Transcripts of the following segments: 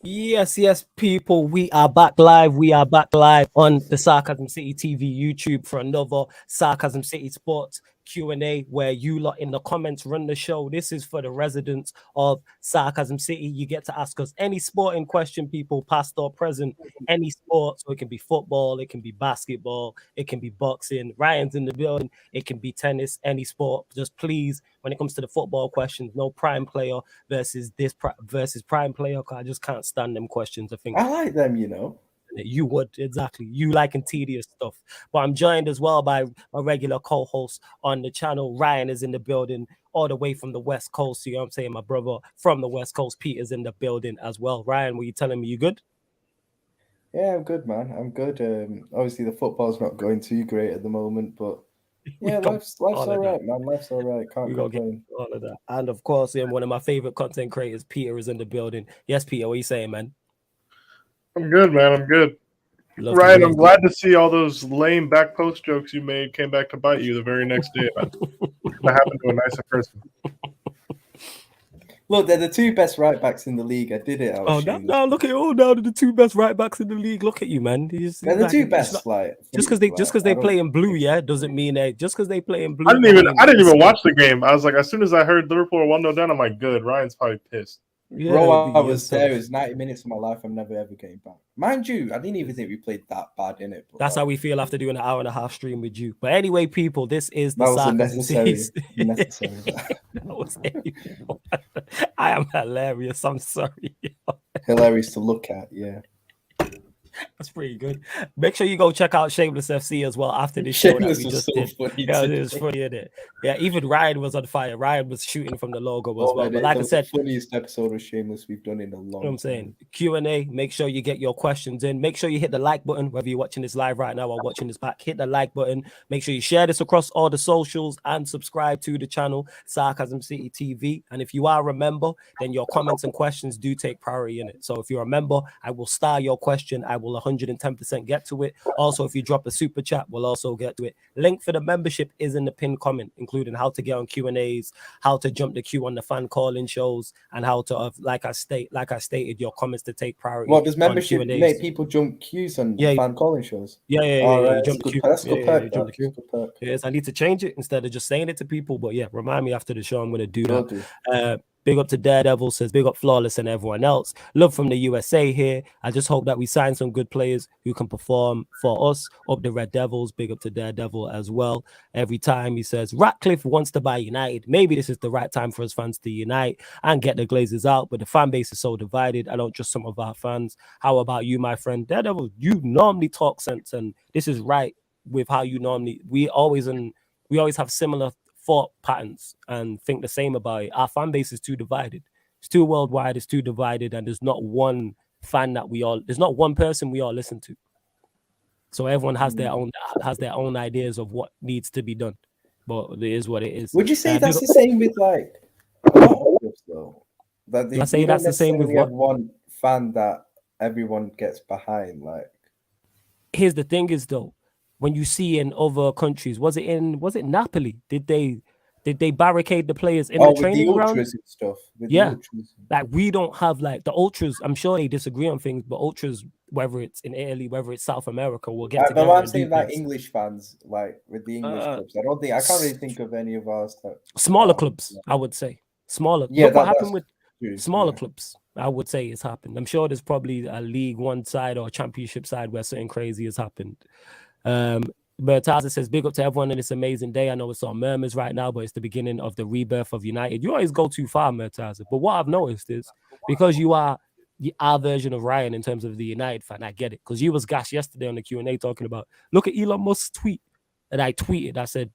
Yes, people, we are back live. We are back live on the Sarcasm City TV YouTube for another Sarcasm City Sports Q&A, where you lot in the comments run the show. This is for the residents of Sarcasm City. You get to ask us any sporting question, people, past or present, any sport. So it can be football, it can be basketball, it can be boxing. Ryan's in the building, it can be tennis, any sport. Just please, when it comes to the football questions, no prime player versus versus prime player. I just can't stand them questions. I think I like them, you know. you would, exactly. You liking tedious stuff. But I'm joined as well by a regular co-host on the channel. Ryan is in the building all the way from the West Coast. You know what I'm saying? My brother from the West Coast, Peter's in the building as well. Ryan, were you telling me you good? Yeah, I'm good, man. I'm good. Obviously the football's not going too great at the moment, but yeah, life's all right, man. Life's all right. Can't complain. All of that. And of course, one of my favorite content creators, Peter, is in the building. Yes, Peter, what are you saying, man? I'm good, man. I'm good. Love Ryan, I'm glad to see all those lame back post jokes you made came back to bite you the very next day, man. That happened to a nicer person. Look, they're the two best right backs in the league. I did it. No, look at all now the two best right backs in the league. Look at you, man. They're the two best. Just because they play in blue, yeah, doesn't mean that just because they play in blue. I didn't even watch the game. I was like, as soon as I heard Liverpool 1-0 down, I'm like, good. Ryan's probably pissed. Yeah, bro, I was there. It was 90 minutes of my life. I'm never ever getting back. Mind you, I didn't even think we played that bad in it. That's how we feel after doing an hour and a half stream with you. But anyway, people, this is the necessary. I am hilarious. I'm sorry. Hilarious to look at, yeah. That's pretty good. Make sure you go check out Shameless FC as well after this show that we just did. Yeah, it was funny, isn't it? Yeah, even Ryan was on fire. Ryan was shooting from the logo as well. But like I said, the funniest episode of Shameless we've done in a long time. You know what I'm saying? Q&A, make sure you get your questions in. Make sure you hit the like button, whether you're watching this live right now or watching this back. Hit the like button. Make sure you share this across all the socials and subscribe to the channel, Sarcasm City TV. And if you are a member, then your comments and questions do take priority in it. So if you're a member, I will star your question. I will 110% get to it. Also, if you drop a super chat, we'll also get to it. Link for the membership is in the pinned comment, including how to get on Q&As, how to jump the queue on the fan calling shows, and how to, like I stated, your comments to take priority. What does membership make people jump queues on fan calling shows? Yeah. Jump the queue. That's good perk. Yes, I need to change it instead of just saying it to people. But yeah, remind me after the show. I'm going to do that. Big up to Daredevil, says big up Flawless and everyone else. Love from the USA here. I just hope that we sign some good players who can perform for us. Up the Red Devils. Big up to Daredevil as well. Every time he says Ratcliffe wants to buy United. Maybe this is the right time for us fans to unite and get the Glazers out. But the fan base is so divided. I don't trust some of our fans. How about you, my friend? Daredevil, you normally talk sense, and this is right with how you normally. We always have similar thought patterns and think the same about it. Our fan base is too divided. It's too worldwide, it's too divided, and there's not one there's not one person we all listen to. So everyone has their own ideas of what needs to be done. But it is what it is. Would you say that's the same with like a lot of clubs though? I say that's the same with what? One fan that everyone gets behind. Like, here's the thing is though, when you see in other countries, was it Napoli? Did they barricade the players in the training ground? And stuff. Like we don't have like the ultras. I'm sure they disagree on things, but ultras, whether it's in Italy, whether it's South America, will get together. But I'm saying like English fans, like with the English clubs. I can't really think of any of ours. Smaller clubs, I would say. Smaller. Yeah, look what happened with smaller clubs. I would say it's happened. I'm sure there's probably a League One side or a Championship side where something crazy has happened. But Taza says, big up to everyone on this amazing day. I know it's on murmurs right now, but it's the beginning of the rebirth of United. You always go too far, Murtaza. But what I've noticed is, because you are our version of Ryan in terms of the United fan, I get it. Because you was gassed yesterday on the Q&A talking about, look at Elon Musk's tweet. And I tweeted, I said,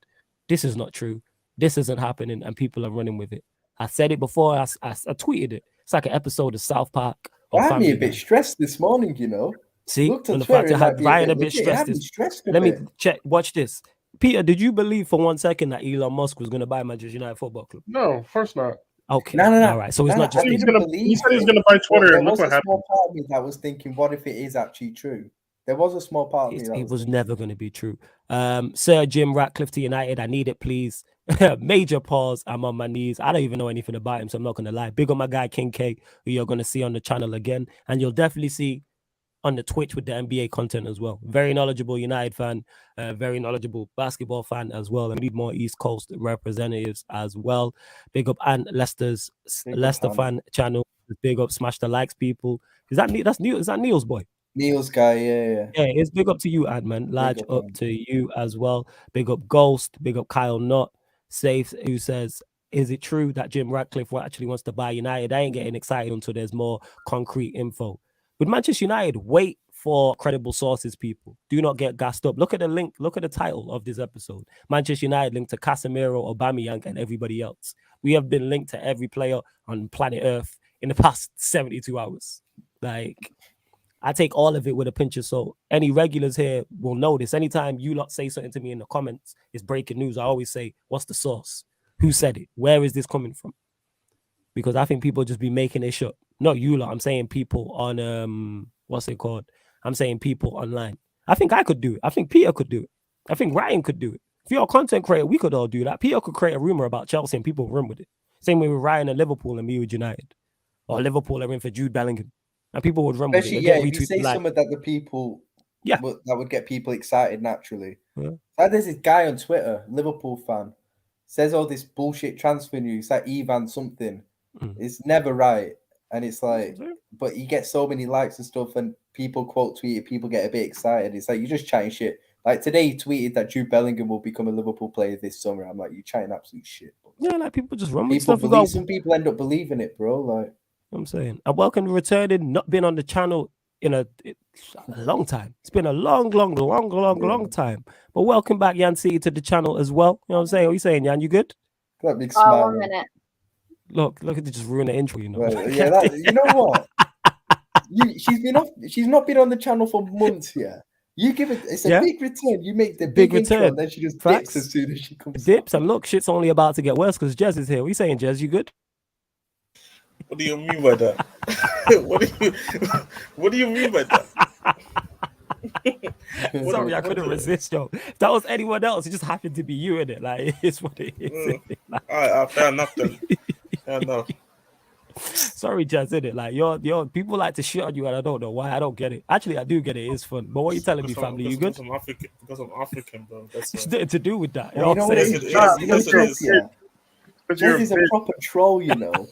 this is not true. This isn't happening. And people are running with it. I said it before. I tweeted it. It's like an episode of South Park. I had me a bit stressed this morning, you know. See, on the fact I had Ryan a bit stressed. Let me check. Watch this. Peter, did you believe for 1 second that Elon Musk was going to buy Manchester United Football Club? No, of course not. Okay. No. All right. So it's not just. He said he's going to buy Twitter, and look what happened. Small part of me that was thinking, what if it is actually true? There was a small part of me that it was never going to be true. Sir Jim Ratcliffe to United, I need it, please. Major pause. I'm on my knees. I don't even know anything about him, so I'm not going to lie. Big on my guy King K, who you're going to see on the channel again, and you'll definitely see on the Twitch with the NBA content as well. Very knowledgeable United fan, very knowledgeable basketball fan as well. And we need more East Coast representatives as well. Big up and Leicester fan channel. Big up, smash the likes, people. Is that Neil's boy? Neil's guy, yeah. It's big up to you, Ad, man. Large up to you as well. Big up Ghost. Big up Kyle Knott. Safe, who says, is it true that Jim Ratcliffe actually wants to buy United? I ain't getting excited until there's more concrete info. With Manchester United, wait for credible sources, people. Do not get gassed up. Look at the link. Look at the title of this episode. Manchester United linked to Casemiro, Aubameyang, and everybody else. We have been linked to every player on planet Earth in the past 72 hours. Like, I take all of it with a pinch of salt. Any regulars here will know this. Anytime you lot say something to me in the comments, it's breaking news. I always say, what's the source? Who said it? Where is this coming from? Because I think people just be making it shut. Not you lot. I'm saying people on what's it called? I'm saying people online. I think I could do it. I think Peter could do it. I think Ryan could do it. If you're a content creator, we could all do that. Peter could create a rumor about Chelsea and people run with it. Same way with Ryan and Liverpool and me with United. Or Liverpool are in for Jude Bellingham. And people would run with it. If you say something that the people that would get people excited naturally. Yeah. Like there's this guy on Twitter, Liverpool fan, says all this bullshit transfer news, like Ivan something. It's never right. And it's like, but you get so many likes and stuff, and people quote tweet it, people get a bit excited. It's like you're just chatting shit. Like today, he tweeted that Jude Bellingham will become a Liverpool player this summer. I'm like, you're chatting absolute shit. Yeah, like people just run with stuff. Some people end up believing it, bro. Like I'm saying, I welcome to returning. Not been on the channel in a long time. It's been a long time. But welcome back, Yan City, to the channel as well. You know what I'm saying? What are you saying, Yan? You good? That big smile. 1 minute. Look at just ruin the intro, you know. Well, yeah, you know what? She's not been on the channel for months yet. You give it, it's a big return. You make the big return, intro, and then she just dips as soon as she comes. Dips, and look, shit's only about to get worse because Jez is here. What are you saying, Jez? You good? What do you mean by that? What do you mean by that? Sorry, I couldn't resist, yo. If that was anyone else, it just happened to be you in it. Like, it's what it is. Fair enough then. Fair enough. Sorry, Jazz, in it. Like, your people like to shit on you, and I don't know why. I don't get it. Actually, I do get it. It's fun. But what are you telling me, family? You good? Because I'm African, bro. That's it's nothing to do with that. You know what it is? Jesse's a proper troll, you know.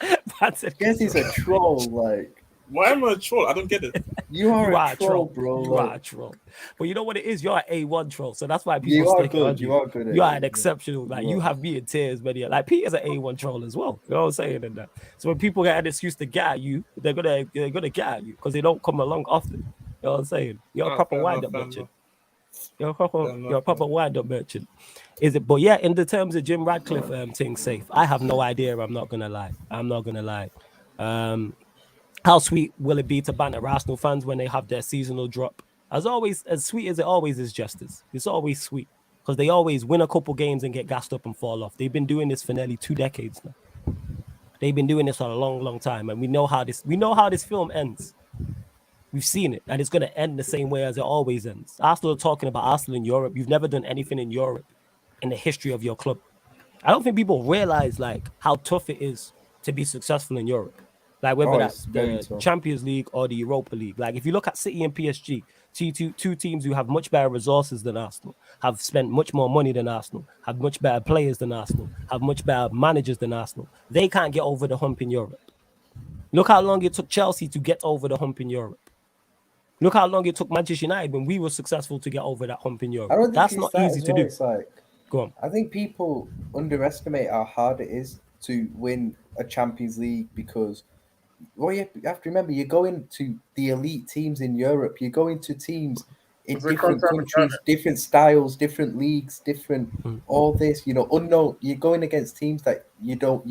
Jesse's a troll, like. Why am I a troll? I don't get it. You are a troll, bro. You are a troll. But you know what it is? You're an A1 troll. So that's why people stick on you. You are good. You are an exceptional. Like, you have me in tears, but like Peter's an A1 troll as well. You know what I'm saying? And that. So when people get an excuse to get at you, they're gonna get at you because they don't come along often. You know what I'm saying? You're a proper wind-up merchant. You're a proper wind-up merchant. Is it? But yeah, in the terms of Jim Ratcliffe thing, safe. I have no idea. I'm not gonna lie. How sweet will it be to banter Arsenal fans when they have their seasonal drop? As always, as sweet as it always is, Justice. It's always sweet because they always win a couple games and get gassed up and fall off. They've been doing this for nearly 2 decades now. They've been doing this for a long time, and we know how this film ends. We've seen it, and it's going to end the same way as it always ends. Arsenal are talking about Arsenal in Europe. You've never done anything in Europe in the history of your club. I don't think people realize like how tough it is to be successful in Europe. Like whether that's the Champions League or the Europa League. Like if you look at City and PSG, two teams who have much better resources than Arsenal, have spent much more money than Arsenal, have much better players than Arsenal, have much better managers than Arsenal. They can't get over the hump in Europe. Look how long it took Chelsea to get over the hump in Europe. Look how long it took Manchester United when we were successful to get over that hump in Europe. That's not easy to do. It's like, go on. I think people underestimate how hard it is to win a Champions League because you have to remember, you're going to the elite teams in Europe. You're going to teams in different countries, different styles, different leagues, different all this. You know, unknown. You're going against teams that you don't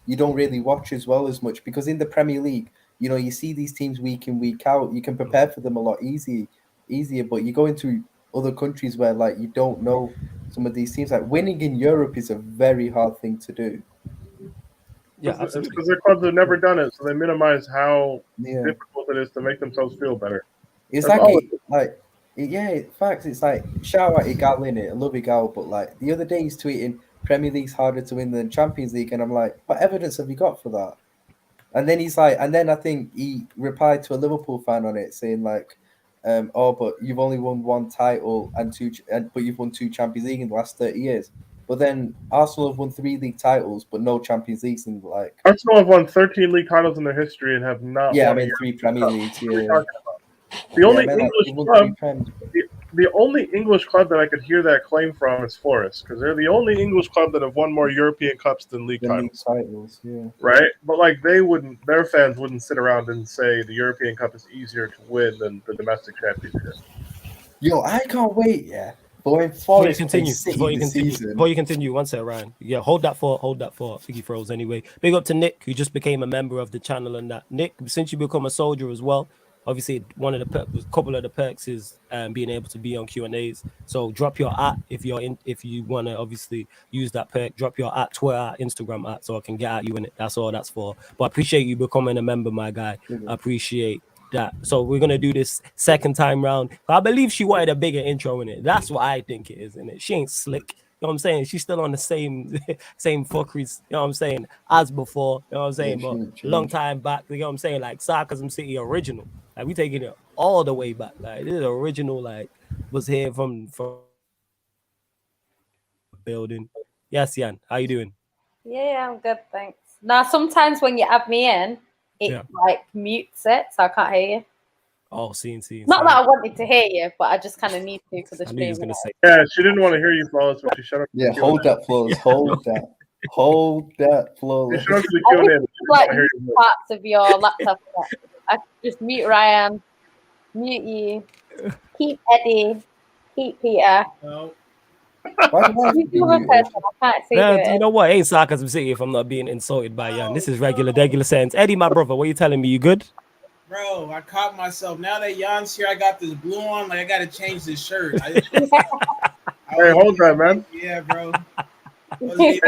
really watch as well as much because in the Premier League, you know, you see these teams week in week out. You can prepare for them a lot easier. But you go into other countries where like you don't know some of these teams. Like winning in Europe is a very hard thing to do. Yeah, it's because their clubs have never done it, so they minimize how difficult it is to make themselves feel better. It's That's facts. It's like shout out Igal in it. I love Igal, but like the other day he's tweeting Premier League's harder to win than Champions League, and I'm like, what evidence have you got for that? And then he's like, and then I think he replied to a Liverpool fan on it saying like, oh, but you've only won one title but you've won 2 Champions League in the last 30 years. But then Arsenal have won 3 league titles, but no Champions Leagues in like. Arsenal have won 13 league titles in their history and have not. Yeah, won I mean 3 Premier Leagues. Yeah. The only man, English club, the only English club that I could hear that claim from is Forest, because they're the only English club that have won more European Cups than league titles. Yeah. Right, but like their fans wouldn't sit around and say the European Cup is easier to win than the domestic championship. Yo, I can't wait. Yeah. Before you continue, one second, Ryan. Yeah, hold that thought. Figgy froze anyway. Big up to Nick, who just became a member of the channel and that. Nick, since you become a soldier as well, obviously one of the couple of the perks is being able to be on Q&As. So drop your @ if you want to obviously use that perk. Drop your @ Twitter, Instagram @ so I can get at you in it. That's all that's for. But I appreciate you becoming a member, my guy. I appreciate that. So we're gonna do this second time round. I believe she wanted a bigger intro in it. That's what I think it is in it. She ain't slick. You know what I'm saying? She's still on the same fuckeries, you know what I'm saying, as before. You know what I'm saying? But long time back, you know what I'm saying? Like Sarcasm City original. Like we taking it all the way back. Like this is original, like was here from building. Yes, Yan, how you doing? Yeah, I'm good, thanks. Now sometimes when you add me in, it like mutes it, so I can't hear you. Oh, seeing. Not that I wanted to hear you, but I just kind of need to for the stream. Yeah, she didn't want to hear you, Flawless, but she shut up. Yeah, hold that, Flawless. Hold that, Flawless. Like parts of your laptop. I just mute Ryan, mute you, keep Eddie, keep Peter. No. You know what? Ain't Sarcasm City if I'm not being insulted by Yan. This is regular sense. Eddie, my brother, what are you telling me? You good? Bro, I caught myself. Now that Jan's here, I got this blue on. Like I gotta change this shirt. Hey, hold that, man. Yeah, bro. Hey,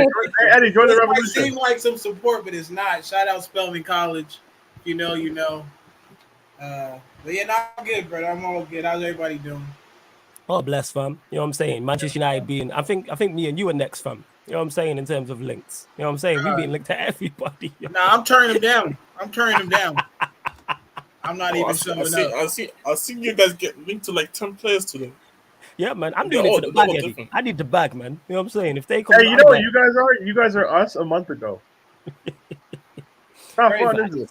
Eddie, join the revolution. It seems like some support, but it's not. Shout out Spelman College. You know. But yeah, not good, bro. I'm all good. How's everybody doing? Oh, bless, fam. You know what I'm saying? Manchester United being, I think me and you are next, fam. You know what I'm saying? In terms of links. You know what I'm saying? We've been linked to everybody. Nah, I'm turning them down. I'm not even showing up. I've seen you guys get linked to like 10 players today. Yeah, man. I'm doing it to the bag, Eddie. I need the bag, man. You know what I'm saying? If they come, hey, you know what you guys are? You guys are us a month ago. Not fun, is it?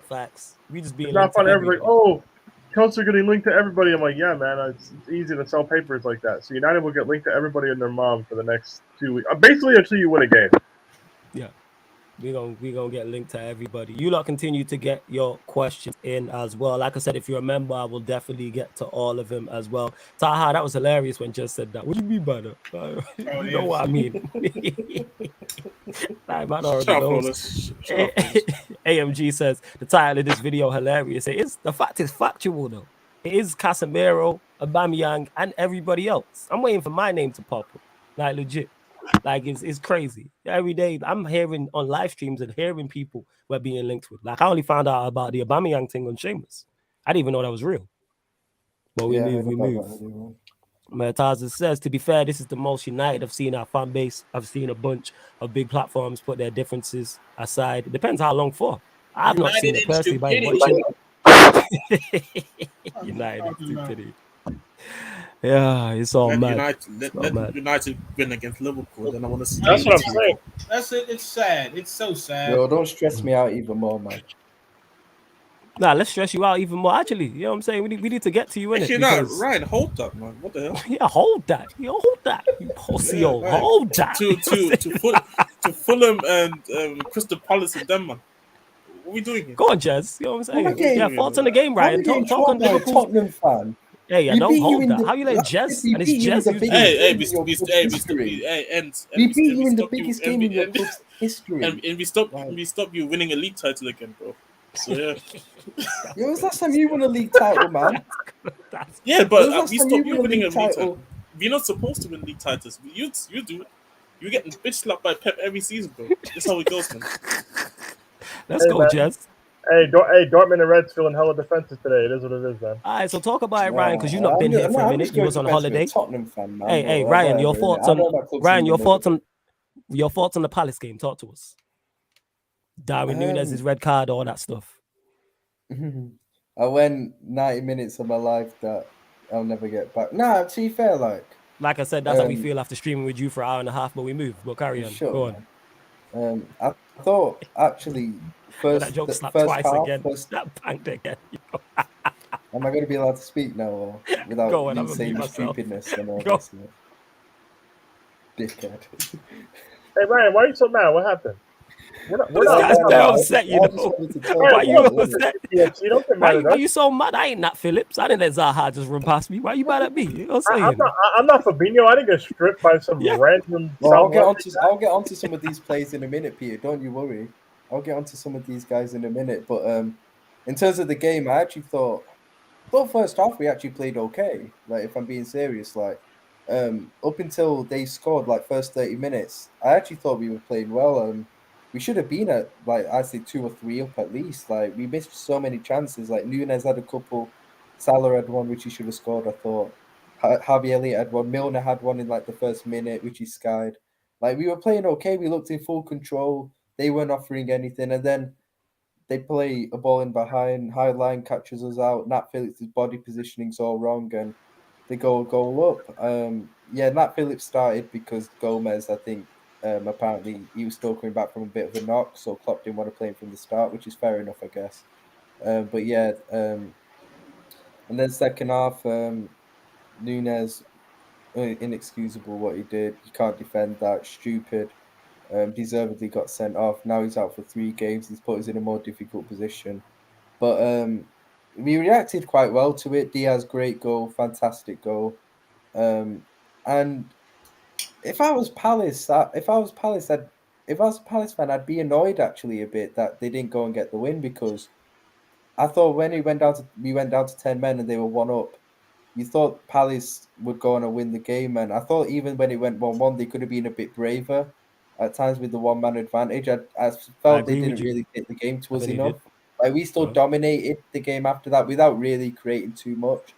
Facts. We just being. It's not fun. Everybody, oh, Celtics are getting linked to everybody. I'm like, yeah, man. It's easy to sell papers like that. So United will get linked to everybody and their mom for the next 2 weeks. Basically, until you win a game. Yeah. We gonna get linked to everybody. You lot continue to get your questions in as well. Like I said, if you're a member, I will definitely get to all of them as well. Taha, that was hilarious when Jess said that. What do you mean by that? You know what I mean? Like, man already knows. AMG says the title of this video hilarious. It is, the fact is factual though. It is Casemiro, Aubameyang, and everybody else. I'm waiting for my name to pop up. Like legit. Like it's crazy. Every day I'm hearing on live streams and hearing people we're being linked with. Like I only found out about the Aubameyang thing on Seamus. I didn't even know that was real. But we move. Taza says, to be fair, this is the most united I've seen our fan base. I've seen a bunch of big platforms put their differences aside. It depends how long for. I've not seen it personally by United stupidity. Yeah, it's all mad. Let United win against Liverpool, then I want to see. That's what I'm saying. That's it. It's sad. It's so sad. Yo, don't stress me out even more, man. Nah, let's stress you out even more. Actually, you know what I'm saying? We need to get to you in it. You're not right. Hold that, man. What the hell? Yeah, hold that. Hold that. You pussy, right. Hold that. To Fulham and Crystal Palace and them, man. What are we doing here? Go on, Jez. You know what I'm saying? Yeah, thoughts on the game, Ryan. Talk on Liverpool. Tottenham fan. Hey, I don't hold that. How you let Jess and it's Jess? We beat you in the biggest game in your club's history. And we stop you winning a league title again, bro. So yeah. Yo, was last time you won a league title, man? Yeah, but we stopped you winning a league title. We're not supposed to win league titles. You do. You get bitch slapped by Pep every season, bro. That's how it goes, man. Let's go, Jess. Hey, Dortmund and Reds feeling hella defensive today. It is what it is, man. All right, so talk about it, Ryan, because you've not been here for a minute. You was on holiday. Tottenham fan, man. Hey, Ryan, your thoughts on your thoughts on the Palace game. Talk to us. Darwin Núñez's red card, all that stuff. I went 90 minutes of my life that I'll never get back. Nah, to be fair, like I said, that's how we feel after streaming with you for an hour and a half, but we moved. But carry on. Sure, Go on. I thought actually that joke slapped twice half, again. That banged again. Am I going to be allowed to speak now, or without me saying stupidness and all this? Dickhead. Hey Ryan, why are you so mad? What happened? We're not upset, you know. Why you upset? Why are you so mad? I ain't Nat Phillips. I didn't let Zaha just run past me. Why are you mad at me? I'm not Fabinho. I didn't get stripped by some random. Well, I'll get onto some of these plays in a minute, Peter. Don't you worry. I'll get onto some of these guys in a minute. But in terms of the game, I actually thought first half we actually played okay. Like, if I'm being serious, up until they scored first 30 minutes, I actually thought we were playing well. We should have been at I'd say 2 or 3 up at least. We missed so many chances. Núñez had a couple, Salah had one which he should have scored. I thought Harvey Elliott had one, Milner had one in the first minute which he skied. We were playing okay. We looked in full control. They weren't offering anything, and then they play a ball in behind, high line catches us out. Nat Phillips' body positioning's all wrong, and they go goal up. Nat Phillips started because Gomez, I think. Apparently, he was still coming back from a bit of a knock, so Klopp didn't want to play him from the start, which is fair enough, I guess. And then second half, Núñez, inexcusable what he did. You can't defend that. Stupid. Deservedly got sent off. Now he's out for 3 games. He's put us in a more difficult position. But we reacted quite well to it. Diaz, great goal, fantastic goal. And if I was Palace fan, I'd be annoyed actually a bit that they didn't go and get the win, because I thought when we went down to 10 men and they were 1 up, you thought Palace would go on and win the game, and I thought even when it went 1-1, they could have been a bit braver at times with the 1-man advantage. I felt they didn't really take the game to us enough. We still dominated the game after that without really creating too much.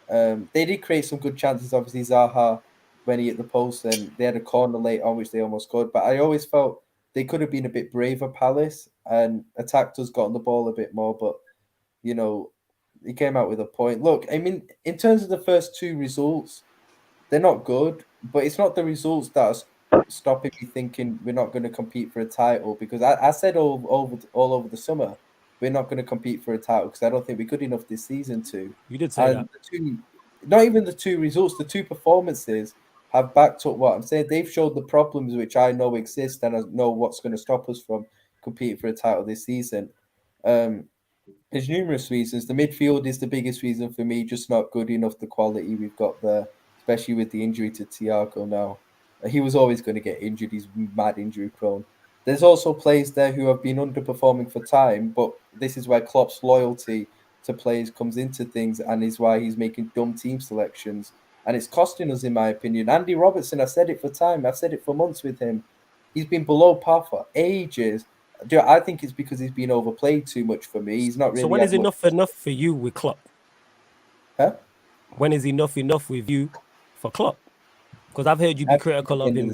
They did create some good chances, obviously Zaha, when he hit the post, and they had a corner late on which they almost scored. But I always felt they could have been a bit braver, Palace, and attacked us, got on the ball a bit more. But, he came out with a point. Look, I mean, in terms of the first 2 results, they're not good, but it's not the results that are stopping me thinking we're not going to compete for a title, because I said all over the summer we're not going to compete for a title because I don't think we're good enough this season to. You did say that. Not even the 2 results, the 2 performances have backed up what I'm saying. They've showed the problems which I know exist, and I know what's going to stop us from competing for a title this season. There's numerous reasons. The midfield is the biggest reason for me, just not good enough, the quality we've got there, especially with the injury to Thiago now. He was always going to get injured. He's mad injury prone. There's also players there who have been underperforming for time, but this is where Klopp's loyalty to players comes into things, and is why he's making dumb team selections. And it's costing us, in my opinion. Andy Robertson, I've said it for time. I've said it for months with him. He's been below par for ages. I think it's because he's been overplayed too much for me. He's not really. So when is enough for you with Klopp? Huh? When is enough with you for Klopp? Because I've heard you be critical of him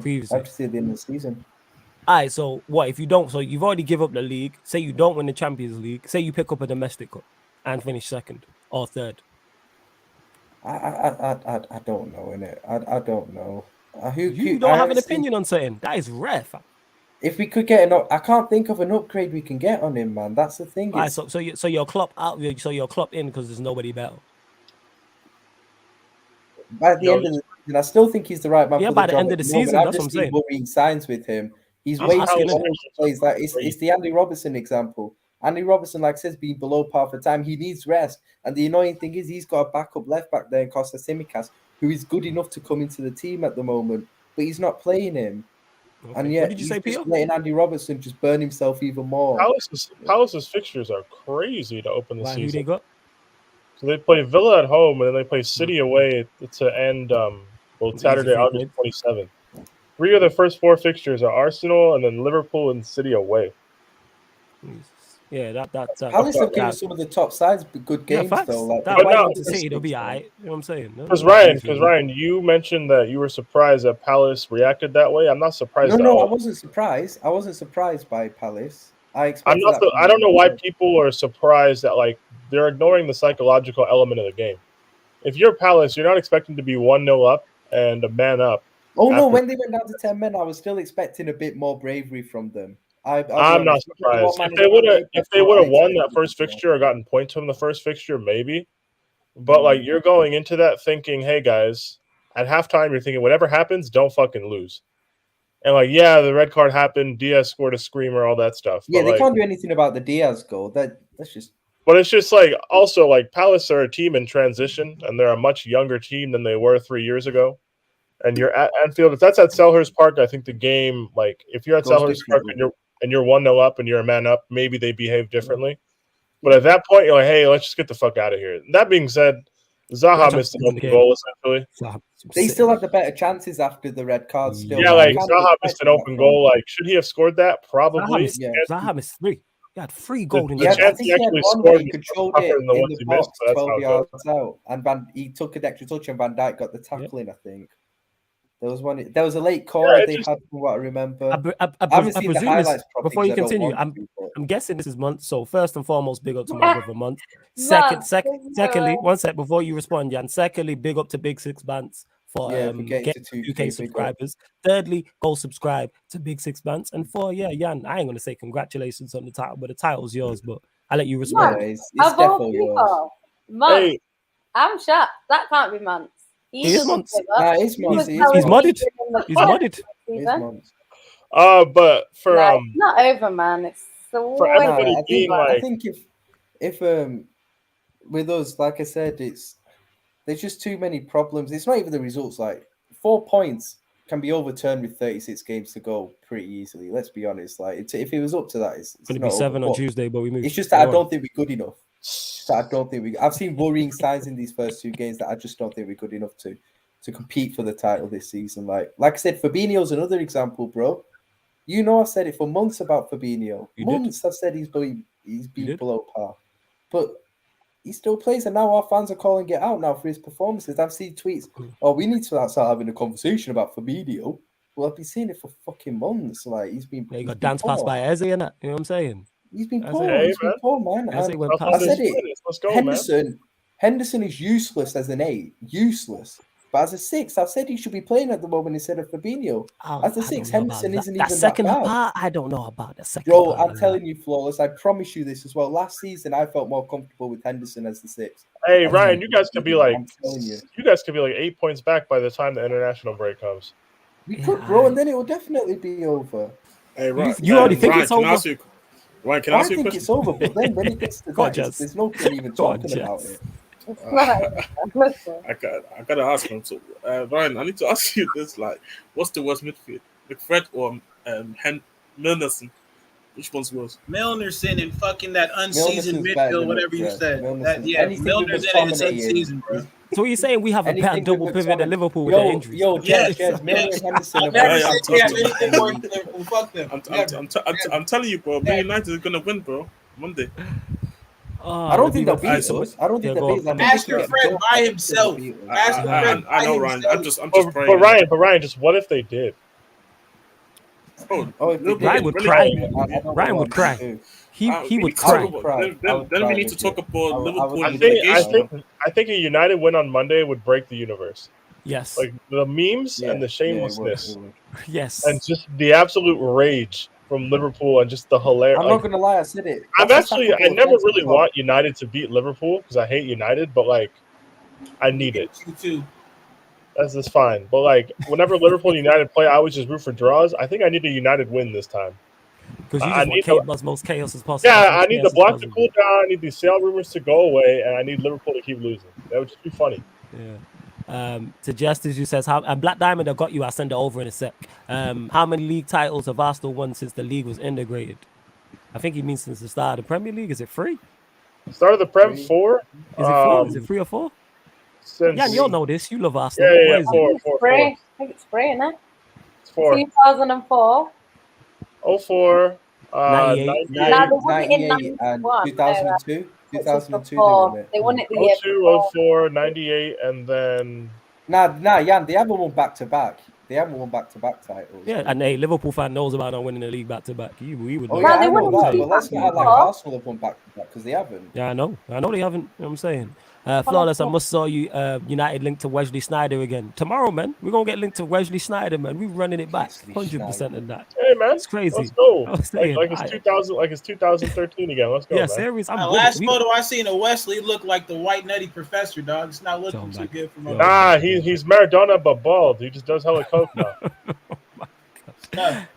previously. I have to see at the end of the season. All right, so what if you don't? So you've already give up the league. Say you don't win the Champions League. Say you pick up a domestic cup and finish 2nd or 3rd. I don't know, innit? I don't know. You don't have an opinion on something. That is rare, fam. If we could get I can't think of an upgrade we can get on him, man. That's the thing. All right, so you're Klopp out. So you're Klopp in because there's nobody better. By the end of the season, I still think he's the right man. Yeah, by the end of the season, that's what I'm saying. Worrying signs with him. He's way too long plays. It's the Andy Robertson example. Andy Robertson, like I said, being below par for time. He needs rest. And the annoying thing is he's got a backup left back there in CASEMIRO, who is good enough to come into the team at the moment, but he's not playing him. Okay. And yet, what did you say, Peter? Letting Andy Robertson just burn himself even more. Palace's fixtures are crazy to open the season. Who they got? So they play Villa at home, and then they play City away to end Saturday, August 27th. 3 of the first 4 fixtures are Arsenal, and then Liverpool and City away. Yeah, that Palace have given some of the top sides good games though. Like that white one to City, they'll be alright. You know what I'm saying? Because Ryan, you mentioned that you were surprised that Palace reacted that way. I'm not surprised. No, all. I wasn't surprised. I wasn't surprised by Palace. I expected. I don't know why people are surprised that like they're ignoring the psychological element of the game. If you're Palace, you're not expecting to be 1-0 up and a man up. Oh no! When they went down to 10 men, I was still expecting a bit more bravery from them. I'm not surprised. If they would have won that first fixture or gotten points from the first fixture, maybe. But like you're going into that thinking, hey guys, at halftime you're thinking whatever happens, don't fucking lose. And like, yeah, the red card happened, Diaz scored a screamer, all that stuff. Yeah, but they like, can't do anything about the Diaz goal. That's just. But it's just like also like Palace are a team in transition, and they're a much younger team than they were 3 years ago. And you're at Anfield. If that's at Selhurst Park, I think the game, like if you're at Selhurst Park and you're 1-0 up and you're a man up, maybe they behave differently. But at that point, you're like, hey, let's just get the fuck out of here. That being said, Zaha missed an open goal essentially. They still had the better chances after the red card. Still, yeah, like Zaha missed an open goal. Like, should he have scored that? Probably. Zaha missed 3. He had 3 golden. Yeah, I think he had one where he controlled it in the box, 12 yards out, and he took an extra touch, and Van Dijk got the tackling. I think. There was a late corner they had, from what I remember. I haven't seen the highlights before you continue. I'm guessing this is month. So first and foremost, big up to my brother Month. Secondly, one sec before you respond, Jan. Secondly, big up to Big Six Bands for getting to 2K subscribers. Thirdly, go subscribe to Big Six Bands. And 4, Jan, I ain't gonna say congratulations on the title, but the title's yours. But I'll let you respond. Yeah, it's definitely yours. Month. I'm shocked. That can't be Months. He is Months. He's modded. He's modded. But for it's not over, man. It's so for everybody being like, I think if with us, like I said, there's just too many problems. It's not even the results. Like 4 points can be overturned with 36 games to go pretty easily. Let's be honest. Like if it was up to that, it's going to be 7 on Tuesday, but we moved. It's just that I don't think we're good enough. I don't think I've seen worrying signs in these first 2 games that I just don't think we're good enough to compete for the title this season. Like I said, Fabinho's another example, bro. You know, I've said it for months about Fabinho. I've said he's been below par, but he still plays, and now our fans are calling it out now for his performances. I've seen tweets, "Oh, we need to start having a conversation about Fabinho." Well, I've been seeing it for fucking months. Like he's been. He got dance passed by Eze and that. You know what I'm saying? He's been poor. Man. I said it. Let's go, Henderson is useless as an 8. Useless. But as a 6, I've said he should be playing at the moment instead of Fabinho. As a 6, Henderson isn't even second that bad. part. I don't know about the second Bro, part. I'm telling you, Flawless, I promise you this as well. Last season, I felt more comfortable with Henderson as the 6. Hey, Ryan, you guys could be like 8 points back by the time the international break comes. We could, bro, and then it will definitely be over. Hey, Ryan, you already think it's over? Ryan, can I ask you a question? I think it's over, but then when it gets to that, there's no point even talking about it. I gotta ask him. So, Ryan, I need to ask you this: like, what's the worst midfield, McFred or Milnerson? Which one's worse? Milnerson and fucking that unseasoned midfield, whatever you said. Milner's in it, it's unseasoned, bro. So you're saying we have a bad double pivot at Liverpool with their injuries? Fuck them. I'm telling you, bro. Man United is gonna win, bro. Monday. I don't think they'll beat us. I don't think they'll beat us. Ask Fred by himself. I know, Ryan. I'm just praying. But Ryan, just what if they did? Ryan would cry. Ryan would cry. He would cry. Then we need to talk about Liverpool. I think a United win on Monday would break the universe. Yes. Like the memes and the shamelessness. Yes. And just the absolute rage from Liverpool and just the hilarious. I'm not gonna lie, I said it. I never really want United to beat Liverpool because I hate United, but like I need it. You too. That's just fine. But like whenever Liverpool and United play, I always just root for draws. I think I need a United win this time. Because you just want most chaos as possible. Yeah, I need the block to cool down. I need these sale rumors to go away, and I need Liverpool to keep losing. That would just be funny. Yeah. To Justice, you says, Black Diamond, I got you. I'll send it over in a sec. How many league titles have Arsenal won since the league was integrated? I think he means since the start of the Premier League. Is it 3? Start of the Prem 4? Is it 4? Is it 3 or 4? Yeah, you'll know this. You love Arsenal. Yeah, 4. I think it's 3, isn't it? It's 4. 2004. 04. 98. 98 and 2002. 2002 they won it. They won it the year 02, 04, 98, and then... Jan, they haven't won back-to-back. They haven't won back-to-back titles. Yeah, and a Liverpool fan knows about not winning the league back-to-back. We would Oh, know. yeah, they I know won that, the but let's not act like Arsenal have won back-to-back, because they haven't. Yeah, I know they haven't. You know what I'm saying? Flawless, I must saw you United linked to Wesley Sneijder again. Tomorrow, man, we're going to get linked to Wesley Sneijder, man. We're running it back. 100% of that. Hey, man. It's crazy. Let's go. Saying, like it's 2000, like it's 2013 again. Let's go, yeah, man. serious. Last photo I seen of Wesley looked like the white nutty professor, dog. It's not looking too good for my Nah, he's Maradona but bald. He just does hella coke now.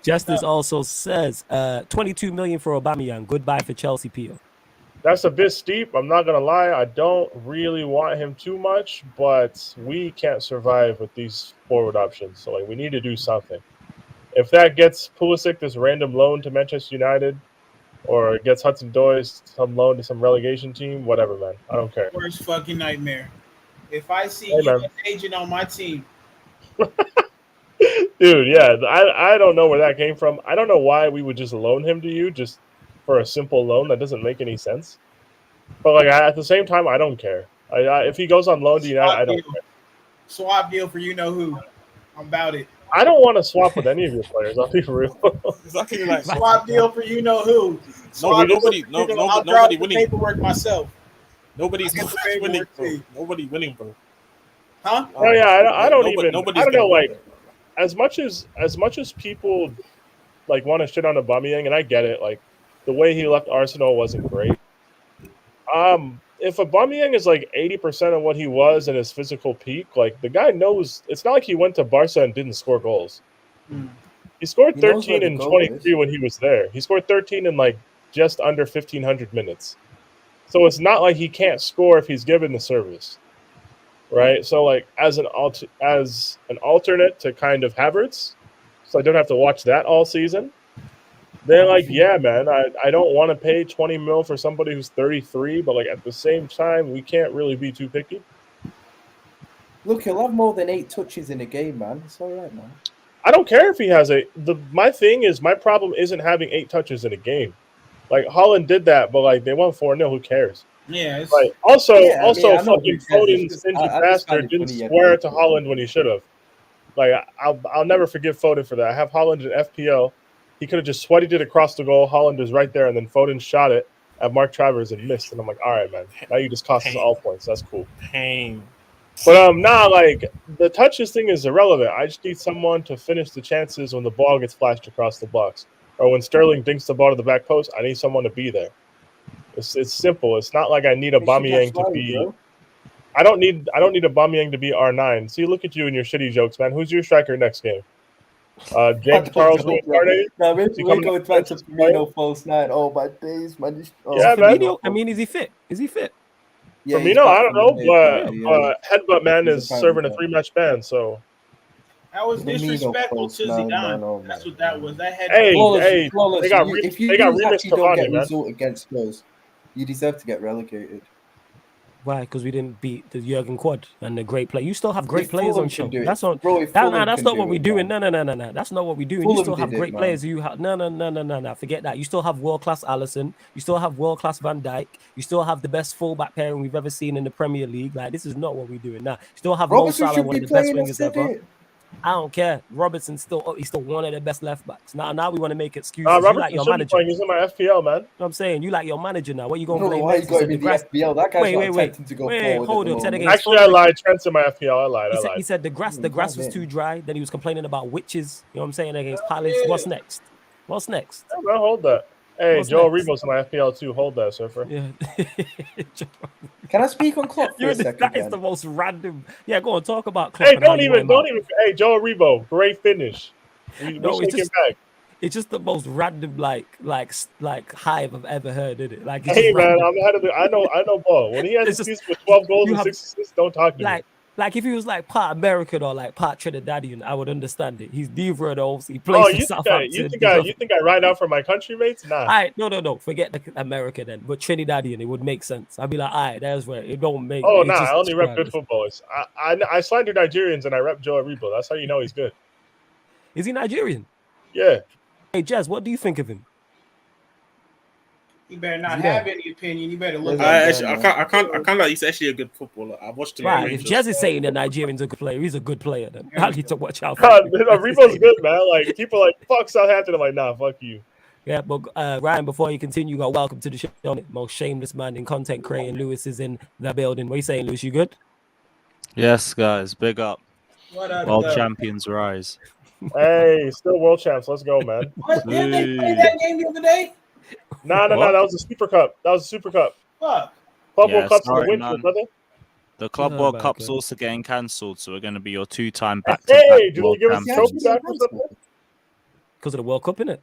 Justice also says 22 million for Aubameyang. Goodbye for Chelsea, Peter. That's a bit steep. I'm not gonna lie. I don't really want him too much, but we can't survive with these forward options. So like, we need to do something. If that gets Pulisic this random loan to Manchester United, or it gets Hudson-Odoi some loan to some relegation team, whatever, man. I don't care. Worst fucking nightmare. If I see you as an agent on my team. Dude, yeah, I don't know where that came from. I don't know why we would just loan him to you just for a simple loan. That doesn't make any sense. But like at the same time, I don't care. If he goes on loan to United, I don't care. Swap deal for you know who. I'm about it. I don't want to swap with any of your players. I'll be real. Exactly like swap deal for you know who. Nobody winning. Paperwork myself. Nobody's winning, bro. Nobody winning, bro. Huh? Oh yeah, I don't know. Like as much as people like want to shit on Aubameyang, and I get it. Like the way he left Arsenal wasn't great. If Aubameyang is like 80% of what he was in his physical peak, like the guy knows. It's not like he went to Barca and didn't score goals. He scored 13 and 23 when he was there. He scored 13 in like just under 1,500 minutes. So it's not like he can't score if he's given the service, right? So like as an alternate to kind of Havertz, so I don't have to watch that all season. They're like, yeah, man, I don't want to pay 20 mil for somebody who's 33, but like at the same time, we can't really be too picky. Look, he'll have more than 8 touches in a game, man. It's all right, man. I don't care if he has my thing is my problem isn't having 8 touches in a game. Like Holland did that, but like they won 4-0. Who cares? Yeah. Like also fucking Foden, stingy bastard, didn't square it to Holland when he should have. Like I'll never forgive Foden for that. I have Holland in FPL. He could have just sweated it across the goal. Holland is right there, and then Foden shot it at Mark Travers and missed. And I'm like, all right, man. Now you just cost us all points. That's cool. Pain. But like the touches thing is irrelevant. I just need someone to finish the chances when the ball gets flashed across the box, or when Sterling dinks the ball to the back post. I need someone to be there. It's simple. It's not like I need Aubameyang to be. I don't need Aubameyang to be R9. See, look at you and your shitty jokes, man. Who's your striker next game? James Charles reincarnated. No, we're going back to Firmino false 9. Oh my days, man. Yeah, man. Firmino, I mean, is he fit? Yeah, Firmino, I don't know, but Headbutt Man is serving a 3-match ban, so. That was disrespectful to Zidane. That's what that was. That had hey, Flawless, they got if you remixed don't get man. result against Spurs, you deserve to get relegated. Why? Because we didn't beat the Jurgen Quad and the great play. You still have great players on show. That's on. Bro, that's not what we're doing. No. That's not what we're doing. You still have great players. You have no. Forget that. You still have world class Alisson. You still have world class Van Dijk. You still have the best fullback pairing we've ever seen in the Premier League. Like this is not what we're doing now. You still have Mo Salah, one of the best wingers ever. I don't care. Robertson's he's still one of the best left backs. Now we want to make excuses. Robertson like your manager. He's in my FPL, man. I'm saying you like your manager now. What you gonna blame? Why you got to be the FPL? That guy's not attempting to go forward. Hold on. Actually, I lied. Trent's in my FPL. I lied. He said the grass was too dry. Then he was complaining about witches. You know what I'm saying against Palace. What's next? Yeah, man, hold that. Hey, Joel Rebo's in my FPL too. Hold that, surfer. Yeah. Can I speak on Klopp for a second? That is the most random. Yeah, go on. Talk about Klopp. Hey, don't even. Hey, Joel Rebo, great finish. It's just the most random, like hive I've ever heard, isn't it? Like, hey man, I'm ahead of I know ball. When he has a season with 12 goals and 6 assists, don't talk to me. Like if he was like part American or like part Trinidadian, I would understand it. He's neither of those. He plays for Southampton. You think I ride out for my country mates? Nah. All right, no. Forget the America then. But Trinidadian, it would make sense. I'd be like, all right, that's where it don't make. Oh nah, I only rep good footballers. I slander Nigerians and I rep Joe Aribo. That's how you know he's good. Is he Nigerian? Yeah. Hey Jazz, what do you think of him? You better not Yeah. have any opinion. You better look. Yeah. I can't lie. He's actually a good footballer. I watched him. Right. If Jez is saying that Nigerian's a good player, he's a good player. Then I need to watch out for God, him. Rebo's good, man. Like people are like fuck Southampton. I'm like, nah, fuck you. Yeah, but Ryan, before you continue, welcome to the show. Most shameless man in content creating. Lewis is in the building. What are you saying, Lewis? You good? Yes, guys, big up. What up? World though? champions rise. Hey, still world champs. Let's go, man. What? Didn't they play that game the other day? No. That was a Super Cup. Fuck. Club Yeah, World Cup's in the sorry, winter, man. brother. The Club Oh, World my Cup's God. also getting cancelled, so we're going to be your two-time Hey, back-to-back do world they give us a trophy champions. back or something? Because of the World Cup, innit?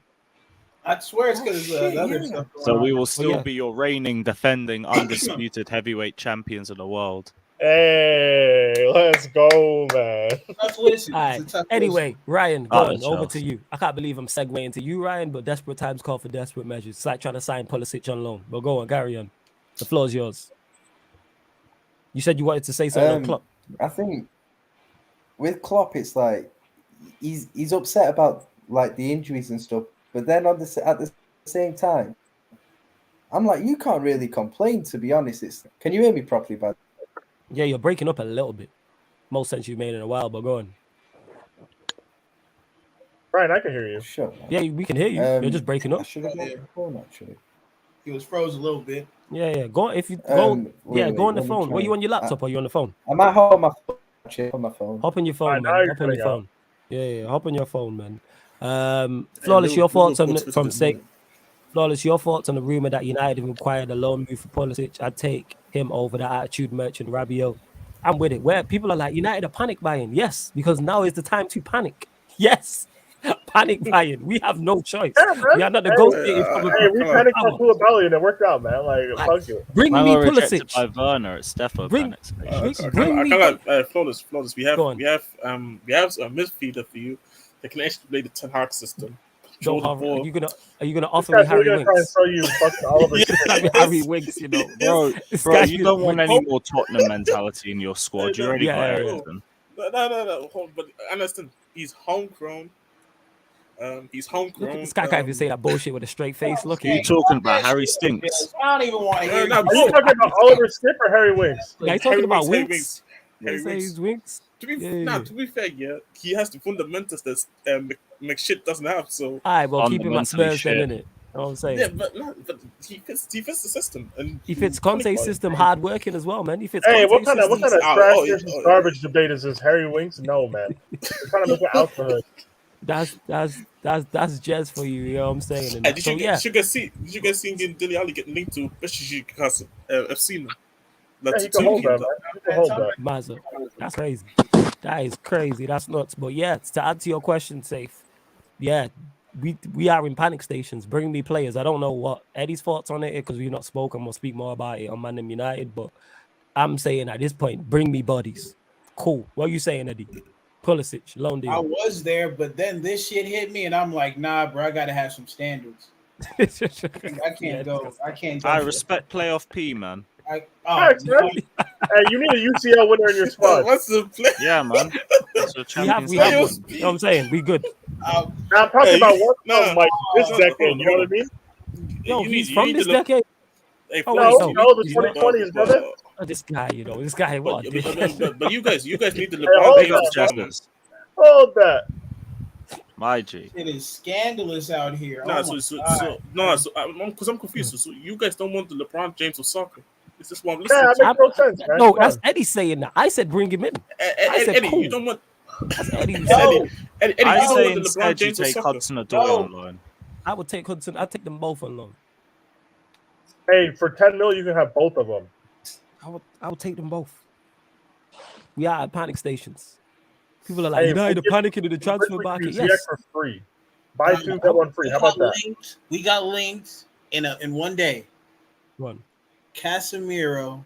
I swear it's because of the other yeah. stuff. going So we on. will still yeah. be your reigning, defending, undisputed heavyweight champions of the world. Hey, let's go, man. Tough listen. All It's right. a tough Anyway, Ryan, go on, over to Chelsea. you. I can't believe I'm segueing to you, Ryan, but desperate times call for desperate measures. It's like trying to sign Pulisic on loan. But go on, carry on. The floor is yours. You said you wanted to say something on Klopp. I think with Klopp, it's like he's upset about like the injuries and stuff, but then at the same time, I'm like, you can't really complain, to be honest. Can you hear me properly, bud? Yeah, you're breaking up a little bit. Most sense you've made in a while, but go on. Brian, I can hear you. Sure. Man. Yeah, we can hear you. You're just breaking I up. should have got the phone actually. He was froze a little bit. Yeah. Go on. If you go, go on the let me phone. try Were you on your laptop or you on the phone? I'm at home on my phone. Actually, on my phone. Hop on your phone, now man. you're Hop on your cutting out. phone. Yeah. Hop on your phone, man. Flawless, your thoughts on it from sake. Flawless, your thoughts on the rumor that United have acquired a loan move for Pulisic. I'd take him over the attitude merchant Rabiot. I'm with it. Where people are like, United are panic buying. Yes, because now is the time to panic. Yes, panic buying. We have no choice. Yeah, We are not negotiating. Hey, we panicked on Koulibaly and it worked out, man. Like, fuck you. Bring Man me got rejected Pulisic. by Werner at Stefo Bring- panics. Bring me. Flawless. We have Go on. we have a midfielder for you that can actually play the Ten Hag system. Control the ball. Are you gonna This offer me guy's Harry really gonna try and Winks? sell you fucking Oliver. Harry Winks, you know. Bro, This bro, guy you is- don't want any more Tottenham mentality in your squad. You already Yeah, got yeah. everything. No. But understand, he's homegrown. He's Look homegrown. at this guy can't even say that bullshit with a straight face. Look You at him. talking about Harry Stinks? I don't even want to hear. No, Are you talking about Oliver Skip or Harry Winks? Yeah, he's talking about Harry Winks. Harry They say Winks. he's Winks. To be Yeah. to be fair, yeah, he has the fundamentals that McShit doesn't have. So All right, well, keep him at Fundamentally Spurs then, shit. innit? You know what I'm saying? yeah, but he fits the system, and He fits Conte's system, hard working as well, man. He fits. Hey, what Conte's kind of system. trash versus garbage debate is this? Harry Winks? No, man. You're trying to make it out for her. That's Jez for you. You know what I'm saying? And did so, you guys see Dele Alli get linked to Besiktas FC? Yeah, he can hold that, man. He can hold that. Mazza, that's crazy. That is crazy. That's nuts. But yeah, to add to your question, Safe. Yeah, we are in panic stations. Bring me players. I don't know what Eddie's thoughts on it because we've not spoken. We'll speak more about it on Man United. But I'm saying at this point, bring me bodies. Cool. What are you saying, Eddie? Pulisic, loan I deal. was there, but then this shit hit me, and I'm like, nah, bro, I gotta have some standards. I can't go. I can't go. I respect playoff P, man. Facts, man. Hey, you need a UCL winner in your squad. What's the play? Yeah, man. That's what we have champions one. do. You know what I'm saying? We good. Now, I'm talking about one from like this no, decade. You know what I mean? Yo, You he's need- from you need this to look- decade. Hey, Oh, Flawless, wait, No, the 2020s, brother. Oh, this guy, you know, this guy. What? But you guys need the Hey, LeBron hold Big up on. James. Justice. Hold that. My G. It is scandalous out here. Nah, Oh so my because I'm confused. So you guys don't want the LeBron James of soccer. Is this what I'm Yeah, listening that to? makes no sense, man. No, Come that's on. Eddie saying that. I said bring him in. I said Eddie, cool. you don't want That's Eddie. No. Eddie, I you don't say want the LeBron instead you James of take soccer. Hudson Odoi on loan. I would take Hudson. I'd take them both on loan. Hey, for 10 mil, you can have both of them. I would take them both. We are at panic stations. People are like, Hey, United we'll panicking in the transfer Quick market. Ziyech Yes. for free. Buy two, get one free. How about that? We got linked in one day. One. Casemiro,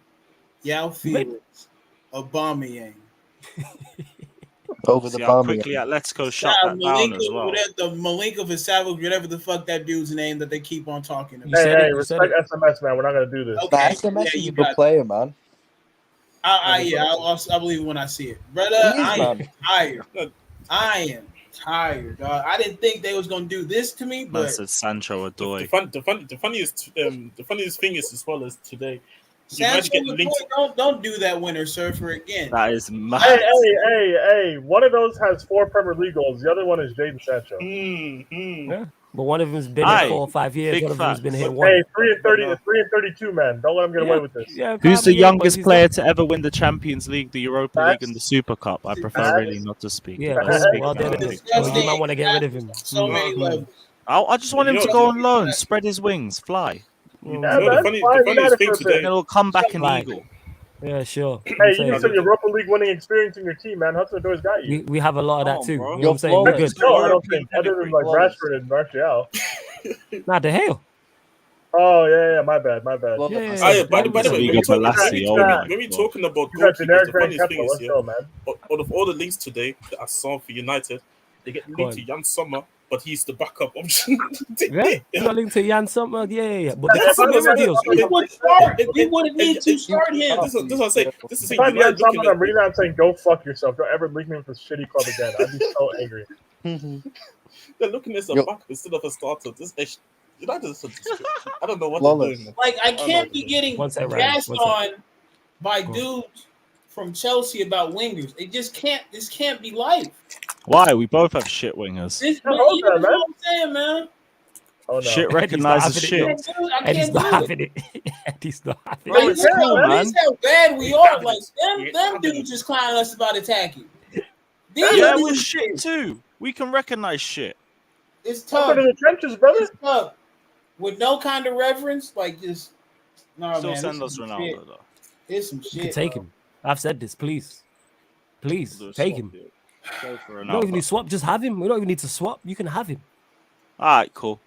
Yao Felix, Aubameyang. Over the See how bomb. quickly Atletico shut that down as well. The Malinka for Savage, whatever the fuck that dude's name that they keep on talking about. You said Hey, it, you said respect it. SMS, man. We're not gonna do this. Okay, SMS yeah, is you a good got player, man. I believe it when I see it, brother. He is, I am man. tired. I am tired, dog. I didn't think they was gonna do this to me, Man but said Sancho Adoy. The funniest thing is as well as today. Sancho don't do that winter surfer again. That is mad. Hey! One of those has 4 Premier League goals. The other one is Jadon Sancho. Yeah. But one of them's been here 4 or 5 years. One of them's been here 1. Hey, 3 and 32, man. Don't let him get away with this. Yeah, Who's the youngest player to ever win the Champions League, the Europa League, and the Super Cup? I prefer really not to speak. Yeah, well, you might want to get rid of him. So many levels. I just want him to go on loan, spread his wings, fly. The funniest thing today, and it'll come back an eagle. Yeah, sure. Hey, you need some Europa League winning experience in your team, man. Hudson-Odoi's got you. We have a lot of that too. Bro. You know what I'm saying? We're good. No, I don't think. Other than like Rashford and Martial. Not the hell. Oh yeah, my bad. By the way, when we talking about goalkeepers, the funniest thing is, out of all the links today that I saw for United, they get linked to Jan Sommer, but he's the backup option. Yeah, you got linked to Jan Sommer. Yeah. But we would need to start him. This is what I'm saying. This is I'm really not saying go fuck yourself. Don't ever link me with this shitty club again. I'd be so angry. They're looking as a backup instead of a starter. United is I don't know what they're doing. Like, I can't be getting gassed on by dudes from Chelsea about wingers. This can't be life. Why? We both have shit wingers. You know what I'm saying, man? Oh, no. Shit recognizes shit. Eddie's not having it. Eddie's not having Like, it. that's how bad we are. Like, them dudes just clowning us about attacking. Yeah, we're shit too. We can recognize shit. It's tough. Up in the trenches, brother. It's tough. With no kind of reverence, like just no. Still man, send us Ronaldo though. It's some shit. You can take him. I've said this. Please take him. Go for You don't even need to swap. Just have him. We don't even need to swap. You can have him. All right, cool.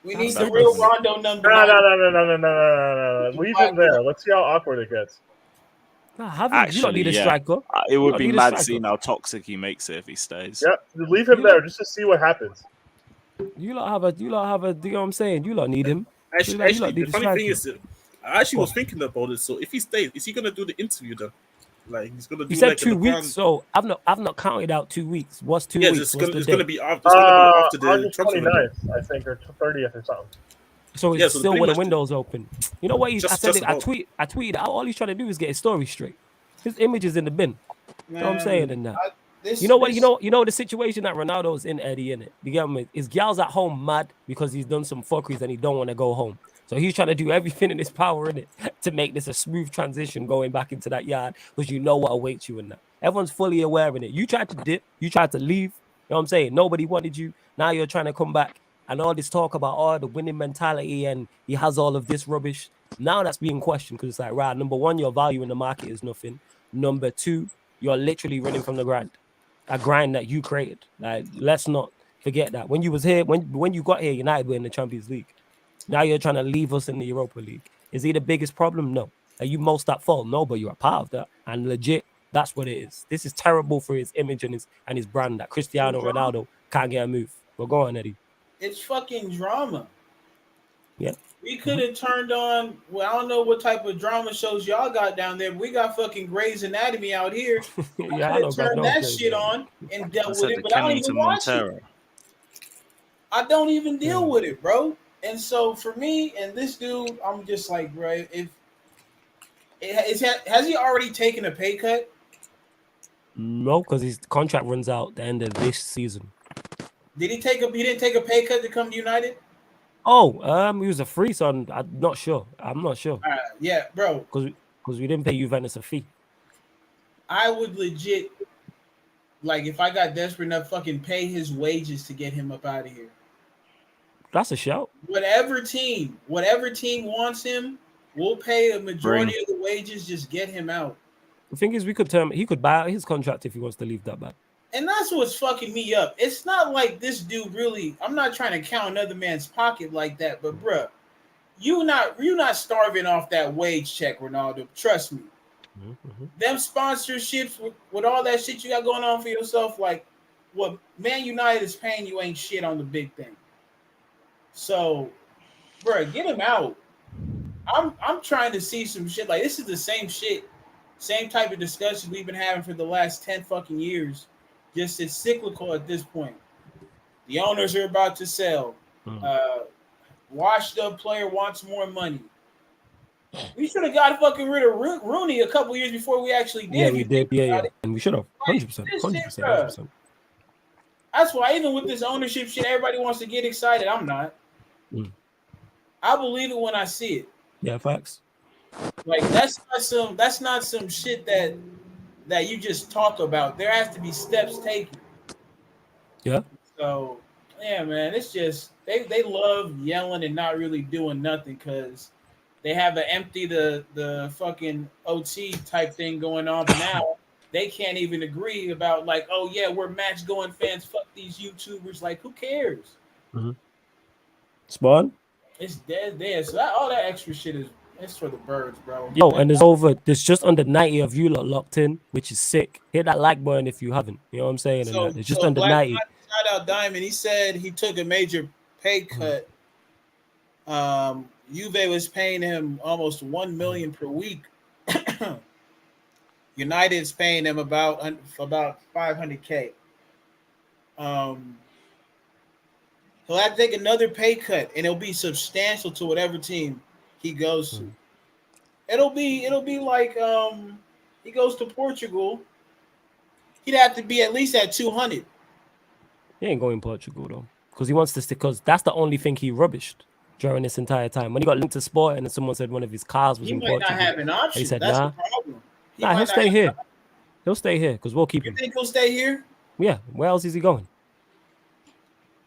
We need the real Rondo number. No. Leave him there. Let's see how awkward it gets. Nah, have him. You don't need a striker. It would be mad seeing how toxic he makes it if he stays. Yep, leave him there just to see what happens. You lot have a. You know what I'm saying? You lot need him. Actually, the funny thing is, I actually was thinking about it. So if he stays, is he gonna do the interview then? Like he's gonna do. You said like 2 weeks, so I've not counted out 2 weeks. What's 2 weeks? It's gonna be after the 29th, I think, or 30th or something. So it's still when the window's open. You know what? I tweeted. All he's trying to do is get his story straight. His image is in the bin. You know what I'm saying? In that. You know the situation that Ronaldo's in, Eddie, in it. You get me? His gal's at home mad because he's done some fuckeries and he don't want to go home. So he's trying to do everything in his power in it to make this a smooth transition going back into that yard because you know what awaits you in that. Everyone's fully aware in it. You tried to dip, you tried to leave. You know what I'm saying? Nobody wanted you. Now you're trying to come back and all this talk about the winning mentality and he has all of this rubbish. Now that's being questioned because it's like, right, number one, your value in the market is nothing. Number two, you're literally running from the grind. A grind that you created. Like, let's not forget that. When you was here, when you got here, United were in the Champions League. Now you're trying to leave us in the Europa League. Is he the biggest problem? No. Are you most at fault? No, but you're a part of that. And legit, that's what it is. This is terrible for his image and his brand that Cristiano Ronaldo can't get a move. But go on, Eddie. It's fucking drama. Yeah. We could have turned on, I don't know what type of drama shows y'all got down there, but we got fucking Grey's Anatomy out here. Yeah, I could have turned that shit on and dealt with it, but I don't even watch it. I don't even deal with it, bro. And so for me and this dude, I'm just like, bro, has he already taken a pay cut? No, because his contract runs out the end of this season. He didn't take a pay cut to come to United? Oh, he was a free, so I'm not sure. Yeah, bro. Because we didn't pay Juventus a fee. I would legit, like, if I got desperate enough, fucking pay his wages to get him up out of here. That's a shout. Whatever team wants him, we'll pay a majority of the wages. Just get him out. The thing is, he could buy out his contract if he wants to leave that bad. And that's what's fucking me up. It's not like this dude really. I'm not trying to count another man's pocket like that, but bruh, you're not starving off that wage check, Ronaldo. Trust me. Mm-hmm. Them sponsorships with all that shit you got going on for yourself, like what Man United is paying you ain't shit on the big thing. So, bruh, get him out. I'm trying to see some shit. Like, this is the same shit, same type of discussion we've been having for the last 10 fucking years. Just it's cyclical at this point. The owners are about to sell. Washed up player wants more money. We should have got fucking rid of Rooney a couple years before we actually did. Yeah, we did. Yeah. And we should have. 100%. 100%. That's why even with this ownership shit, everybody wants to get excited. I'm not. I believe it when I see it. Yeah, facts. Like that's not some shit that you just talk about. There has to be steps taken. Yeah. So yeah, man, it's just they love yelling and not really doing nothing because they have an empty the fucking OT type thing going on. But now they can't even agree about like, oh yeah, we're match going fans. Fuck these YouTubers. Like, who cares? Spawn. It's dead there. So all that extra shit it's for the birds, bro. Yo, and there's just under 90 of you lot locked in, which is sick. Hit that like button if you haven't. You know what I'm saying? So, it's just under 90. Shout out Diamond. He said he took a major pay cut. Juve was paying him almost $1 million per week. United's paying him about $500K. He'll have to take another pay cut, and it'll be substantial to whatever team he goes to. It'll be like he goes to Portugal. He'd have to be at least at 200. He ain't going Portugal though, because he wants to stick. Because that's the only thing he rubbished during this entire time. When he got linked to Sport, and someone said one of his cars was in Portugal. He might not have an option. He said, that's nah. the problem. He'll stay here. He'll stay here because we'll keep him. You think he'll stay here? Yeah. Where else is he going?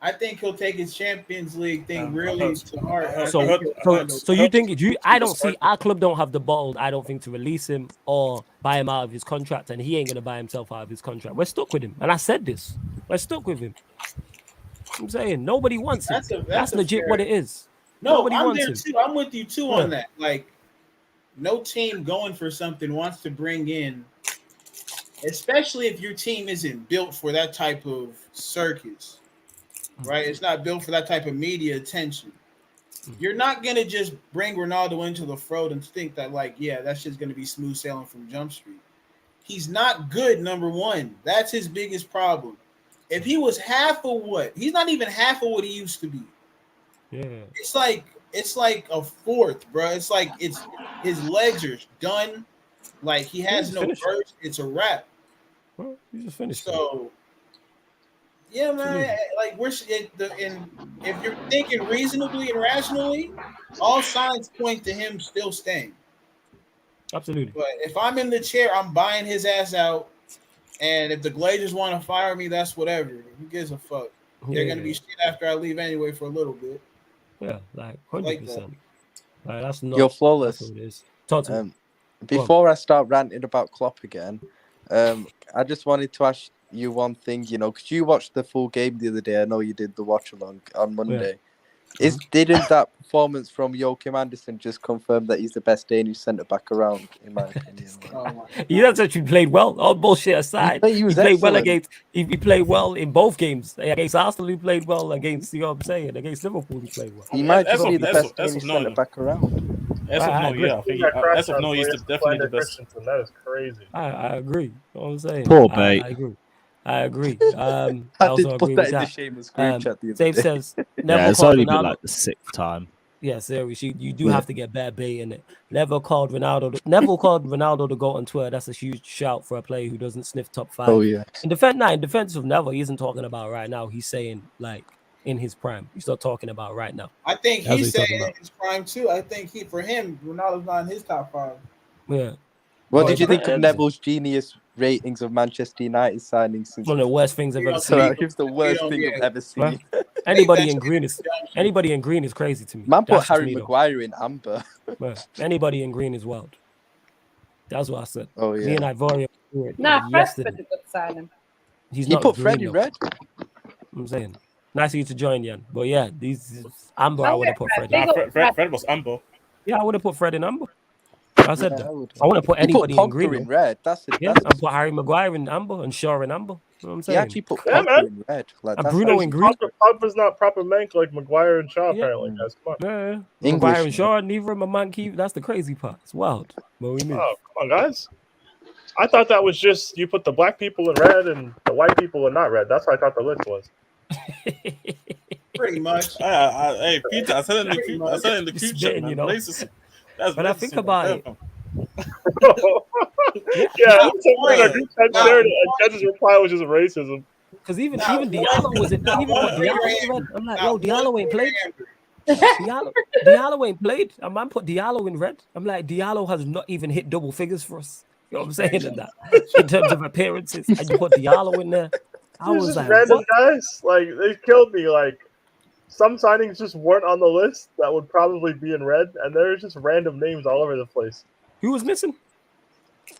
I think he'll take his Champions League thing really to heart. So you think I don't see our club don't have the balls, I don't think, to release him or buy him out of his contract, and he ain't gonna buy himself out of his contract. We're stuck with him, and I said this. We're stuck with him. I'm saying nobody wants him. That's legit what it is. No, nobody I'm wants there him. too. I'm with you too on that. Like, no team going for something wants to bring in, especially if your team isn't built for that type of circus. Right, it's not built for that type of media attention. You're not gonna just bring Ronaldo into the fold and think that, like, yeah, that's just gonna be smooth sailing from Jump Street. He's not good. Number one, that's his biggest problem. If he was he's not even half of what he used to be. Yeah, it's like a fourth, bro. It's like his legs are done. Like he has no burst. It's a wrap. Well, you just finished. So. Yeah, man. Like if you're thinking reasonably and rationally, all signs point to him still staying. Absolutely. But if I'm in the chair, I'm buying his ass out. And if the Glazers want to fire me, that's whatever. Who gives a fuck? They're gonna be shit after I leave anyway for a little bit. Yeah, like 100%. Like, that's not. You're flawless. That's what it is. Talk to me. Before I start ranting about Klopp again, I just wanted to ask you one thing, because you watched the full game the other day. I know you did the watch along on Monday. Yeah. Didn't that performance from Joachim Andersen just confirm that he's the best Danish centre back around, in my opinion? He has actually played well. All bullshit aside, he played well against. He played well in both games. Against Arsenal, he played well. Against against Liverpool, he played well. He might just be the best Danish centre back around. As of no, he's definitely the best. That is crazy. I agree. You know what I'm saying? Poor bait. I agree. I also agree with that. Dave says, it's only been like the 6th time. Yeah, seriously, you do have to get bad bait in it. Neville called Ronaldo to go on Twitter. That's a huge shout for a player who doesn't sniff top 5. Oh yeah. In defense of Neville, he isn't talking about right now. He's saying like in his prime. He's not talking about right now. I think he's saying in his prime too. I think for him, Ronaldo's not in his top 5. Yeah. What did you think of Neville's genius ratings of Manchester United signings? One of the worst things I've ever seen. It's the worst thing I've ever seen. Anybody in green is crazy to me. Man put Harry Maguire in amber. Anybody in green is wild. That's what I said. Oh yeah. Me and Ivoria. Fred's a good signing. He put Fred in red. I'm saying. Nice of you to join, Jan. But yeah, these amber. I would have put Fred in. Fred was amber. Yeah, I would have put Fred in amber. I said that. I want to put anybody in green. In red. I put Harry Maguire in amber and Shaw in amber. You know what I'm saying? He actually put Pogba in red. And Bruno in green. Pogba's not proper mank like Maguire and Shaw, apparently, guys. Come on. Yeah. Maguire and Shaw, neither of them are manky. That's the crazy part. It's wild. But we come on, guys. I thought that was just you put the black people in red and the white people in not red. That's what I thought the list was. Pretty much. Hey, Peter, I said in the group. I said in the He's group chat, spitting, man. you know. That's When I think racism about right it, Yeah, that's something our group chat shared, and Judge's reply was just racism. because even Diallo was it. He even put Diallo in red. I'm like, yo, Diallo ain't played. Diallo ain't played. A man put Diallo in red. I'm like, Diallo has not even hit double figures for us. You know what I'm saying? In that, in terms of appearances, and you put Diallo in there. I There's was just like, random what? guys. Like, they killed me. Like, some signings just weren't on the list that would probably be in red, and there's just random names all over the place. Who was missing?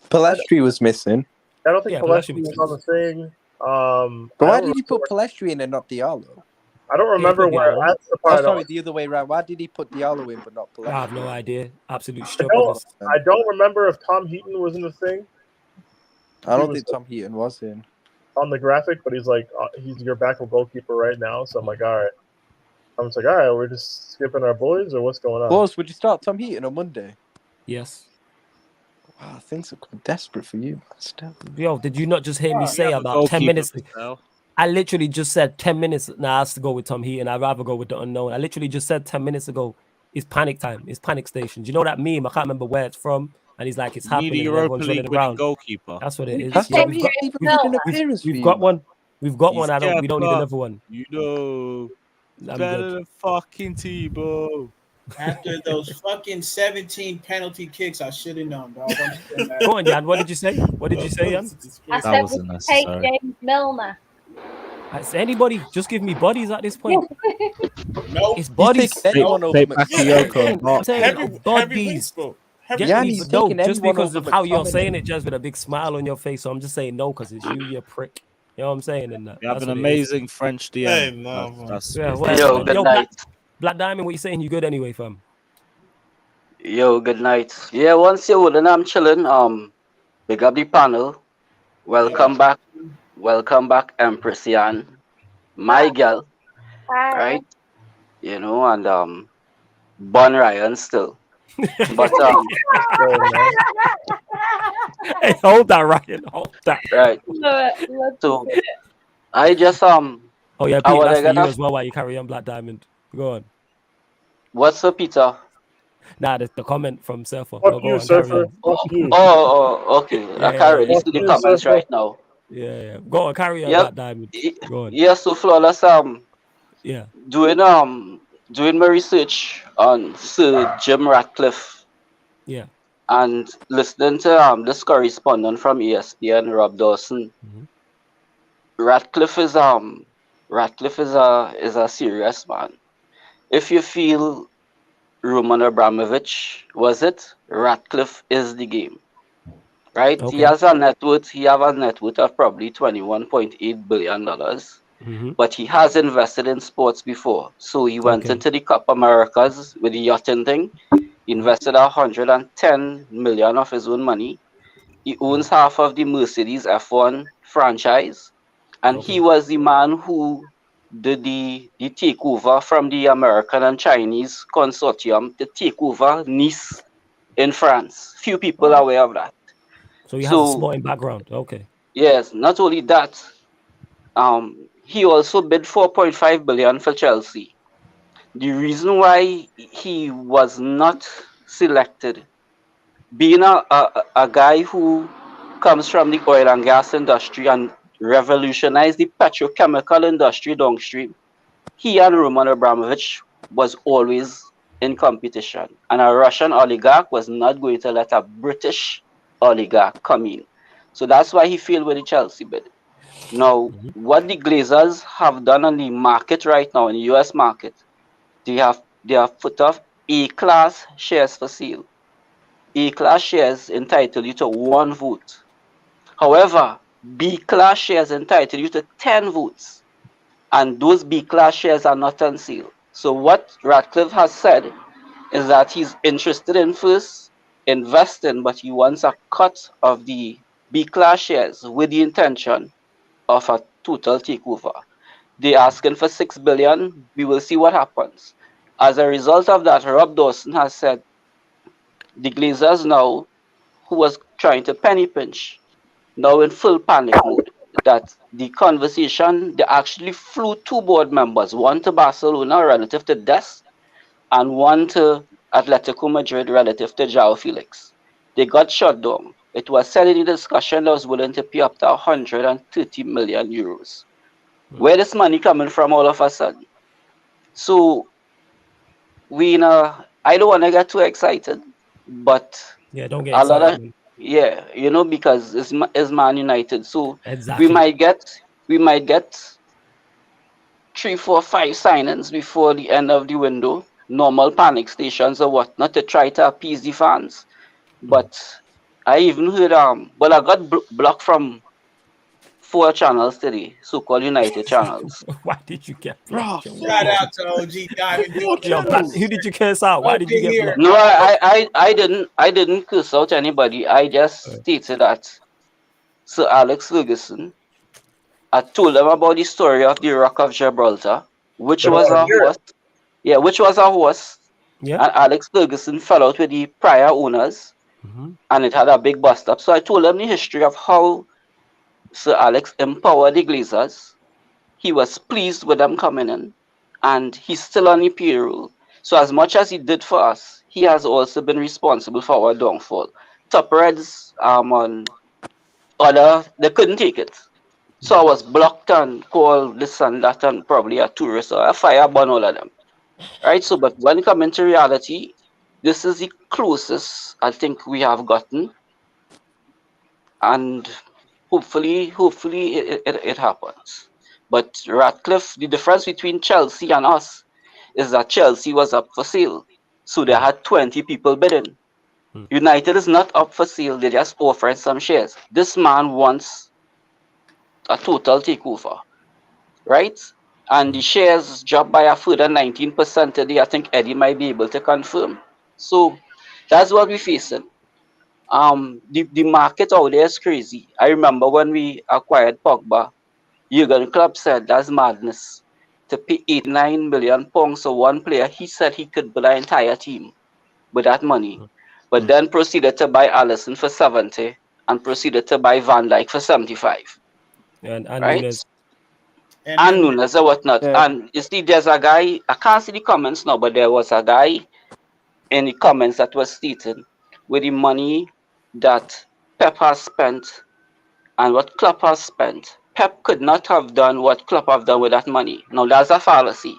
Palestri was missing. I don't think Palestri was on the thing. But why did he put Palestri in and not Diallo? I don't remember where. That's the part. Sorry, the other way around. Why did he put Diallo in but not Palestri? I have no idea. Absolute I stupidness. don't remember if Tom Heaton was in the thing. I don't think Tom Heaton was in on the graphic, but he's like, he's your backup goalkeeper right now. So I'm like, all right. I'm just like, all right, we're just skipping our boys, or what's going on? Boss, would you start Tom Heaton on Monday? Yes. Wow, things are desperate for you. Still. Yo, did you not just hear me say about 10 minutes? I literally just said 10 minutes. Now I have to go with Tom Heaton. I'd rather go with the unknown. I literally just said 10 minutes ago, it's panic time. It's panic station. Do you know that meme? I can't remember where it's from. And he's like, it's happening. And everyone's running around. Goalkeeper. That's what it is. Has Yeah, Tom Heaton even made an appearance? We've got one. We've got one. We don't need another one. You know, I'm better good. than fucking Tebow. After those fucking 17 penalty kicks, I should have known, dog. Go on, Jan. What did you say? What did you say, Jan? I said we should take James Milner. Anybody, just give me bodies at this point. No, it's bodies. Take Bakayoko. I'm saying bodies. No, just because of how you're saying it, just with a big smile on your face. So I'm just saying no, because it's you prick. You know what I'm saying? And you have an amazing French DM. Hey, no, Yo, good night. Black Diamond, what you saying? You good anyway, fam? Yo, good night. Yeah, once you're holding, I'm chilling. Big up the panel. Welcome back. Welcome back, Empress Yan. My girl. Hi. Right? You know, and Bon Ryan still. But hey, hold that, Ryan. Hold that. Right. So I just Oh yeah, Pete, that's for you as well. While you carry on, Black Diamond, go on. What's up, Peter? Nah, the comment from Surfer. Fuck you, Surfer. Oh, okay. I can't really see the comments right now. Yeah. Go on, carry on, Black Diamond. Go on. Yeah, so Flawless. Yeah. Doing my research on Sir Jim Ratcliffe. Yeah. And listening to this correspondent from ESPN, Rob Dawson. Mm-hmm. Ratcliffe is a serious man. If you feel Roman Abramovich was it, Ratcliffe is the game. Right? Okay. He have a net worth of probably $21.8 billion. Mm-hmm. But he has invested in sports before. So he went into the Cup Americas with the yachting thing. He invested $110 million of his own money. He owns half of the Mercedes F1 franchise. And he was the man who did the takeover from the American and Chinese consortium to take over Nice in France. Few people are aware of that. So he has a sporting background. Okay. Yes, not only that, he also bid $4.5 billion for Chelsea. The reason why he was not selected, being a guy who comes from the oil and gas industry and revolutionized the petrochemical industry downstream, he and Roman Abramovich was always in competition. And a Russian oligarch was not going to let a British oligarch come in. So that's why he failed with the Chelsea bid. Now, what the Glazers have done on the market right now, in the US market, they have put off A-class shares for sale. A-class shares entitle you to 1 vote. However, B-class shares entitle you to 10 votes. And those B-class shares are not on sale. So what Ratcliffe has said is that he's interested in first investing, but he wants a cut of the B-class shares with the intention of a total takeover. They're asking for $6 billion. We will see what happens. As a result of that, Rob Dawson has said the Glazers now, who was trying to penny pinch, now in full panic mode. that the conversation, they actually flew 2 board members, one to Barcelona relative to Des, and one to Atletico Madrid relative to João Felix. They got shut down. It was said in the discussion that was willing to pay up to 130 million euros. Where this money coming from all of a sudden? So we I don't want to get too excited, but yeah, don't get a lot of excited. because it's Man United. So Exactly. we might get 3, 4, 5 signings before the end of the window. Normal panic stations or whatnot to try to appease the fans. But I even heard well, I got blocked from 4 channels today, so-called United channels. Why did you get blocked? Shout out to OG Diamond. Who did you curse out? Why did you get blocked? No, I didn't curse out anybody. I just stated that Sir Alex Ferguson, I told them about the story of the Rock of Gibraltar, which was a horse. Yeah, which was a horse. Yeah. And Alex Ferguson fell out with the prior owners, and it had a big bust up. So I told them the history of how Sir Alex empowered the Glazers. He was pleased with them coming in, and he's still on the payroll. So as much as he did for us, he has also been responsible for our downfall. Top Reds on other, they couldn't take it. So I was blocked and called this and that and probably a tourist or a fireburn, all of them. Right? So, but when it comes into reality, this is the closest I think we have gotten. And hopefully it happens. But Ratcliffe, the difference between Chelsea and us is that Chelsea was up for sale. So they had 20 people bidding. United is not up for sale. They're just offering some shares. This man wants a total takeover, right? And the shares dropped by a further 19% today. I think Eddie might be able to confirm. So that's what we're facing. The market out there is crazy. I remember when we acquired Pogba, Jurgen Klopp said that's madness to pay £89 million for one player. He said he could build an entire team with that money, but then proceeded to buy Alisson for 70 and proceeded to buy Van Dijk for 75. And right? Nunes. And Nunes or whatnot. Yeah. And you see, there's a guy, I can't see the comments now, but there was a guy in the comments that was stating with the money that Pep has spent and what Klopp has spent, Pep could not have done what Klopp have done with that money. Now that's a fallacy.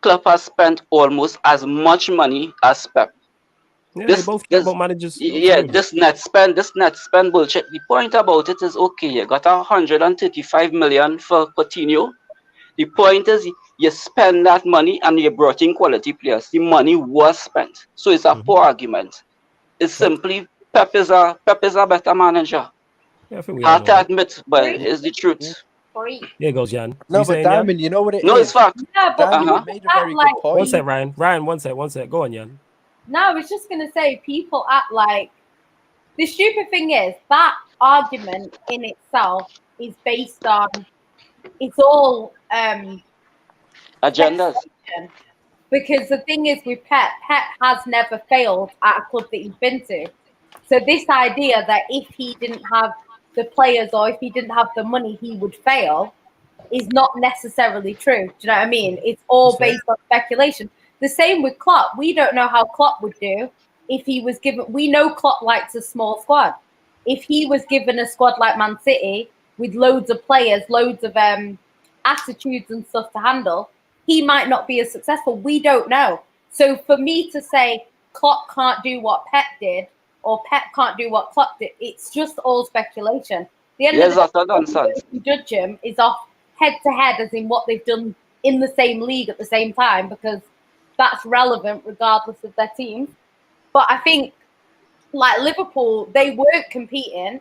Klopp has spent almost as much money as Pep. Yeah, this, both managers. Yeah, this net spend bullshit. The point about it is, okay, you got 135 million for Coutinho. The point is, you spend that money and you brought in quality players. The money was spent, so it's a poor argument. It's simply Pep is a better manager. Yeah, I think we hard to admit, but it's the truth. Yeah, goes Jan. No, but Diamond, you know what it is? No, it's fact. Yeah, but Diamond made a very good point. One sec, Ryan. Ryan, one sec. Go on, Jan. No, I was just going to say, people act like... The stupid thing is, that argument in itself is based on... It's all... agendas. Because the thing is with Pep has never failed at a club that he's been to. So this idea that if he didn't have the players or if he didn't have the money, he would fail is not necessarily true. Do you know what I mean? It's all based on speculation. The same with Klopp. We don't know how Klopp would do if he was given... We know Klopp likes a small squad. If he was given a squad like Man City with loads of players, loads of attitudes and stuff to handle, he might not be as successful. We don't know. So for me to say Klopp can't do what Pep did or Pep can't do what Klopp did, it's just all speculation. The end of the day, to judge him is off head-to-head, as in what they've done in the same league at the same time, because that's relevant regardless of their team. But I think, like Liverpool, they weren't competing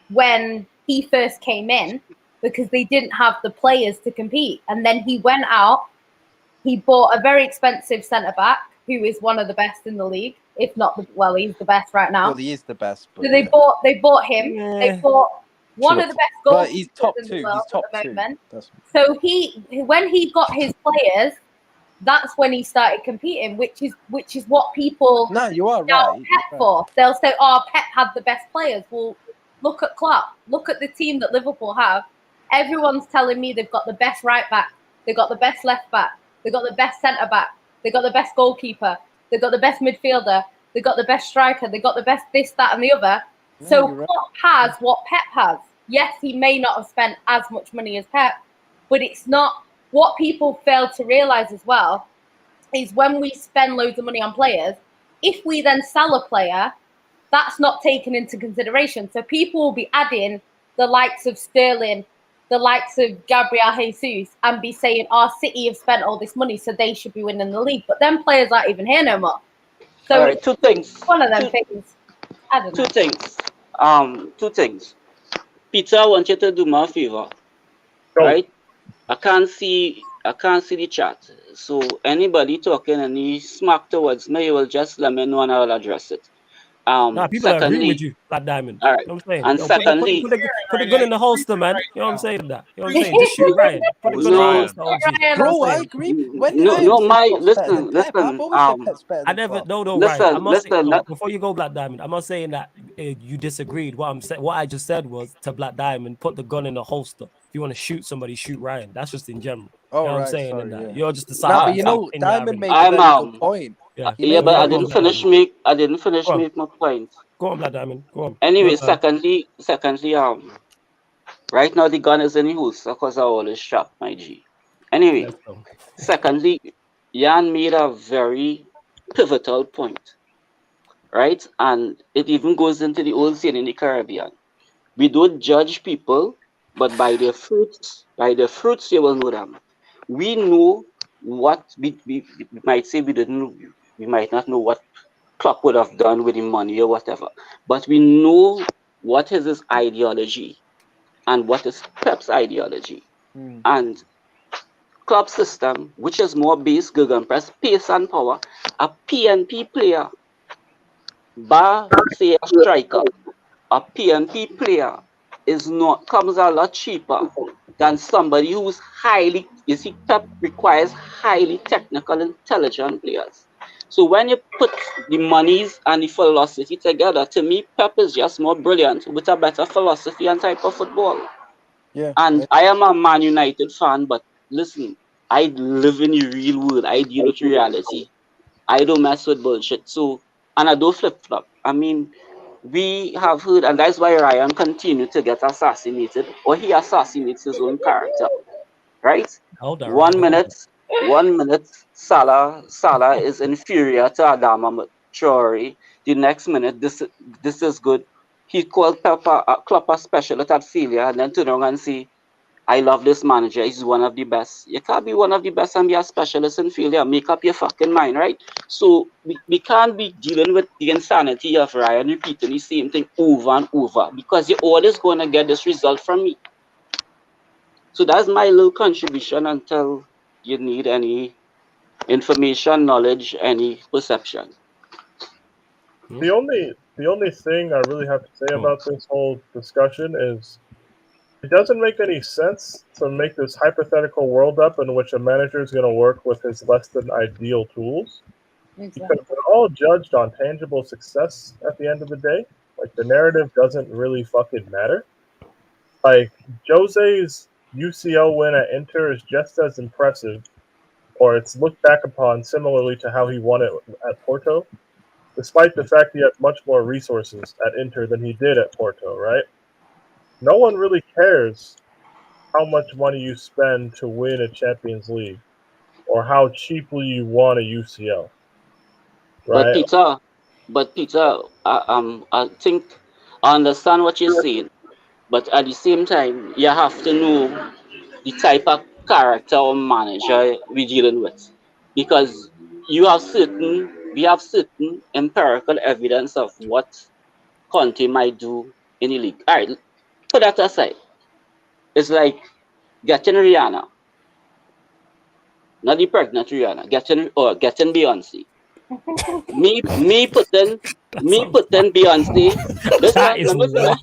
when he first came in because they didn't have the players to compete. And then he went out, he bought a very expensive centre-back, who is one of the best in the league, if not, he's the best right now. Well, he is the best. So they bought him. Yeah. They bought one of the best goalkeepers he's top in two. the world He's top at the moment. Two. So when he got his players, that's when he started competing, which is what people you are right. Pep for. They'll say, "Oh, Pep had the best players." Well, look at Klopp. Look at the team that Liverpool have. everyone's telling me they've got the best right back, they've got the best left back, they've got the best centre back, they've got the best goalkeeper, they've got the best midfielder, they've got the best striker, they've got the best this, that, and the other. So Klopp has what Pep has. Yes, he may not have spent as much money as Pep, but it's not what people fail to realise as well is when we spend loads of money on players, if we then sell a player, that's not taken into consideration. So people will be adding the likes of Sterling, the likes of Gabriel Jesus, and be saying, "Our City have spent all this money, so they should be winning the league." But them players aren't even here no more. So all right, two things. One of them things. I don't know. Two things. Peter, I want you to do me a favor. Right? I can't see the chat. So anybody talking any smack towards me, you will just let me know and I'll address it. Nah, people are agreeing with you, Black Diamond. All right. You know what I'm saying? And Yo, secondly, put the gun in the holster, man. You know what I'm saying? That. You know what I'm saying? Just shoot Ryan. Put the gun in the holster, OG. Bro, I agree. Listen. I never, no, listen, Ryan. I must listen, say, before you go, Black Diamond, I'm not saying that you disagreed. What I just said was to Black Diamond, put the gun in the holster. If you want to shoot somebody, shoot Ryan. That's just in general. Oh, you know what I'm right, saying? sorry, And that. yeah. You're just Nah, but deciding. you know, Diamond made a very good point. Yeah, but I didn't finish make my point. Go on, Black Diamond. Go on. Anyway, secondly, right now the gun is in the holster because I always strap my G. Anyway, secondly, Jan made a very pivotal point, right? And it even goes into the old saying in the Caribbean. We don't judge people, but by their fruits, you will know them. We know what we might say we didn't know. We might not know what Klopp would have done with the money or whatever, but we know what is his ideology and what is Pep's ideology. And Klopp's system, which is more base, gegenpress, pace and power, a PNP player, bar say a striker, a PNP player comes a lot cheaper than somebody who's Pep requires highly technical, intelligent players. So when you put the monies and the philosophy together, to me, Pep is just more brilliant with a better philosophy and type of football. Yeah. And I am a Man United fan, but listen, I live in the real world. I deal with reality. I don't mess with bullshit. So, and I don't flip flop. I mean, we have heard, and that's why Ryan continued to get assassinated, or he assassinates his own character, right? Hold on, 1 minute, Salah is inferior to Adama Traore. The next minute, this is good. He called Klopp a specialist at failure, and then turn around and say, I love this manager. He's one of the best. You can't be one of the best and be a specialist in failure. Make up your fucking mind, right? So we can't be dealing with the insanity of Ryan repeating the same thing over and over because you're always going to get this result from me. So that's my little contribution until you need any information, knowledge, any perception. The only thing I really have to say about this whole discussion is it doesn't make any sense to make this hypothetical world up in which a manager is going to work with his less than ideal tools. Because we're all judged on tangible success at the end of the day. Like, the narrative doesn't really fucking matter. Like, Jose's UCL win at Inter is just as impressive, or it's looked back upon similarly to how he won it at Porto, despite the fact he has much more resources at Inter than he did at Porto, right? No one really cares how much money you spend to win a Champions League or how cheaply you won a UCL. Right? But Peter, I think I understand what you're saying, but at the same time, you have to know the type of character or manager we're dealing with, because we have certain empirical evidence of what Conte might do in the league. All right, put that aside. It's like getting Rihanna, not the pregnant Rihanna, getting Beyonce. me putting Beyonce. That is wild.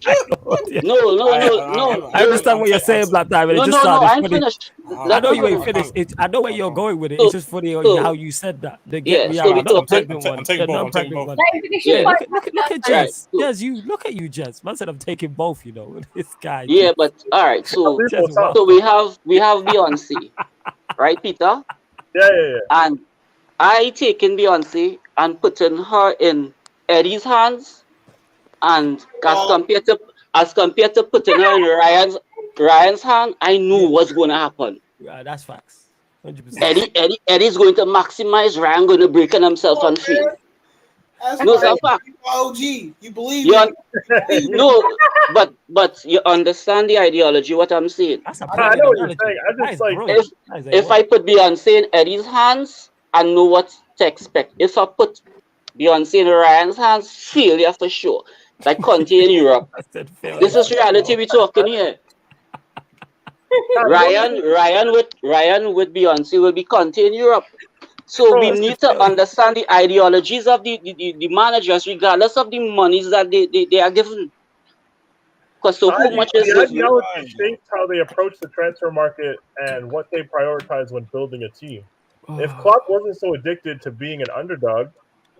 No. I understand what you're saying, Black Diamond. It just sounded funny. Finished. I know you ain't finished. I know where you're going with it. It's just funny how you said that. They get me out. I'm not pregnant one. I'm pregnant one. Yeah, look at Jess. Yes, you look at you, Jess. Man said I'm taking both. You know, this guy. Yeah, but all right. So we have Beyonce, right, Peter? Yeah. And I taking Beyonce and putting her in Eddie's hands, and as compared to putting her in Ryan's hand, I knew what's going to happen. Yeah, that's facts. 100%. Eddie's going to maximize. Ryan going to break on himself and fail. That's a fact. OG, you believe it? No, but you understand the ideology. What I'm saying. I know what you're saying. I just if I put Beyonce in Eddie's hands, I know what to expect. If I put Beyonce in Ryan's hands, failure for sure. Like Conte in Europe. This is reality we're talking here. Ryan with Beyonce will be Conte in Europe. So we need to understand the ideologies of the managers, regardless of the monies that they are given. Because so much is the ideology shapes how they approach the transfer market and what they prioritize when building a team. If Klopp wasn't so addicted to being an underdog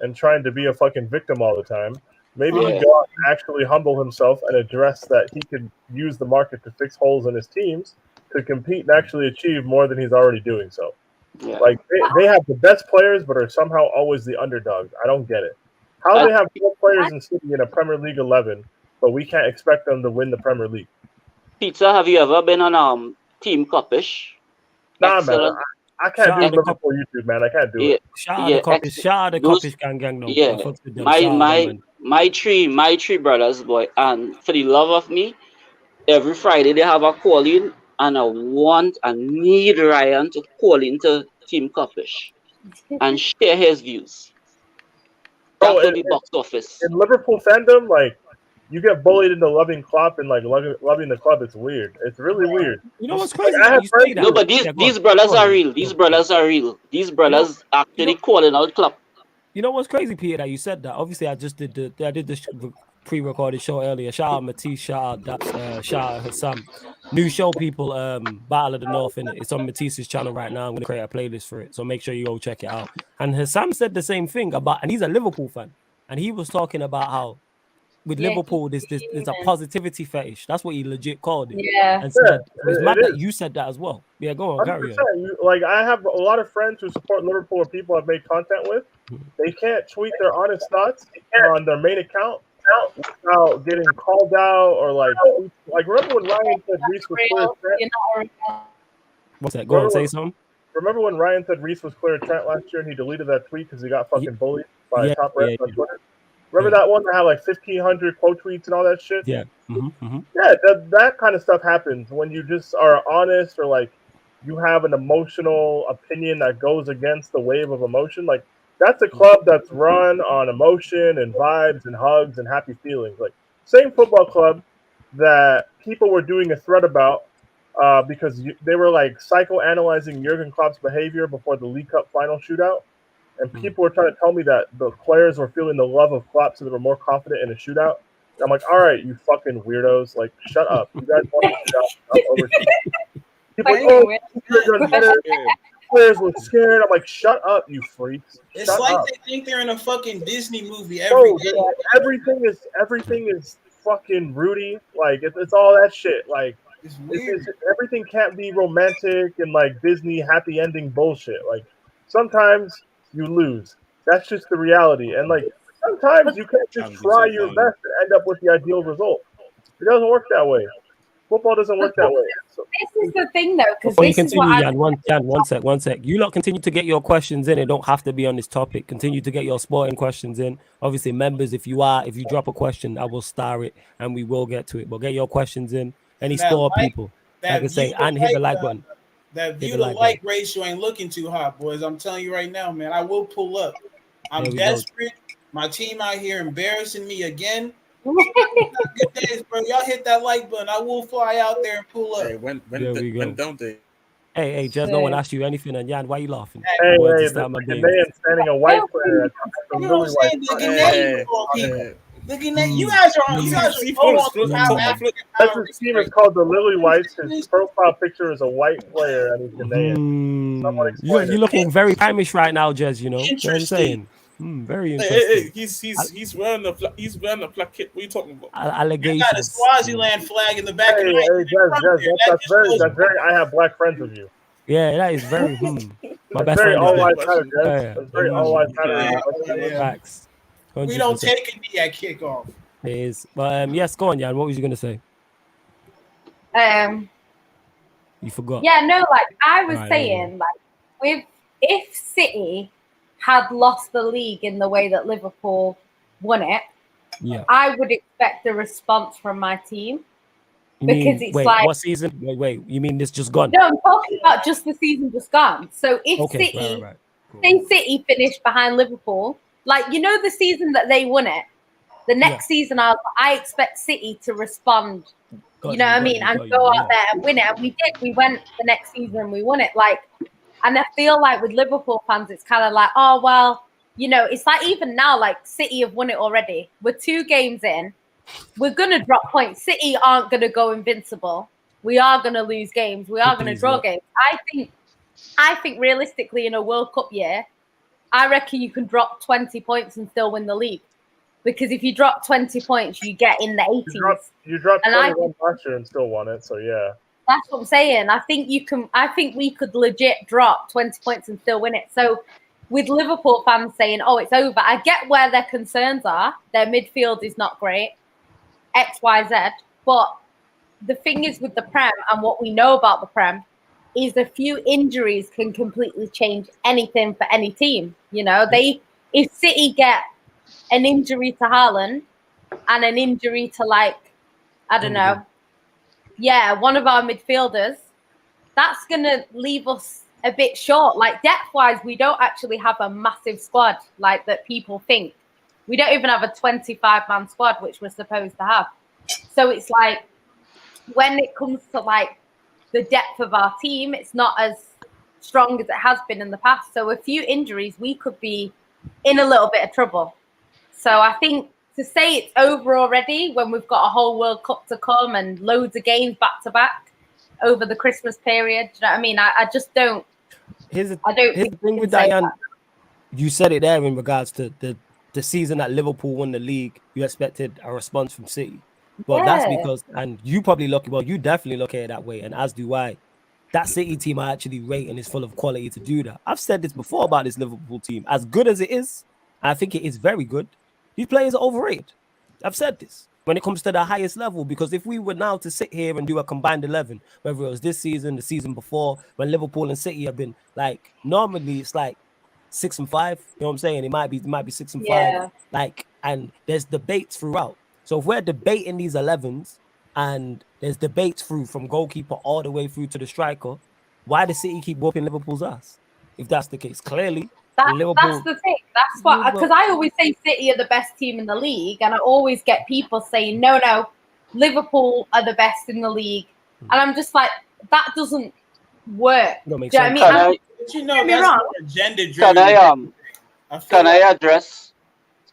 and trying to be a fucking victim all the time, maybe he'd go out and actually humble himself and address that he could use the market to fix holes in his teams to compete and actually achieve more than he's already doing so. Yeah. Like they have the best players, but are somehow always the underdogs. I don't get it. How they have 4 players in City in a Premier League 11, but we can't expect them to win the Premier League? Pizza, have you ever been on Team Cupish? Nah, man. I can't do Liverpool YouTube, man. I can't do it. Shout out the Cupish gang. No. Yeah, my three brothers, boy, and for the love of me, every Friday they have a call in. And I need Ryan to call into Team Cupish and share his views. That will be box office. In Liverpool fandom, like, you get bullied into loving Klopp and like loving the club. It's weird. It's really weird. You know what's crazy? No, but these brothers are real. These brothers are real. These brothers actually calling out Klopp. You know what's crazy, Peter? That you said that. Obviously, I did the pre-recorded show earlier. Shout out Matisse. Shout out Hassam. New show, people. Battle of the North, and it's on Matisse's channel right now. I'm gonna create a playlist for it, so make sure you go check it out. And Hassam said the same thing about, and he's a Liverpool fan, and he was talking about how with Liverpool there's a positivity fetish. That's what he legit called it. Yeah, and said it's mad that you said that as well. Yeah, go on, carry on. Like, I have a lot of friends who support Liverpool or people I've made content with. They can't tweet their honest thoughts on their main account without getting called out or like remember when Ryan said Reece was clear Trent? What's that? Go on, say something. Remember when Ryan said Reece was clear Trent last year and he deleted that tweet because he got fucking bullied by top refs on Twitter? Remember that one that had like 1,500 quote tweets and all that shit? Yeah. Yeah, that kind of stuff happens when you just are honest or like you have an emotional opinion that goes against the wave of emotion. Like, that's a club that's run on emotion and vibes and hugs and happy feelings. Like, same football club that people were doing a thread about because they were like psychoanalyzing Jurgen Klopp's behavior before the League Cup final shootout. And people were trying to tell me that the players were feeling the love of Klopp so they were more confident in a shootout. And I'm like, all right, you fucking weirdos. Like, shut up. You guys want to shoot out. People players were scared. I'm like, shut up, you freaks. It's like they think they're in a fucking Disney movie every day. Everything is fucking Rudy. Like, it's all that shit. Like, everything can't be romantic and like Disney happy ending bullshit. Like, sometimes you lose. That's just the reality. And like, sometimes you can't just try your best to end up with the ideal result. It doesn't work that way. Football doesn't work that way. So, this is the thing, though, because this is what one sec. You lot continue to get your questions in. It don't have to be on this topic. Continue to get your sporting questions in. Obviously, members, if you drop a question, I will star it and we will get to it. But get your questions in. Any sport people, like I say, and hit the like button. That view to like ratio ain't looking too hot, boys. I'm telling you right now, man. I will pull up. I'm desperate. My team out here embarrassing me again. Good days, bro. Y'all hit that like button. I will fly out there and pull up. Hey, when don't they? Hey, Jez, no one asked you anything, and Jan, why are you laughing? Hey, the Ghanaian standing a white player at the lily white. The Ghanaian, you guys are low on the top African power. His team is called the Lily Whites. His profile picture is a white player, and he's Ghanaian. You're looking very primish right now, Jez. You know what I'm saying? Very interesting. He's wearing a placket. What are you talking about? Allegations. You got a Swaziland flag in the back of Jez, that's very. I have black friends of you. Yeah, that is very. My best very friend. All lives matter, Jez. That's very all lives matter. Facts. 100%. We don't take a knee at kickoff. It is, but yes, go on, Jan. What was you gonna say? You forgot. Yeah, no, like I was saying, like if City had lost the league in the way that Liverpool won it, I would expect a response from my team. It's like, what season? Wait, you mean this just gone? No, I'm talking about just the season just gone. So if City, say City finished behind Liverpool, like the season that they won it, the next season I expect City to respond. You know what I mean? And go out there and win it. And we did. We went the next season and we won it. Like, and I feel like with Liverpool fans, it's kind of like, oh well, it's like even now, like City have won it already. We're 2 games in. We're gonna drop points. City aren't gonna go invincible. We are gonna lose games. We are gonna draw games. I think realistically in a World Cup year, I reckon you can drop 20 points and still win the league. Because if you drop 20 points, you get in the 80s. You dropped 21 last year and still won it. So yeah. That's what I'm saying. I think we could legit drop 20 points and still win it. So with Liverpool fans saying, oh, it's over, I get where their concerns are. Their midfield is not great. X, Y, Z. But the thing is with the Prem and what we know about the Prem is a few injuries can completely change anything for any team. If City get an injury to Haaland and an injury to one of our midfielders, that's going to leave us a bit short. Like depth-wise, we don't actually have a massive squad like that people think. We don't even have a 25-man squad, which we're supposed to have. So it's like when it comes to like the depth of our team, it's not as strong as it has been in the past. So a few injuries, we could be in a little bit of trouble. So I think to say it's over already when we've got a whole World Cup to come and loads of games back to back over the Christmas period, do you know what I mean? I just don't. Here's the thing with Diane. You said it there in regards to the season that Liverpool won the league. You expected a response from City, but that's because, and you probably you definitely look at it that way, and as do I. That City team I actually rate and is full of quality to do that. I've said this before about this Liverpool team. As good as it is, I think it is very good. These players are overrated. I've said this when it comes to the highest level, because if we were now to sit here and do a combined 11, whether it was this season, the season before, when Liverpool and City have been like, normally it's like 6 and 5. You know what I'm saying? It might be 6 and 5. Like, and there's debates throughout. So if we're debating these 11s and there's debates from goalkeeper all the way through to the striker, why does City keep whooping Liverpool's ass? If that's the case, clearly. That's the thing. That's what, because I always say City are the best team in the league, and I always get people saying, no, Liverpool are the best in the league. And I'm just like, that doesn't work. Do you know what I mean? That's agenda-driven. Can I address?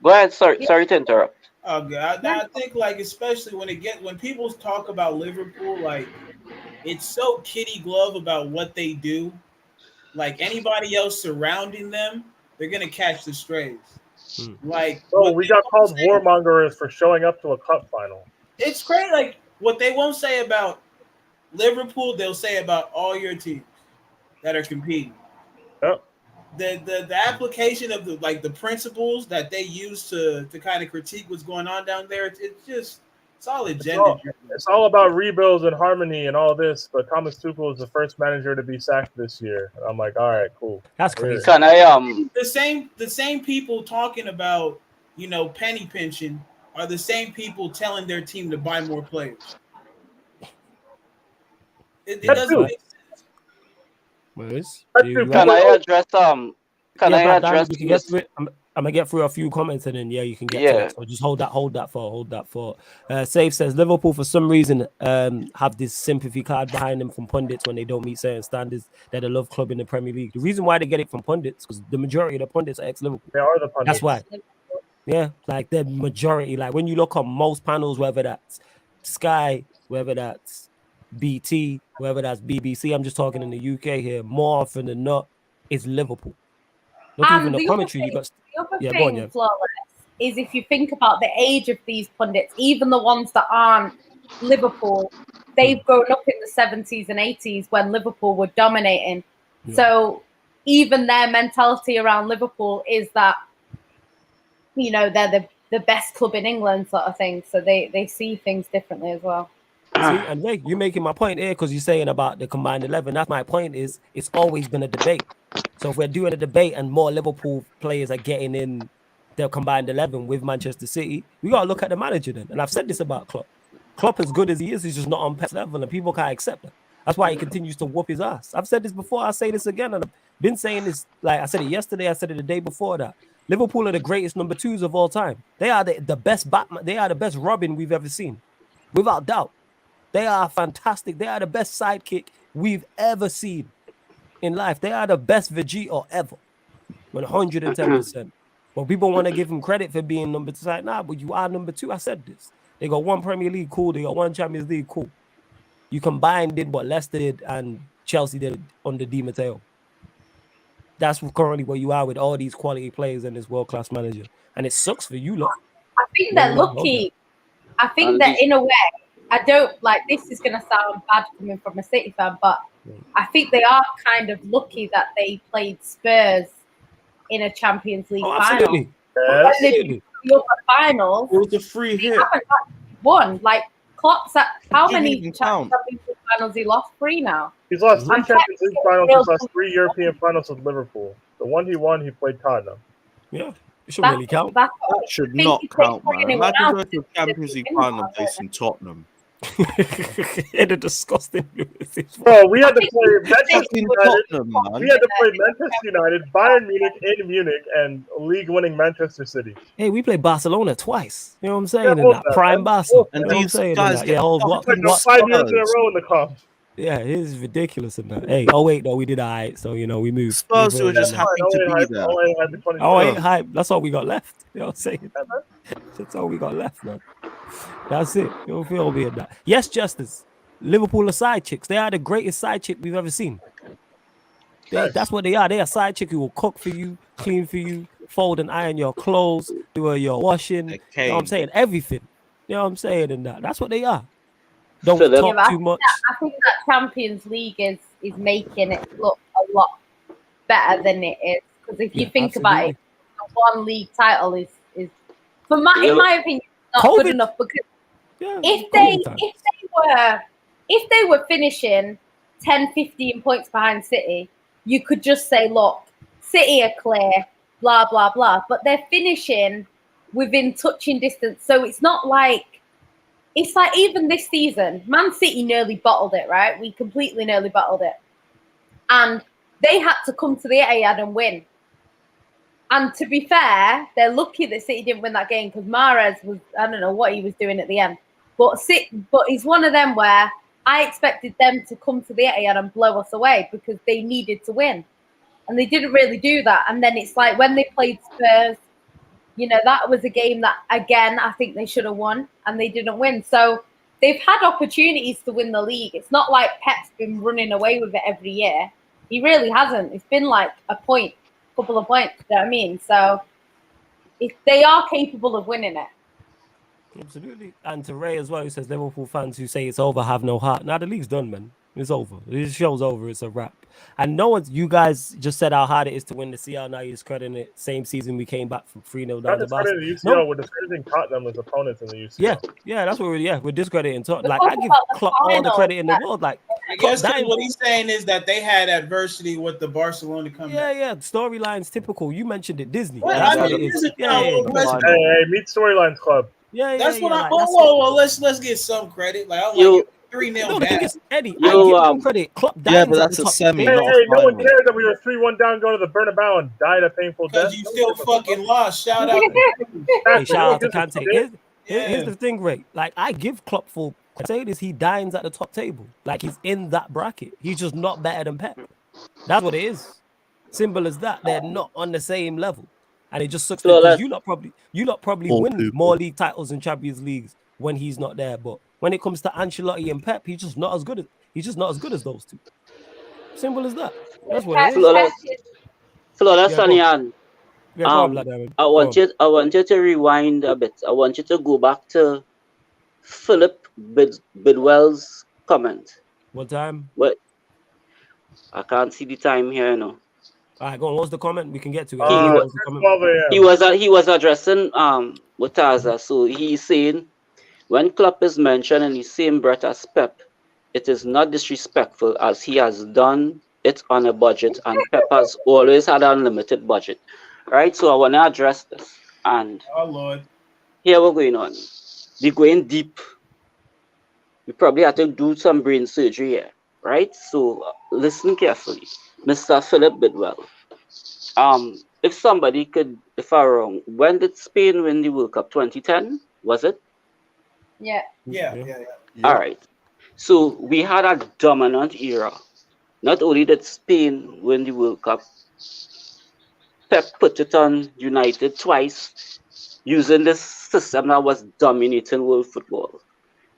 Go ahead. Sorry to interrupt. Oh God, I think like especially when people talk about Liverpool, like it's so kitty glove about what they do. Like anybody else surrounding them, they're gonna catch the strays. Like, we got called warmongers for showing up to a cup final. It's crazy. Like what they won't say about Liverpool, they'll say about all your teams that are competing. Yep. The application of the principles that they use to kind of critique what's going on down there, it's all agenda. It's all about rebuilds and harmony and all this, but Thomas Tuchel is the first manager to be sacked this year. And I'm like, all right, cool. That's crazy. Can I the same people talking about penny pinching are the same people telling their team to buy more players. It doesn't make sense. Can I address? I'm gonna get through a few comments and then you can get to it. So just hold that thought. Safe says Liverpool for some reason have this sympathy card behind them from pundits when they don't meet certain standards. They're the love club in the Premier League. The reason why they get it from pundits because the majority of the pundits are ex-Liverpool. They are the pundits. That's why. Yeah, like the majority. Like when you look on most panels, whether that's Sky, whether that's BT, whether that's BBC, I'm just talking in the UK here. More often than not, it's Liverpool. Not even the commentary. You got. The other thing, Flawless, is if you think about the age of these pundits, even the ones that aren't Liverpool, they've grown up in the 70s and 80s when Liverpool were dominating. Yeah. So even their mentality around Liverpool is that, you know, they're the best club in England sort of thing. So they see things differently as well. See, and Ray, you're making my point here because you're saying about the combined 11. That's my point is it's always been a debate. So if we're doing a debate and more Liverpool players are getting in their combined 11 with Manchester City, we got to look at the manager then. And I've said this about Klopp. Klopp, as good as he is, he's just not on Pep's level and people can't accept that. That's why he continues to whoop his ass. I've said this before. I'll say this again. And I've been saying this, like I said it yesterday. I said it the day before that. Liverpool are the greatest number 2s of all time. They are the best Batman. They are the best Robin we've ever seen. Without doubt. They are fantastic. They are the best sidekick we've ever seen in life. They are the best Vegeta ever. 110%. But people want to give him credit for being number 2. Like, nah, but you are number 2. I said this. They got 1 Premier League, cool. They got 1 Champions League, cool. You combined did what Leicester did and Chelsea did under Di Matteo. That's currently where you are with all these quality players and this world-class manager. And it sucks for you, look. I think they're lucky. I think that in a way, I don't like this is going to sound bad coming from a City fan, but I think they are kind of lucky that they played Spurs in a Champions League final. Absolutely. The other finals, it was a free hit. Won like Klopp's at how many Champions League finals he lost? 3 now. He's lost 3 Champions League finals. He's lost 3 European finals with Liverpool. The one he won, he played Tottenham. Yeah. It shouldn't really count. That should not count, man. Imagine going to a Champions League final based in Tottenham. In a disgusting. Bro, we had to play Manchester United. We had to play Manchester United, Bayern Munich in Munich, and league-winning Manchester City. Hey, we played Barcelona twice. You know what I'm saying? Yeah, Prime Barca. And these guys get 5 years in a row in the cup. Yeah, it is ridiculous in that. Hey, wait, no, we did all right. So, you know, we moved. Spurs were just happy to be there. Ain't hype. That's all we got left. You know what I'm saying? That's all we got left, man. That's it. You don't feel me in that. Yes, Justice. Liverpool are side chicks. They are the greatest side chick we've ever seen. That's what they are. They are side chick who will cook for you, clean for you, fold and iron your clothes, do your washing. You know what I'm saying? Everything. You know what I'm saying? And that's what they are. Don't talk too much. I think that Champions League is making it look a lot better than it is. Because if you think about it, the 1 league title is in my opinion, not good enough. Because if they were finishing 10, 15 points behind City, you could just say, look, City are clear, blah, blah, blah. But they're finishing within touching distance. So it's not like, it's like even this season, Man City nearly bottled it, right? We completely nearly bottled it. And they had to come to the Etihad and win. And to be fair, they're lucky that City didn't win that game because Mahrez was, I don't know what he was doing at the end. But he's one of them where I expected them to come to the Etihad and blow us away because they needed to win. And they didn't really do that. And then it's like when they played Spurs, you know, that was a game that, again, I think they should have won and they didn't win. So they've had opportunities to win the league. It's not like Pep's been running away with it every year. He really hasn't. It's been like a couple of points, you know what I mean? So if they are capable of winning it. Absolutely. And to Ray as well, who says Liverpool fans who say it's over have no heart. Now the league's done, man. It's over. This show's over. It's a wrap. And you guys just said how hard it is to win the CL. Now you're discrediting it. Same season we came back from 3-0 down to Barca. UCL, we're discrediting Tottenham as opponents in the UCL. Yeah, that's what we're discrediting Tottenham. Like, I give Klopp all the credit in the world. Like, I guess what he's saying is that they had adversity with the Barcelona coming back. Yeah. Storyline's typical. You mentioned it, Disney. Hey, meet Storylines Club. That's what Let's get some credit. Like, No, the thing is, Eddie, Yo, I give him credit. Klopp Yeah, dines but at that's the a top semi, table. not a Hey, no one final. cares that we were 3-1 down going to the Bernabeu and died a painful death. Because you still fucking lost. Shout out. Hey, shout out to Kante. Here's Yeah. the thing, Ray. Like, I give Klopp full credit. He dines at the top table. Like, he's in that bracket. He's just not better than Pep. That's what it is. Simple as that. They're not on the same level. And it just sucks because you lot probably All win people. more league titles and Champions Leagues when he's not there. But when it comes to Ancelotti and Pep, he's just not as good as those two. Simple as that. That's what it is. Flawless Yeah, go on. Onion. Yeah, go on, Blood Diamond. I want you to rewind a bit. I want you to go back to Philip Bidwell's comment. What time? What? I can't see the time here now. All right, go on. What's the comment? We can get to it. He was addressing Mutaza. So he's saying when Klopp is mentioned in the same breath as Pep, it is not disrespectful as he has done it on a budget and Pep has always had an unlimited budget. Right? So I want to address this. And Lord. Here we're going on. We're going deep. We probably have to do some brain surgery here. Right? So listen carefully. Mr. Philip Bidwell. If somebody could, if I'm wrong, when did Spain win the World Cup? 2010, was it? Yeah. All right. So we had a dominant era. Not only did Spain win the World Cup, Pep put it on United twice using this system that was dominating world football.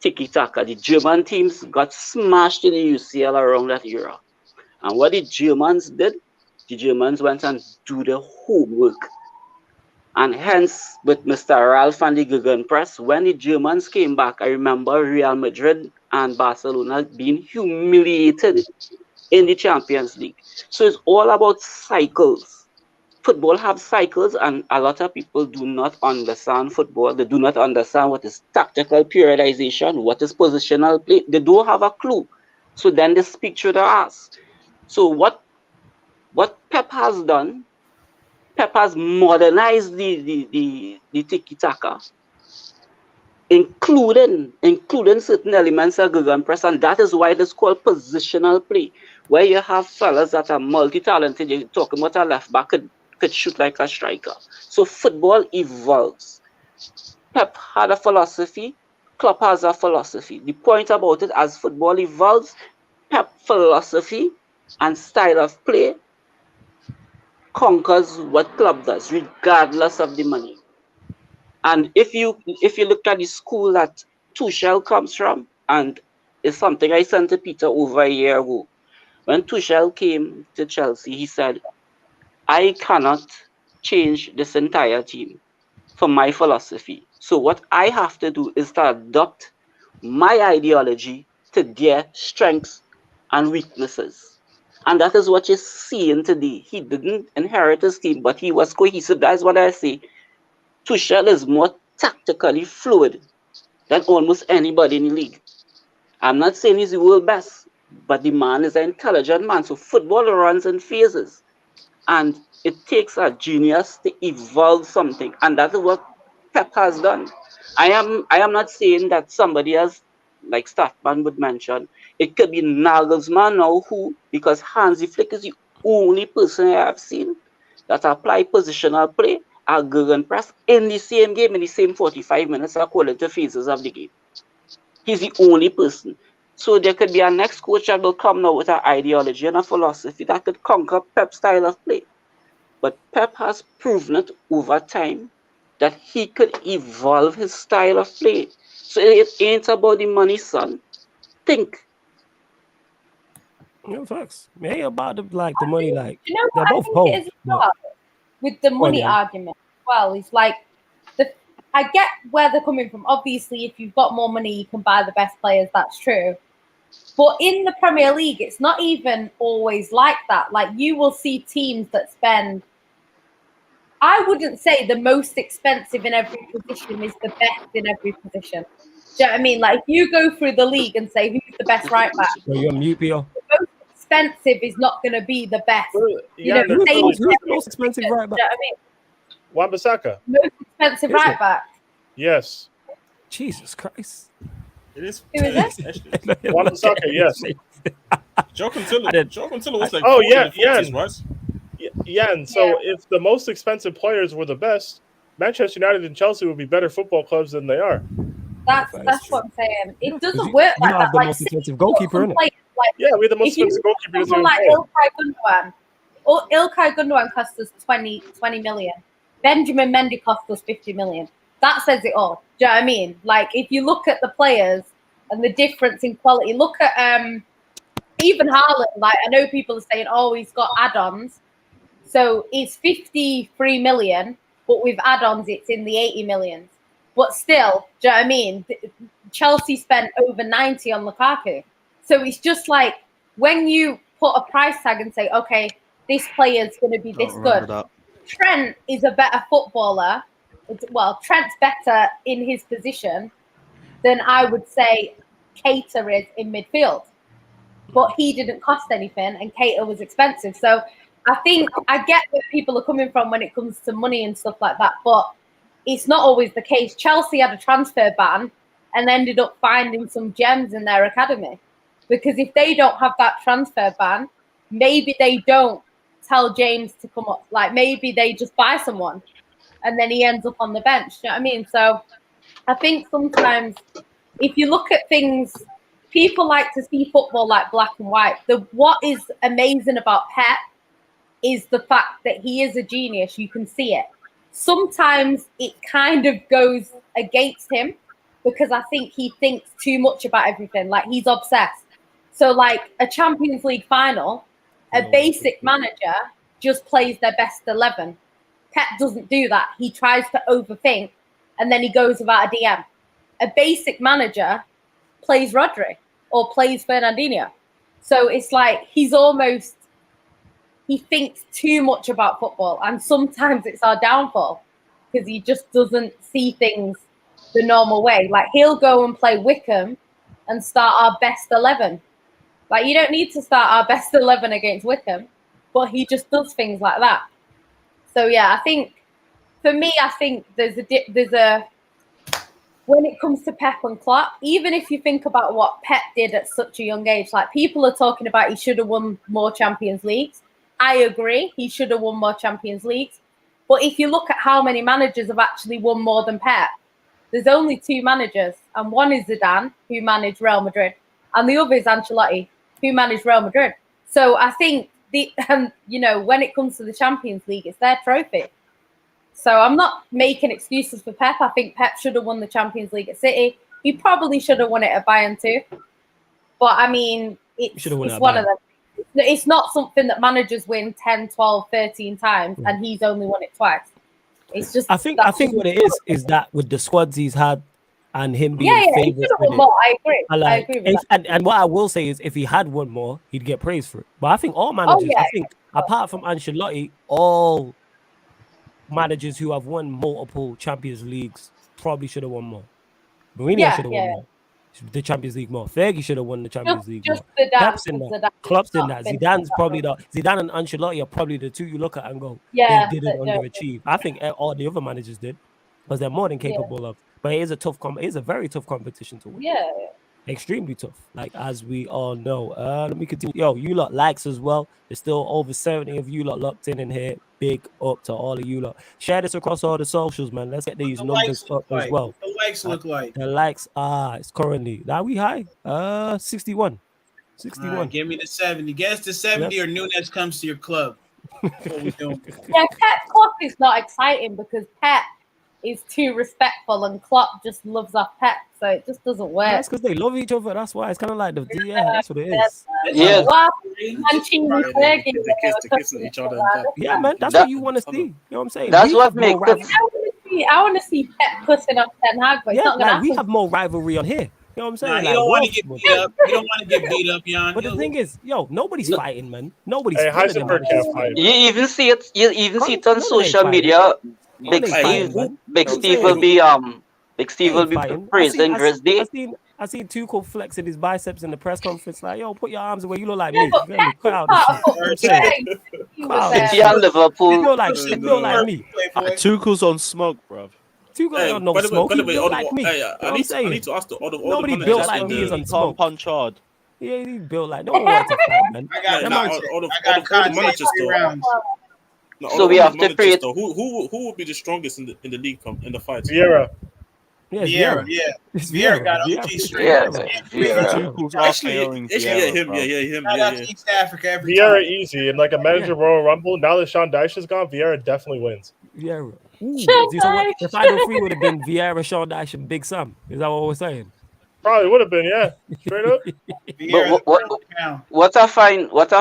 Tiki-taka. The German teams got smashed in the UCL around that era. And what the Germans did, the Germans went and do the homework. And hence, with Mr. Ralph and the Gegenpress, when the Germans came back, I remember Real Madrid and Barcelona being humiliated in the Champions League. So it's all about cycles. Football have cycles, and a lot of people do not understand football. They do not understand what is tactical periodization, what is positional play. They don't have a clue. So then they speak through their ass. So what Pep has done, Pep has modernized the tiki-taka, including certain elements of gegenpress, and that is why it is called positional play, where you have fellas that are multi-talented. You're talking about a left back could shoot like a striker. So football evolves. Pep had a philosophy, Klopp has a philosophy. The point about it, as football evolves, Pep philosophy and style of play conquers what Klopp does, regardless of the money. And if you look at the school that Tuchel comes from, and it's something I sent to Peter over a year ago. When Tuchel came to Chelsea, he said, I cannot change this entire team for my philosophy. So what I have to do is to adopt my ideology to their strengths and weaknesses. And that is what you're seeing today. He didn't inherit his team, but he was cohesive. That's what I say. Tuchel is more tactically fluid than almost anybody in the league. I'm not saying he's the world best, but the man is an intelligent man. So football runs in phases. And it takes a genius to evolve something. And that's what Pep has done. I am not saying that somebody else, like Staffman would mention, it could be Nagelsmann now, who, because Hansi Flick is the only person I have seen that apply positional play at gegenpress in the same game, in the same 45 minutes according to phases of the game. He's the only person. So there could be a next coach that will come now with an ideology and a philosophy that could conquer Pep's style of play. But Pep has proven it over time that he could evolve his style of play. So it ain't about the money, son. Think. No facts. It ain't about the money. Like, you know they're what both I think home. it is well, with the money argument as well. It's like I get where they're coming from. Obviously, if you've got more money, you can buy the best players. That's true. But in the Premier League, it's not even always like that. Like, you will see teams that spend, I wouldn't say the most expensive in every position is the best in every position. Do you know what I mean? Like, if you go through the league and say who's the best right back, you're mute, Pio. The most expensive is not going to be the best. Yeah, who's the most expensive right back? You know what I mean? Wan-Bissaka. Most expensive right back. Yes. Jesus Christ. It is. Who is it? Wan Bissaka, yes. Joe Cancelo was like oh 40 yeah, in the 40s, right? Yan. So if the most expensive players were the best, Manchester United and Chelsea would be better football clubs than they are. That's what I'm saying. It doesn't work like that. The most expensive goalkeeper, innit? Yeah, we're the most expensive goalkeeper. Someone like Ilkay Gundogan. Ilkay Gundogan cost us 20 million. Benjamin Mendy cost us 50 million. That says it all. Do you know what I mean? Like, if you look at the players and the difference in quality, look at even Haaland. Like, I know people are saying, oh, he's got add-ons. So it's 53 million, but with add-ons, it's in the 80 millions. But still, do you know what I mean? Chelsea spent over 90 on Lukaku. So it's just like when you put a price tag and say, okay, this player's going to be this good. Trent is a better footballer. Well, Trent's better in his position than I would say Keita is in midfield. But he didn't cost anything and Keita was expensive. So I think I get where people are coming from when it comes to money and stuff like that. But it's not always the case. Chelsea had a transfer ban and ended up finding some gems in their academy. Because if they don't have that transfer ban, maybe they don't tell James to come up. Like, maybe they just buy someone and then he ends up on the bench. Do you know what I mean? So I think sometimes if you look at things, people like to see football like black and white. What is amazing about Pep is the fact that he is a genius. You can see it. Sometimes it kind of goes against him because I think he thinks too much about everything. Like, he's obsessed. So, like, a Champions League final, a basic manager just plays their best 11. Pep doesn't do that. He tries to overthink, and then he goes without a DM. A basic manager plays Rodri or plays Fernandinho. So it's like he thinks too much about football, and sometimes it's our downfall because he just doesn't see things the normal way. Like, he'll go and play Wickham and start our best 11. Like, you don't need to start our best 11 against Wickham, but he just does things like that. So yeah, I think for me, I think there's a when it comes to Pep and Klopp, even if you think about what Pep did at such a young age, like, people are talking about he should have won more Champions Leagues. I agree, he should have won more Champions Leagues. But if you look at how many managers have actually won more than Pep, there's only 2 managers, and one is Zidane, who managed Real Madrid, and the other is Ancelotti, who managed Real Madrid. So I think when it comes to the Champions League, it's their trophy. So I'm not making excuses for Pep. I think Pep should have won the Champions League at City. He probably should have won it at Bayern too. But I mean, it's one of them. It's not something that managers win 10, 12, 13 times, and he's only won it twice. It's just. I think what it is that with the squads he's had and him being favourite. I agree. I agree with that. And what I will say is, if he had won more, he'd get praised for it. But I think all managers, apart from Ancelotti, all managers who have won multiple Champions Leagues probably should have won more. Mourinho should have won more. The Champions League more. Fergie should have won the Champions League more. Pep's in that. Klopp's in that. Zidane's probably Zidane and Ancelotti are probably the 2 you look at and go, they didn't underachieve. I think all the other managers did, because they're more than capable of. But it is a very tough competition to win. Yeah. Extremely tough, like, as we all know. Let me continue. Yo, you lot likes as well. There's still over 70 of you lot locked in here. Big up to all of you lot. Share this across all the socials, man. Let's get these numbers up as well. The likes look like. The likes it's currently, now we high. 61. 61. Right, give me the 70. Guess the 70 or Nunes comes to your club. What we doing? Yeah, Pep Klopp is not exciting because Pep is too respectful and Klopp just loves off Pep, so it just doesn't work. That's because they love each other. That's why it's kind of like that's what it is. Yeah. Yeah, man, that's what you want to see. You know what I'm saying? That's what makes it. I want to see Pep pussing up Ten Hag, but it's not gonna happen. We have more rivalry on here. You know what I'm saying? You don't want to get beat up. You don't want to get beat up, Jan. But the thing is, nobody's fighting, man. Nobody's fighting. You even see it. You even see it on social media. Big Steve will be praising Grizzly. I seen Tuchel flexing his biceps in the press conference, like, yo, put your arms away. You look like me. Cut out this shit. Liverpool. You feel like me. Tuchel's on smoke, bro. Tuchel ain't no smoke. He built like me. I need to ask all the nobody built like me is on smoke. Punch hard. Yeah, he built like no one wants to fight, man. I got managers though. So we have to create. Who would be the strongest in the league in the fights? Vieira. Vieira, yeah. Vieira got OG straight. Him. East Africa every Vieira time. easy. And like a manager Royal Rumble, now that Sean Dyche is gone, Vieira definitely wins. Vieira. So the final three would have been Vieira, Sean Dyche, and Big Sam. Is that what we're saying? Probably would have been, yeah. Straight up. But what I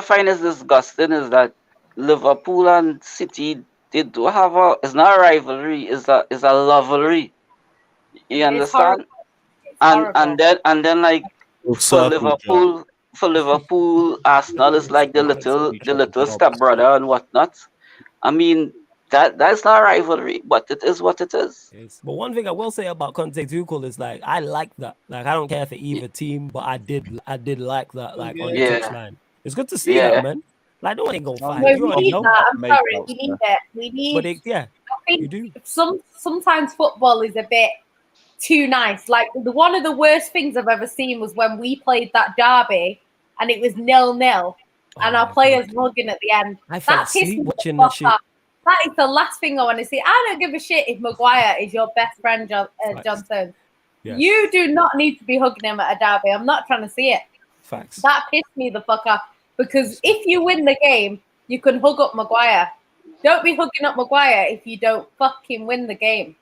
find is disgusting is that Liverpool and City, they do have it's not a rivalry, it's a rivalry. You understand? And then like for Liverpool, Arsenal is like the little stepbrother and whatnot. I mean, that's not a rivalry, but it is what it is. Yes. But one thing I will say about Conte Tuchel is like I like that. Like I don't care for either team, but I did like that. Like on the touchline, it's good to see that, man. Like no one ain't gonna fight. No, we need that. I'm sorry, we need that. We need. But I think you do. Sometimes football is a bit too nice. Like one of the worst things I've ever seen was when we played that derby and it was 0-0 and our players were hugging at the end. I fell asleep watching that shit. That is the last thing I want to see. I don't give a shit if Maguire is your best friend, Johnson. Yes. You do not need to be hugging him at a derby. I'm not trying to see it. Facts. That pissed me the fuck off. Because if you win the game, you can hug up Maguire. Don't be hugging up Maguire if you don't fucking win the game.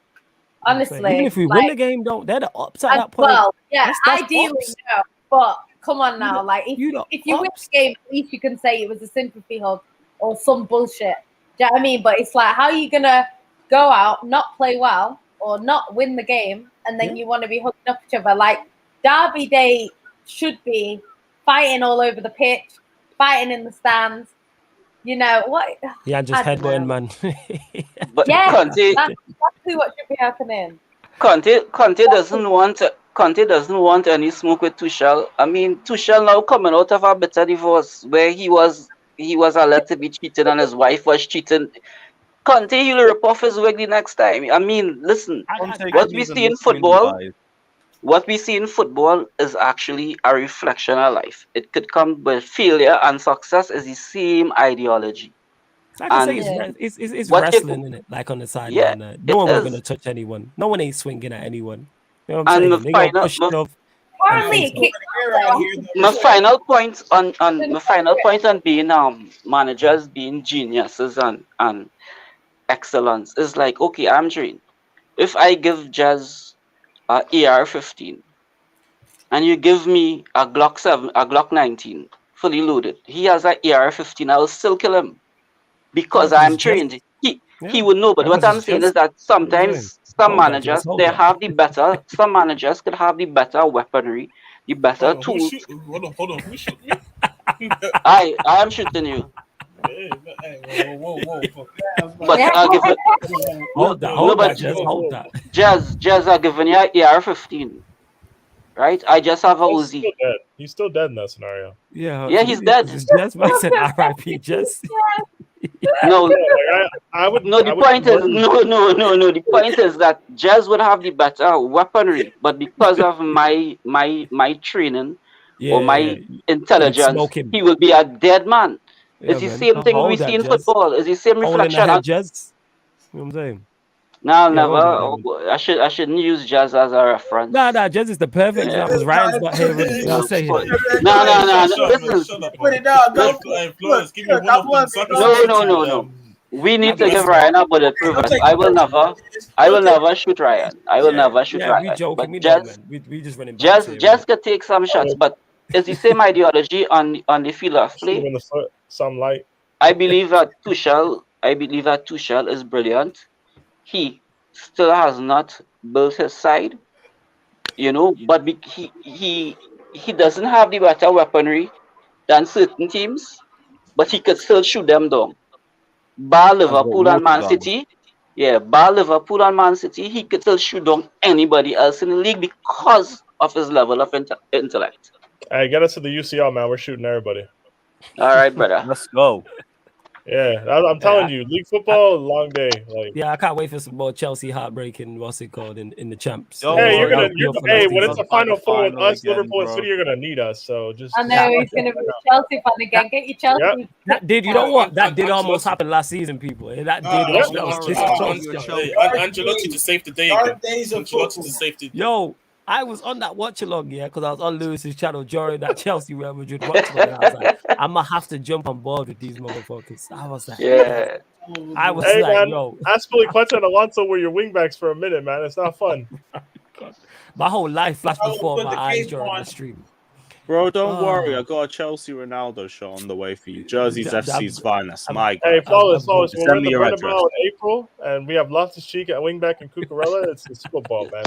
Honestly. Even if we win the game, they're the ups at that point. Well, yeah, ideally, no. But come on now. Like, if you win the game, at least you can say it was a sympathy hug or some bullshit. Do you know what I mean? But it's like, how are you going to go out, not play well, or not win the game, and then you want to be hugging up each other? Like, Derby Day should be fighting all over the pitch, fighting in the stands. You know what? Yeah, just headbutting, man. But yeah, Conte, that's exactly what should be happening. Conte doesn't want any smoke with Tuchel. I mean, Tuchel now coming out of a bitter divorce where he was allowed to be cheating and his wife was cheating. Conte, he'll rip off his wig the next time. I mean, listen, what we see in football is actually a reflection of life. It could come with failure and success is the same ideology. Like I say, it's wrestling, isn't it? Like on the side. Yeah, no one was going to touch anyone. No one ain't swinging at anyone. You know what I'm saying? My final point on being managers being geniuses and excellence is like, okay, I'm trained. If I give Jazz AR-15 and you give me a Glock 19 fully loaded, he has an AR-15, I will still kill him because I'm trained. He would know, but what I'm saying is that sometimes some managers could have the better weaponry, the better tools. Hold on, who's shooting me? I am shooting you. Whoa. But I'll give it. Hold that. Jazz are giving you AR-15, right? I just have a Uzi. He's still dead in that scenario. Yeah, he's dead. Jazz said R.I.P. Jazz. No, the point is that Jazz would have the better weaponry, but because of my training or my intelligence, he will be a dead man. It's the same thing we see in football. It's the same reflection. Jazz. You know what I'm saying? No, never. I shouldn't use Jazz as a reference. No, Jazz is the perfect example. Because Ryan's not here. You know what I'm saying? No. Put it down. No. We need to give Ryan a bullet proof. I will never shoot Ryan. We joking. We Jazz, man. We just running. Jazz could take some shots, but it's the same ideology on the field of play. Some light. I believe that Tuchel is brilliant. He still has not built his side, but he doesn't have the better weaponry than certain teams, but he could still shoot them down. Bar Liverpool and Man City, he could still shoot down anybody else in the league because of his level of intellect. Hey, get us to the UCL, man. We're shooting everybody. All right, brother. Let's go. Yeah, I'm telling you, league football, long day. Like, yeah, I can't wait for some more Chelsea heartbreaking. What's it called in the champs? Yo, hey, when it's a final four with us, again, Liverpool and City, you're gonna need us. So just. I know he's gonna be a Chelsea fan again. Get your Chelsea. Yep. That did. You know what? That did almost happen last season, people. That did. Ancelotti to save the day. Ancelotti to save the day. Yo, I was on that watch along, yeah, because I was on Lewis's channel during that Chelsea Real Madrid watch along. I was like, I'm gonna have to jump on board with these motherfuckers. I was like, yeah. I was hey, like, man, yo, Aspilicueta and Alonso were your wingbacks for a minute, man. It's not fun. My whole life flashed before my eyes during the stream. Bro, don't worry. I got a Chelsea Ronaldo shot on the way for you. Jersey's FC's finest. My God. Hey, flawless. We're Send in me the your address. Bernabeu in April, and we have Loftus-Cheek at wingback and Cucurella. It's football, man.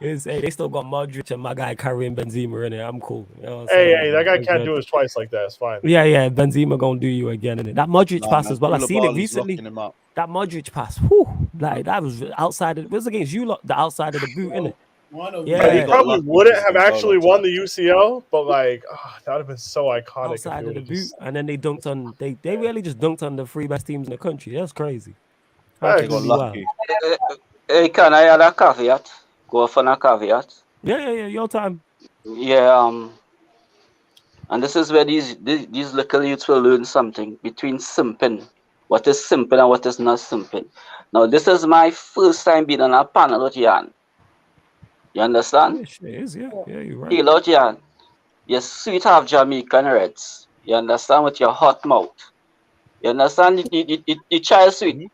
Hey, they still got Modric and my guy Karim Benzema in it. I'm cool. You know Hey, that guy can't do it twice like that. It's fine. Yeah, Benzema gonna do you again in it. That Modric pass as well. I seen it recently. That Modric pass, like that was outside. It was against you lot, the outside of the boot, innit? He probably wouldn't have actually won the UCL, but like, that would have been so iconic. Outside of the boot, and then they dunked on. They really just dunked on the three best teams in the country. That's crazy. They got lucky. Hey, can I add a caveat? Go off on a caveat. Yeah. Your time. Yeah. And this is where these little youths will learn something between simping. What is simping and what is not simping. Now, this is my first time being on a panel with Jan. You understand? Yeah, it is, yeah, you're right. Hey, Lord Jan, you're sweet half Jamaican Reds. You understand with your hot mouth. You understand? You child sweet.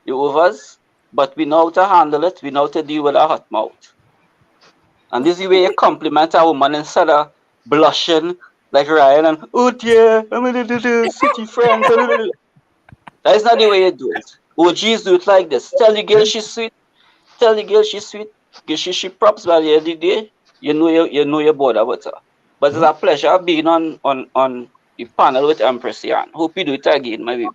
You overs, but we know how to handle it. We know how to deal with a hot mouth. And this is the way you compliment a woman instead of blushing like Ryan and, oh dear, I'm a little city friend. That is not the way you do it. OGs do it like this. Tell the girl she's sweet. Tell the girl she's sweet. Give she props by the end of the day. You know your border with her. But it's a pleasure being on the panel with Empress Yan. Hope you do it again, my baby.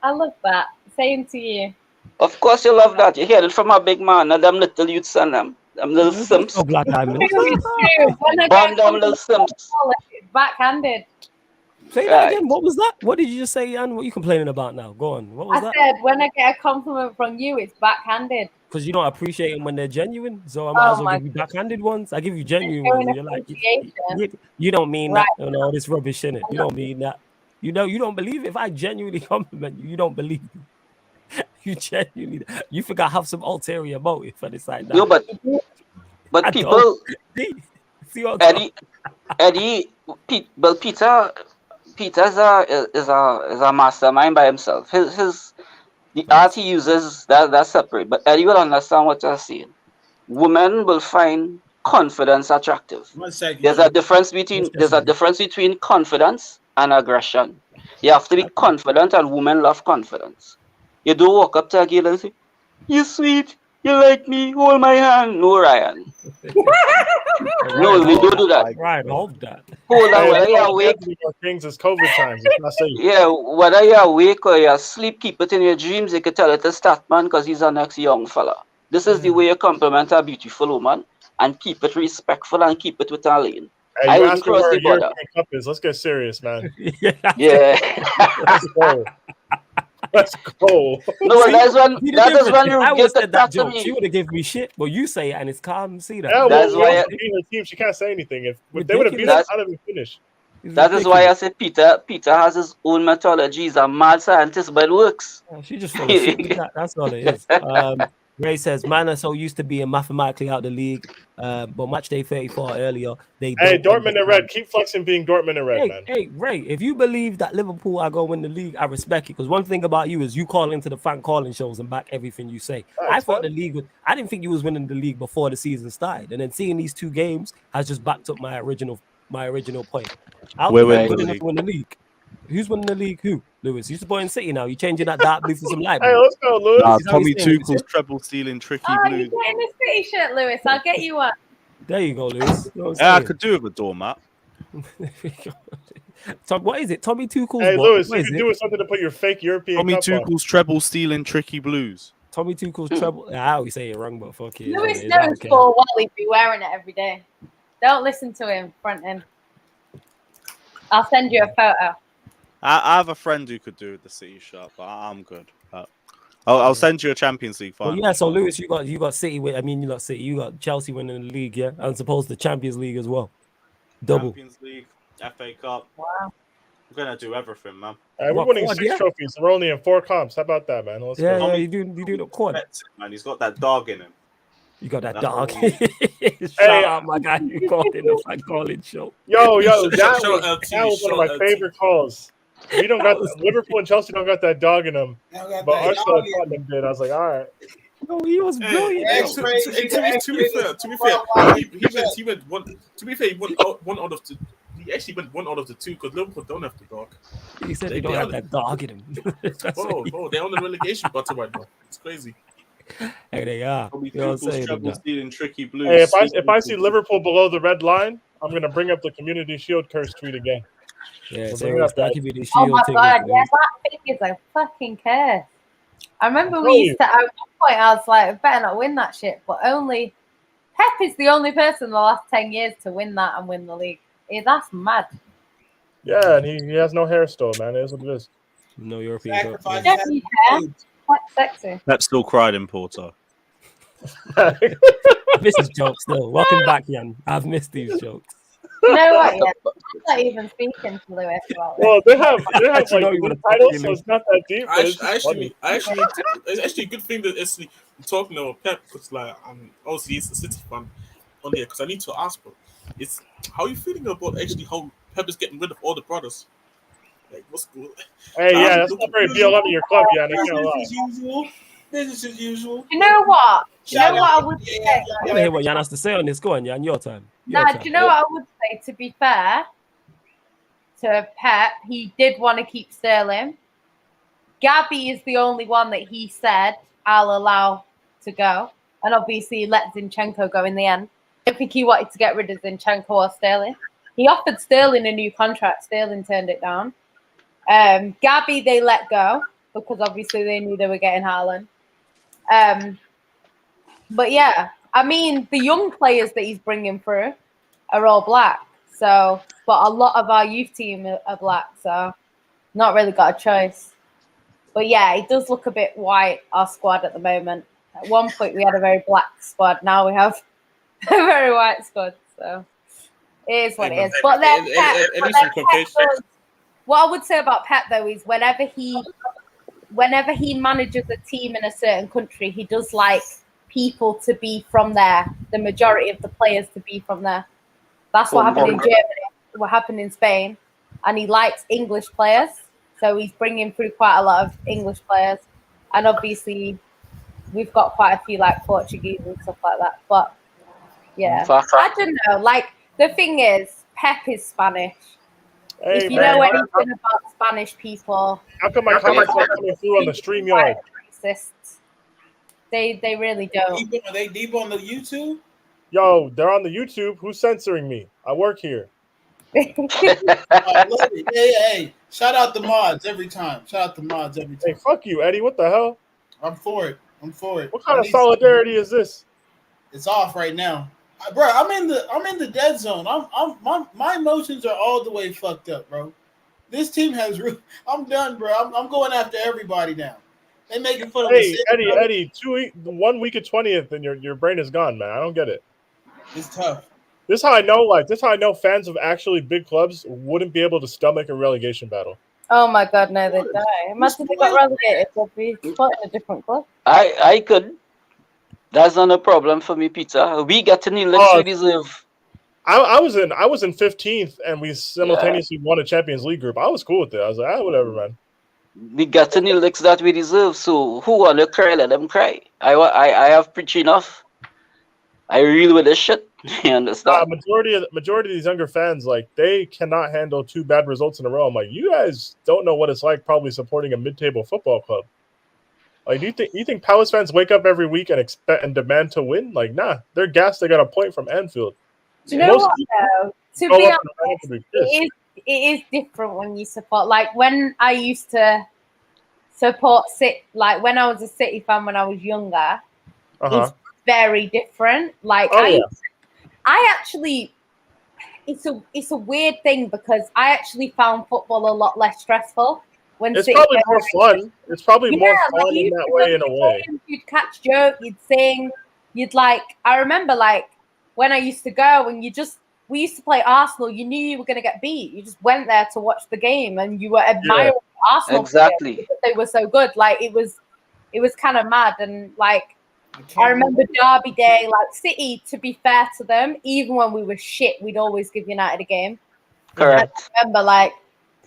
I love that. Same to you. Of course you love that. You hear it from a big man, and them little youths and them little simps. Oh, Black Diamond. Bomb them little simps. Backhanded. Say that again. What was that? What did you just say, Anne? What are you complaining about now? Go on. What was that? I said when I get a compliment from you, it's backhanded. Because you don't appreciate them when they're genuine. So I might as well give you backhanded ones. I give you genuine ones. You're like, you don't mean that. You know, this rubbish in it. You don't mean that. You know, you don't believe it. If I genuinely compliment you, you don't believe me. You genuinely, you think I have some ulterior motive for this like that. No, but people, Eddie, Peter is a mastermind by himself. The art he uses, that's separate. But Eddie will understand what you're saying. Women will find confidence attractive. There's a difference between confidence and aggression. You have to be confident, and women love confidence. You don't walk up to a girl and say, "You sweet, you like me, hold my hand." No, Ryan. No, we don't do that. Right, hold that. Hold on, whether you're awake. Things is COVID times. It's not safe. Yeah, whether you're awake or you're asleep, keep it in your dreams. You can tell it to Statman because he's a next young fella. This is the way you compliment a beautiful woman and keep it respectful and keep it with a lane. Hey, I wouldn't cross the border. Let's get serious, man. Yeah. Let's go. Let's go. No, See, that's when you I get said the that to joke. me. She would have given me shit, but you say it and it's calm. See that? Yeah, That's why her team, she can't say anything. If they would have beat us, I'd have been finished. That is why I say Peter has his own methodology. He's a mad scientist, but it works. She just full of shit. That's all it is. Ray says, man are so used to being mathematically out the league, but match day 34 earlier. Hey, Dortmund and red. Keep flexing being Dortmund and red, man. Hey, Ray, if you believe that Liverpool are going to win the league, I respect it. Because one thing about you is you call into the fan calling shows and back everything you say. I thought the league I didn't think you was winning the league before the season started. And then seeing these two games has just backed up my original point. We're winning the league. Who's winning the league? Who? Lewis. You're supporting City now. You're changing that dark blue for some light blue. Hey, let's go, Lewis. Tommy Tuchel's treble stealing tricky blue. You're getting the City shirt, Lewis. I'll get you one. There you go, Lewis. You know yeah, I could do with a doormat. Tom, what is it? Tommy Tuchel's. Hey, Lewis, you can do something to put your fake European. Tommy cup Tuchel's treble stealing tricky blues. Tommy Tuchel's treble. I always say it wrong, but fuck it. Lewis knows full well he'd be wearing it every day. Don't listen to him, front end. I'll send you a photo. I'll send you a photo. Right, hold that. Lewis, I'll get you one. There you go, Lewis. I'll get you one. There you go. Right, I have a friend who could do the City shirt, but I'm good. I'll send you a Champions League final. Well, yeah. So Lewis, you got City. I mean, you got City. You got Chelsea winning the league, yeah, and supposed the Champions League as well. Double. Champions League, FA Cup. Wow. We're gonna do everything, man. We're winning 6 trophies. We're only in 4 comps. How about that, man? Let's go. You do the quad. Man, he's got that dog in him. You got that dog. Shout out my guy you called in the Fan Calling show. Yo, that was one of my favorite calls. We don't got Liverpool and Chelsea don't got that dog in them, but Arsenal and Tottenham did. I was like, all right. No, he was brilliant. To be fair, he won one out of two. He actually went 1 out of the 2 because Liverpool don't have the dog. He said they don't have that dog in him. They're on the relegation button right now. It's crazy. Hey, they are. You know what I'm saying? Tricky blues. Hey, if I see Liverpool below the red line, I'm gonna bring up the Community Shield curse tweet again. Yeah, that could be the Oh Shield my thing. god, yeah, that thing is a fucking curse. I remember we used to, at one point, I was like, I better not win that shit, but only Pep is the only person in the last 10 years to win that and win the league. Yeah, that's mad. Yeah, and he has no hair still, man. It is what it is. No European. Quite sexy. Pep still cried in Porto. I miss his jokes still. Welcome back, Jan. I've missed these jokes. You know what? Yeah, I'm not even speaking to Lewis about this. Well, they have like titles, so it's not that deep. It's actually a good thing that it's talking about Pep because, like, obviously he's a City fan on here because I need to ask, bro. It's how are you feeling about actually how Pep is getting rid of all the brothers? Like, what's good? Hey, yeah, that's not very BLM in your club, yeah. Business as usual. You know what? I would say? I want to hear what Jan has to say on this. Go on, Jan, your time. Do you know what I would say? To be fair to Pep, he did want to keep Sterling. Gabby is the only one that he said, I'll allow to go. And obviously let Zinchenko go in the end. I don't think he wanted to get rid of Zinchenko or Sterling. He offered Sterling a new contract. Sterling turned it down. Gabby, they let go because obviously they knew they were getting Haaland. But yeah, I mean, the young players that he's bringing through are all black. So, but a lot of our youth team are black. So, not really got a choice. But yeah, it does look a bit white, our squad at the moment. At one point, we had a very black squad. Now we have a very white squad. So, it is what it is. But then, what I would say about Pep, though, is whenever he manages a team in a certain country, he does like people to be from there. The majority of the players to be from there. That's what happened in Germany, what happened in Spain. And he likes English players. So he's bringing through quite a lot of English players. And obviously, we've got quite a few like Portuguese and stuff like that. But yeah, I don't know. Like, the thing is, Pep is Spanish. Hey, if you know anything about Spanish people, how come my comments are coming through on the StreamYard? Racists. They really don't. Are they deep on the YouTube? Yo, they're on the YouTube. Who's censoring me? I work here. Hey, shout out the mods every time. Hey, fuck you, Eddie. What the hell? I'm for it. What kind of solidarity is this? It's off right now. Bro, I'm in the dead zone. My emotions are all the way fucked up, bro. This team has. I'm done, bro. I'm going after everybody now. They making fun of me. Hey, Eddie, 1 week of 20th, and your brain is gone, man. I don't get it. It's tough. This is how I know fans of actually big clubs wouldn't be able to stomach a relegation battle. Oh my god, no, they die. Imagine they got relegated. They'll be put in a different club. I could. That's not a problem for me, Peter. We get any licks we deserve. I was in 15th, and we simultaneously won a Champions League group. I was cool with it. I was like, whatever, man. We got any licks that we deserve. So who wanna cry? Let them cry. I have preached enough. I reel with this shit. You understand? Majority of these younger fans, like, they cannot handle 2 bad results in a row. I'm like, you guys don't know what it's like probably supporting a mid-table football club. Like, do you think Palace fans wake up every week and expect and demand to win? Like, nah, they're gassed. They got a point from Anfield. Do you know what, though? To be honest, it is different when you support. Like, when I used to support City, like when I was a City fan when I was younger, it's very different. Like, I actually, it's a weird thing because I actually found football a lot less stressful when it's probably more fun. It's probably more fun like, in that way, in a way. You'd catch joke, you'd sing, you'd like. I remember like when I used to go and we used to play Arsenal. You knew you were going to get beat. You just went there to watch the game and you were admiring Arsenal exactly because they were so good. Like it was kind of mad. And like I remember Derby Day, like City. To be fair to them, even when we were shit, we'd always give United a game. Correct. I remember like.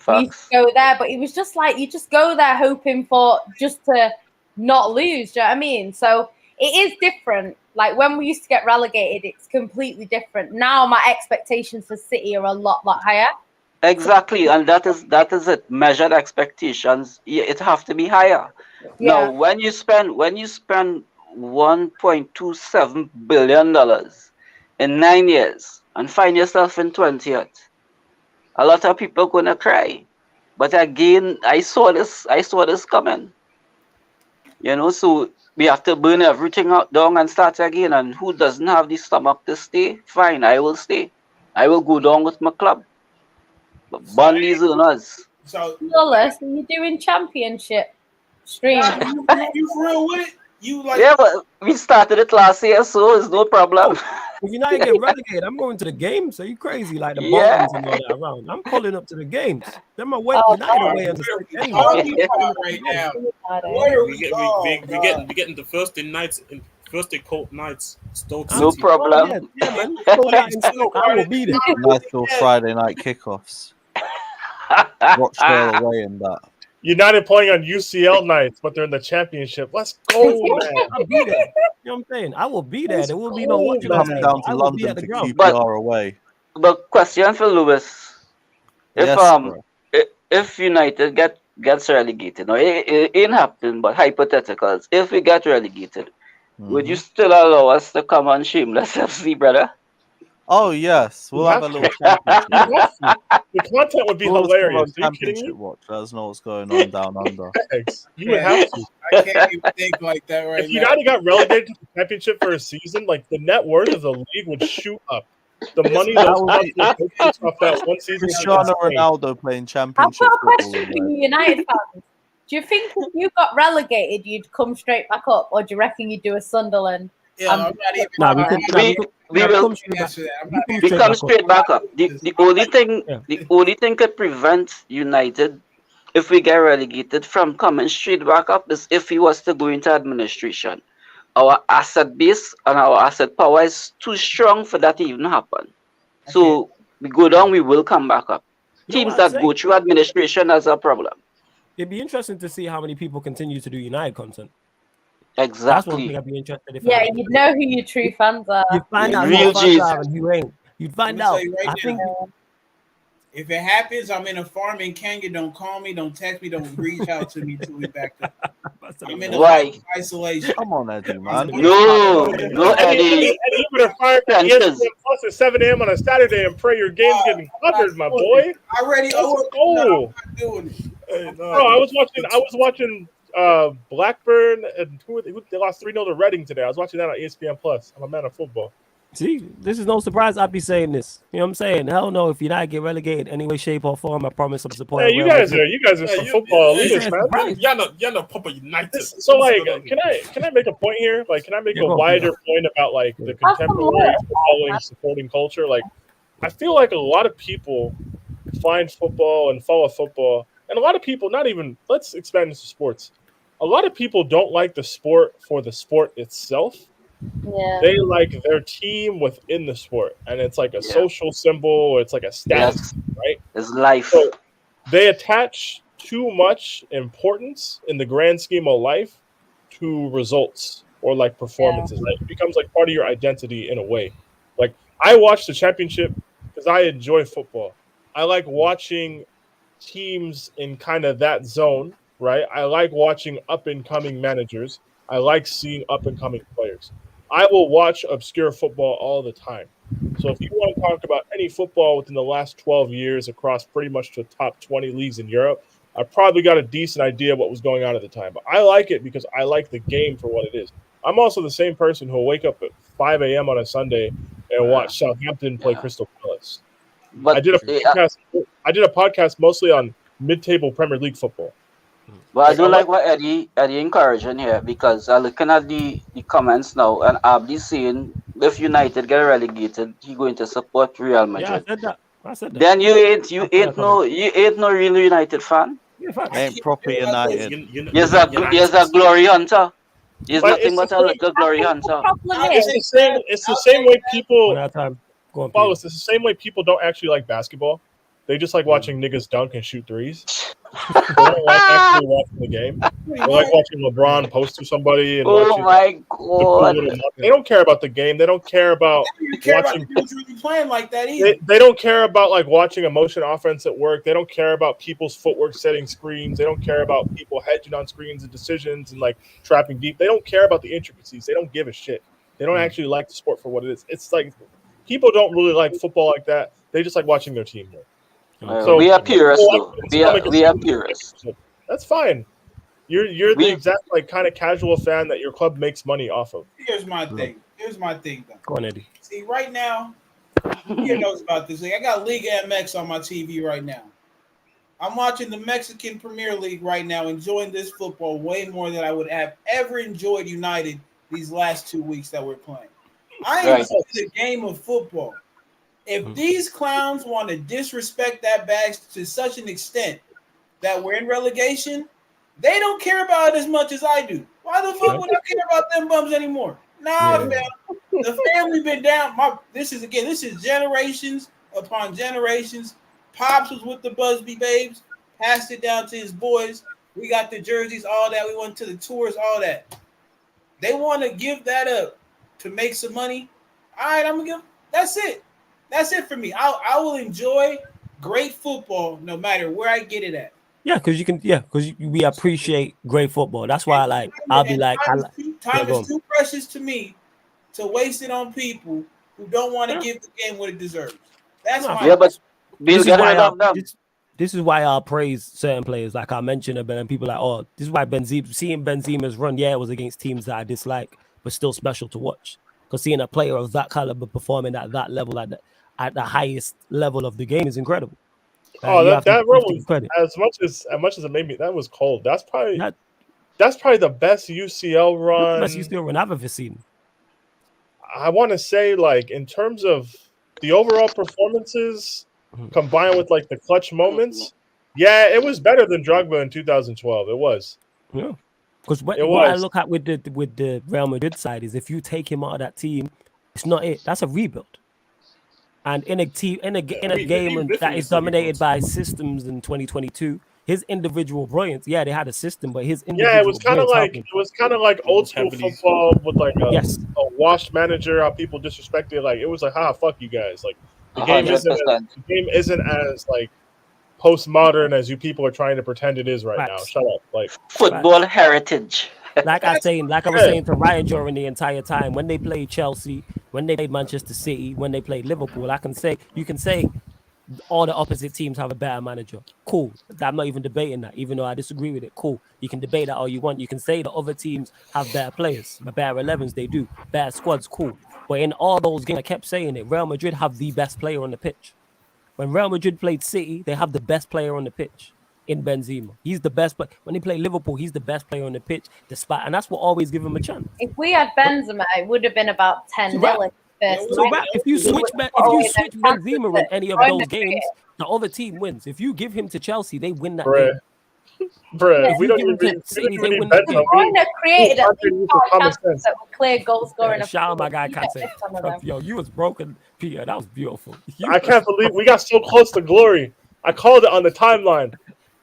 We used to go there, but it was just like you just go there hoping for just to not lose. Do you know what I mean? So it is different. Like when we used to get relegated, it's completely different. Now my expectations for City are a lot higher. Exactly, and that is it. Measured expectations, it have to be higher. Yeah. Now, when you spend $1.27 billion in 9 years and find yourself in 20th, a lot of people gonna cry. But again, I saw this coming. You know, so we have to burn everything out down and start again. And who doesn't have the stomach to stay? Fine, I will stay. I will go down with my club. But burn these owners. So Lawless, are you doing championship stream? You for real with it? You like? Yeah, but we started it last year, so it's no problem. If you're not getting relegated, I'm going to the games. Are you crazy? Like the Barclays and all that around. I'm calling up to the games. They're my way. United away on the anyway. Right now. We're getting the Thursday nights in Thursday cold nights. Stoke no City. problem. Yeah, man. I will be there. Nice little Friday night kickoffs. Watch Dale away in that. United playing on UCL nights, but they're in the championship. Let's go, man. I'll be there. You know what I'm saying? I will be there. There will be no watching. Come down to London to QPR away. But question for Lewis: if United gets relegated, no, it ain't happening. But hypotheticals, if we get relegated, would you still allow us to come on Shameless FC, brother? Oh yes, we'll have a little championship. The content would be hilarious. Are you kidding me? Watch. Let us know what's going on down under. You would have to. I can't even think like that right now. If United got relegated to the championship for a season, like the net worth of the league would shoot up. The money those off that one season. Cristiano Ronaldo playing championship. I've got a question for you, United fans. Do you think if you got relegated, you'd come straight back up, or do you reckon you'd do a Sunderland? Yeah, I'm not even. We come straight back up. The only thing could prevent United, if we get relegated, from coming straight back up is if he was to go into administration. Our asset base and our asset power is too strong for that to even happen. Okay. So we go down, we will come back up. Teams that go through administration has a problem. It'd be interesting to see how many people continue to do United content. Exactly. That's one thing I'd be interested in. Yeah, you'd know who your true fans are. You'd find out who fans are and who ain't. You'd find out. I think if it happens, I'm in a farm in Kenya. Don't call me. Don't text me. Don't reach out to me until we back up. I'm in isolation. Come on, Eddie, man. No, Eddie. Eddie, you better fire ESPN Plus at 7 a.m. on a Saturday and pray your game's getting covered, my boy. I already. Oh, I'm not doing it. Bro, I was watching Blackburn and they lost 3-0 to Reading today. I was watching that on ESPN Plus. I'm a man of football. See, this is no surprise I'd be saying this. You know what I'm saying? Hell no, if United get relegated any way, shape, or form, I promise I'm supporting. Yeah, you guys are some football leaders, man. You're not proper United. So like, can I make a point here? Like, can I make a wider point about like the contemporary footballing supporting culture? Like, I feel like a lot of people find football and follow football, and a lot of people, not even, let's expand into sports. A lot of people don't like the sport for the sport itself. Yeah. They like their team within the sport, and it's like a social symbol. It's like a status, right? It's life. So they attach too much importance in the grand scheme of life to results or like performances. Like, it becomes like part of your identity in a way. Like, I watch the championship because I enjoy football. I like watching teams in kind of that zone, right? I like watching up and coming managers. I like seeing up and coming players. I will watch obscure football all the time. So if you want to talk about any football within the last 12 years across pretty much the top 20 leagues in Europe, I probably got a decent idea of what was going on at the time. But I like it because I like the game for what it is. I'm also the same person who will wake up at 5 a.m. on a Sunday and watch Southampton play Crystal Palace. But I did a podcast mostly on mid-table Premier League football. But I do like what Eddie encouraging here, because I'm looking at the comments now, and Abdi's saying if United get relegated, he going to support Real Madrid. Yeah, I said that. Then you ain't no real United fan. Ain't proper United. You're a glory hunter. He's nothing but a little glory hunter. It's the same way people. Follow us. It's the same way people don't actually like basketball. They just like watching niggas dunk and shoot threes. They don't like actually watching the game. They like watching LeBron post to somebody and my god! They don't care about the game. They don't care about watching. Really playing like that either. They don't care about like watching a motion offense at work. They don't care about people's footwork setting screens. They don't care about people hedging on screens and decisions and like trapping deep. They don't care about the intricacies. They don't give a shit. They don't actually like the sport for what it is. It's like people don't really like football like that. They just like watching their team win. So we are purists, though. We are purists. That's fine. You're the exact like kind of casual fan that your club makes money off of. Here's my thing. Though. Go on, Eddie. See, right now, you knows about this league. I got Liga MX on my TV right now. I'm watching the Mexican Premier League right now, enjoying this football way more than I would have ever enjoyed United these last 2 weeks that we're playing. I enjoy the game of football. If these clowns want to disrespect that bag to such an extent that we're in relegation, they don't care about it as much as I do. Why the fuck would I care about them bums anymore? Nah, man. The family been down. This is generations upon generations. Pops was with the Busby babes, passed it down to his boys. We got the jerseys, all that. We went to the tours, all that. They want to give that up to make some money. All right, I'm gonna give. That's it. That's it for me. I will enjoy great football no matter where I get it at. Yeah, because we appreciate great football. That's why time is too precious to me to waste it on people who don't want to give the game what it deserves. That's my but this is why I'll praise certain players. Like I mentioned, and people are like, oh, this is why seeing Benzema's run, it was against teams that I dislike, but still special to watch. Because seeing a player of that caliber performing at that level, at the highest level of the game is incredible. That run was as much as it made me. That was cold. That's probably the best UCL run. Best UCL run I've ever seen. I want to say, like, in terms of the overall performances combined with like the clutch moments, it was better than Drogba in 2012. It was. Yeah. Because what I look at with the Real Madrid side is if you take him out of that team, it's not it. That's a rebuild. And in a game that is dominated by systems in 2022, his individual brilliance, they had a system, but his individual it was kind of like old school football with like a washed manager. How people disrespected, like it was like, fuck you guys. Like the game isn't as like postmodern as you people are trying to pretend it is right now. Shut up, like football heritage. Like I was saying to Ryan during the entire time, when they played Chelsea, when they played Manchester City, when they played Liverpool, you can say all the opposite teams have a better manager. Cool. I'm not even debating that, even though I disagree with it. Cool. You can debate that all you want. You can say the other teams have better players, better 11s, they do. Better squads, cool. But in all those games, I kept saying it, Real Madrid have the best player on the pitch. When Real Madrid played City, they have the best player on the pitch in Benzema. He's the best player. When they play Liverpool, he's the best player on the pitch, and that's what always give him a chance. If we had Benzema, it would have been about 10-0. If you switch Benzema in any of those games, the other team wins. If you give him to Chelsea, they win that game. If we don't even need Benzema, created a chance that clear goal scoring. Shout out my guy Kate. Yo, you was broken, Peter. That was beautiful. I can't believe we got so close to glory. I called it on the timeline.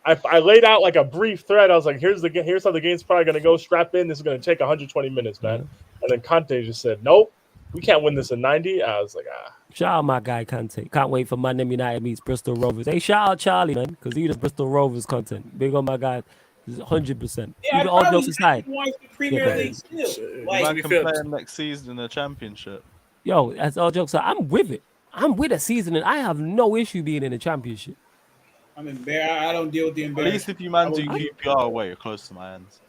I laid out like a brief thread. I was like, here's how the game's probably going to go. Strap in. This is going to take 120 minutes, man. And then Conte just said, nope, we can't win this in 90. I was like, Shout out my guy Conte. Can't wait for Man United meets Bristol Rovers. Hey, shout out Charlie, man, because he does Bristol Rovers content. Big on my guy. 100%. Even all jokes aside. Man can play him next season in the championship. Yo, as all jokes aside, I'm with it. I'm with a season, and I have no issue being in the championship. I'm embarrassed. I don't deal with the embarrassment. At least if you man do QPR away, you're close to my ends.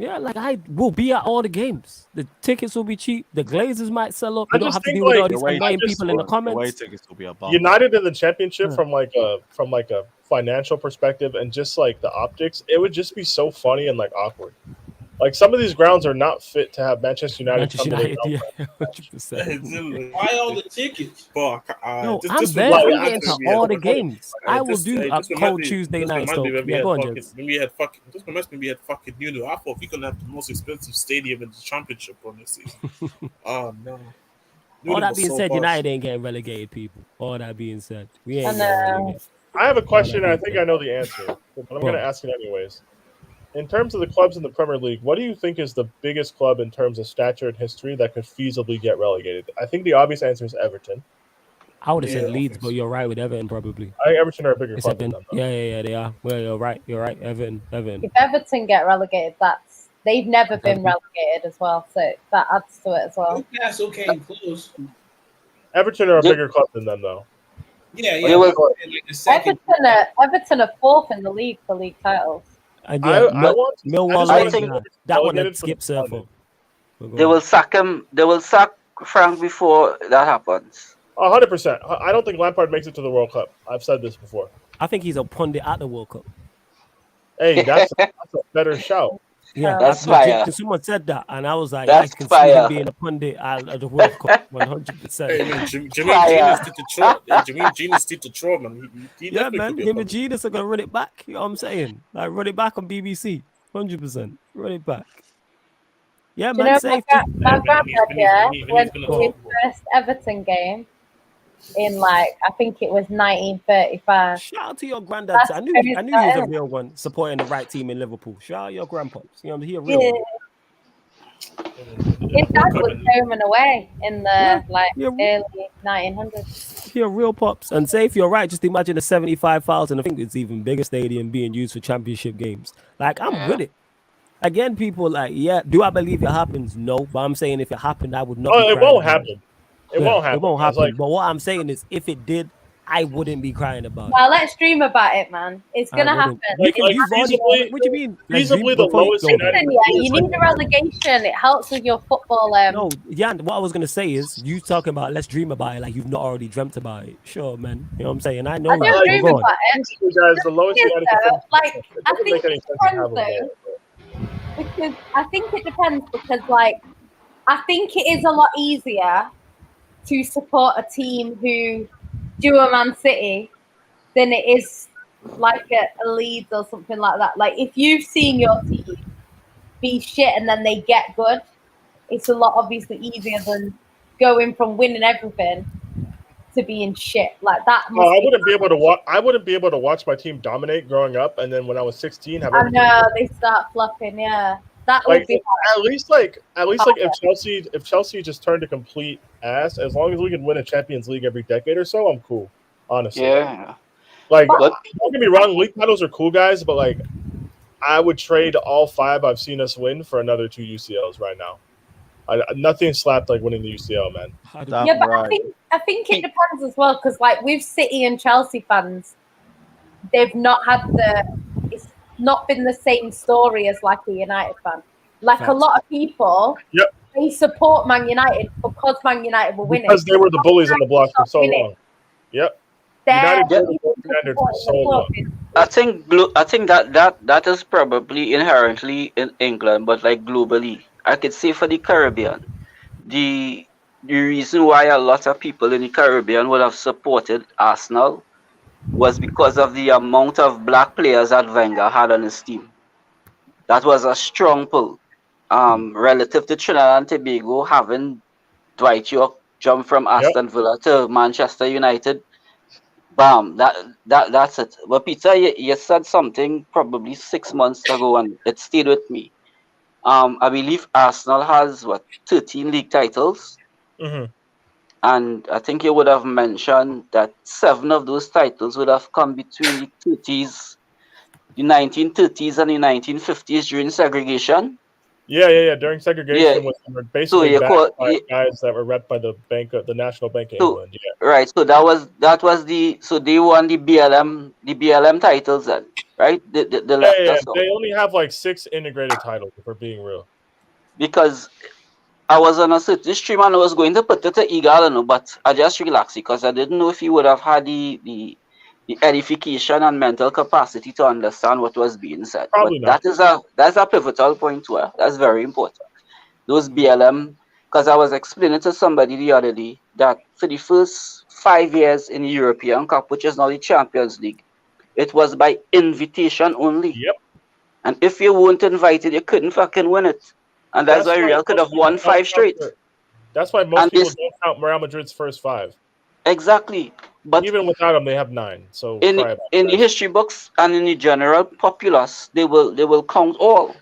Yeah, like I will be at all the games. The tickets will be cheap. The Glazers might sell up. You don't have to deal with all these annoying people in the comments. Away tickets will be a bomb. United in the championship from like a financial perspective and just like the optics, it would just be so funny and like awkward. Like some of these grounds are not fit to have Manchester United. Yeah, 100%. Buy all the tickets. No, I'm there. I'm getting to all the games. I will do a cold Tuesday night. So yeah, go on, Jens. We had fucking Nuno. I thought we gonna have the most expensive stadium in the championship on this season. Oh no. All that being said, United ain't getting relegated, people. All that being said, we ain't getting relegated. I have a question, and I think I know the answer, but I'm going to ask it anyways. In terms of the clubs in the Premier League, what do you think is the biggest club in terms of stature and history that could feasibly get relegated? I think the obvious answer is Everton. I would have said Leeds, but you're right with Everton probably. I think Everton are a bigger club than them. Yeah, they are. Well, you're right. Everton. If Everton get relegated, they've never been relegated as well, so that adds to it as well. That's okay and close. Everton are a bigger club than them, though. Yeah. Everton are fourth in the league for league titles. Millwall, that one that skips circle. They will sack him. They will sack Frank before that happens. 100%. I don't think Lampard makes it to the World Cup. I've said this before. I think he's a pundit at the World Cup. Hey, that's a better shout. Yeah, that's fire. Someone said that, and I was like, that's I can fire. see him being a pundit at the World Cup, 100%. Hey, man, Jermaine Genius did the throw, man. Yeah, man, him and Genius are gonna run it back. You know what I'm saying? Like run it back on BBC, 100%. Run it back. Yeah, man. Safe. My granddad, went to his first Everton game in I think it was 1935. Shout out to your granddad. I knew he was a real one, supporting the right team in Liverpool. Shout out your grandpops. You know, he a real one. His dad was home and away in the early 1900s. He a real pops. And say if you're right, just imagine a 75,000. I think it's even bigger stadium being used for championship games. I'm with it. Again, people do I believe it happens? No, but I'm saying if it happened, I would not. Oh, it won't happen. It won't happen. It won't happen. But what I'm saying is, if it did, I wouldn't be crying about it. Well, let's dream about it, man. It's gonna happen. What do you mean? Feasibly the lowest. You need a relegation. It helps with your football. No, yeah. What I was gonna say is, you talking about let's dream about it like you've not already dreamt about it. Sure, man. You know what I'm saying? I know. I don't dream about it. Guys, the lowest. I think it depends though. Because I think it depends because I think it is a lot easier to support a team who do a Man City than it is a Leeds or something like that. If you've seen your team be shit and then they get good, it's a lot obviously easier than going from winning everything to being shit that. No, I wouldn't be able to watch. I wouldn't be able to watch my team dominate growing up, and then when I was 16, I know they start flopping. Yeah, that would be at least if Chelsea just turned a complete ass, as long as we can win a Champions League every decade or so, I'm cool. Honestly, yeah. Don't get me wrong, league titles are cool, guys, but I would trade all 5 I've seen us win for another 2 UCLs right now. Nothing slapped like winning the UCL, man. Yeah, but I think it depends as well because with City and Chelsea fans, they've not had it's not been the same story as a United fan. A lot of people, they support Man United because Man United were winning. Because they were the bullies on the block for so long. Yep. United for so long. I think that is probably inherently in England, but globally, I could say for the Caribbean, the reason why a lot of people in the Caribbean would have supported Arsenal was because of the amount of black players that Wenger had on his team. That was a strong pull. Relative to Trinidad and Tobago having Dwight York jump from Aston Villa to Manchester United. Bam, that's it. But Peter, you said something probably 6 months ago and it stayed with me. I believe Arsenal has 13 league titles. Mm-hmm. And I think you would have mentioned that 7 of those titles would have come between the 30s, the 1930s and the 1950s during segregation. Yeah. During segregation, we were basically by guys that were rep by the National Bank of England. Yeah. Right. So that was they won the BLM titles then. right? They left us out. They only have like 6 integrated titles, if we're being real. Because I was on a certain stream and I was going to put it to Eagle, but I just relaxed because I didn't know if he would have had the edification and mental capacity to understand what was being said. Probably but not. that's a pivotal point to her. That's very important. Those BLM, because I was explaining to somebody the other day that for the first 5 years in the European Cup, which is now the Champions League, it was by invitation only. Yep. And if you weren't invited, you couldn't fucking win it. And that's why Real could have won 5 straight. That's why most people don't count Real Madrid's first 5. Exactly. But even without them, they have 9. So in the history books and in the general populace, they will count all.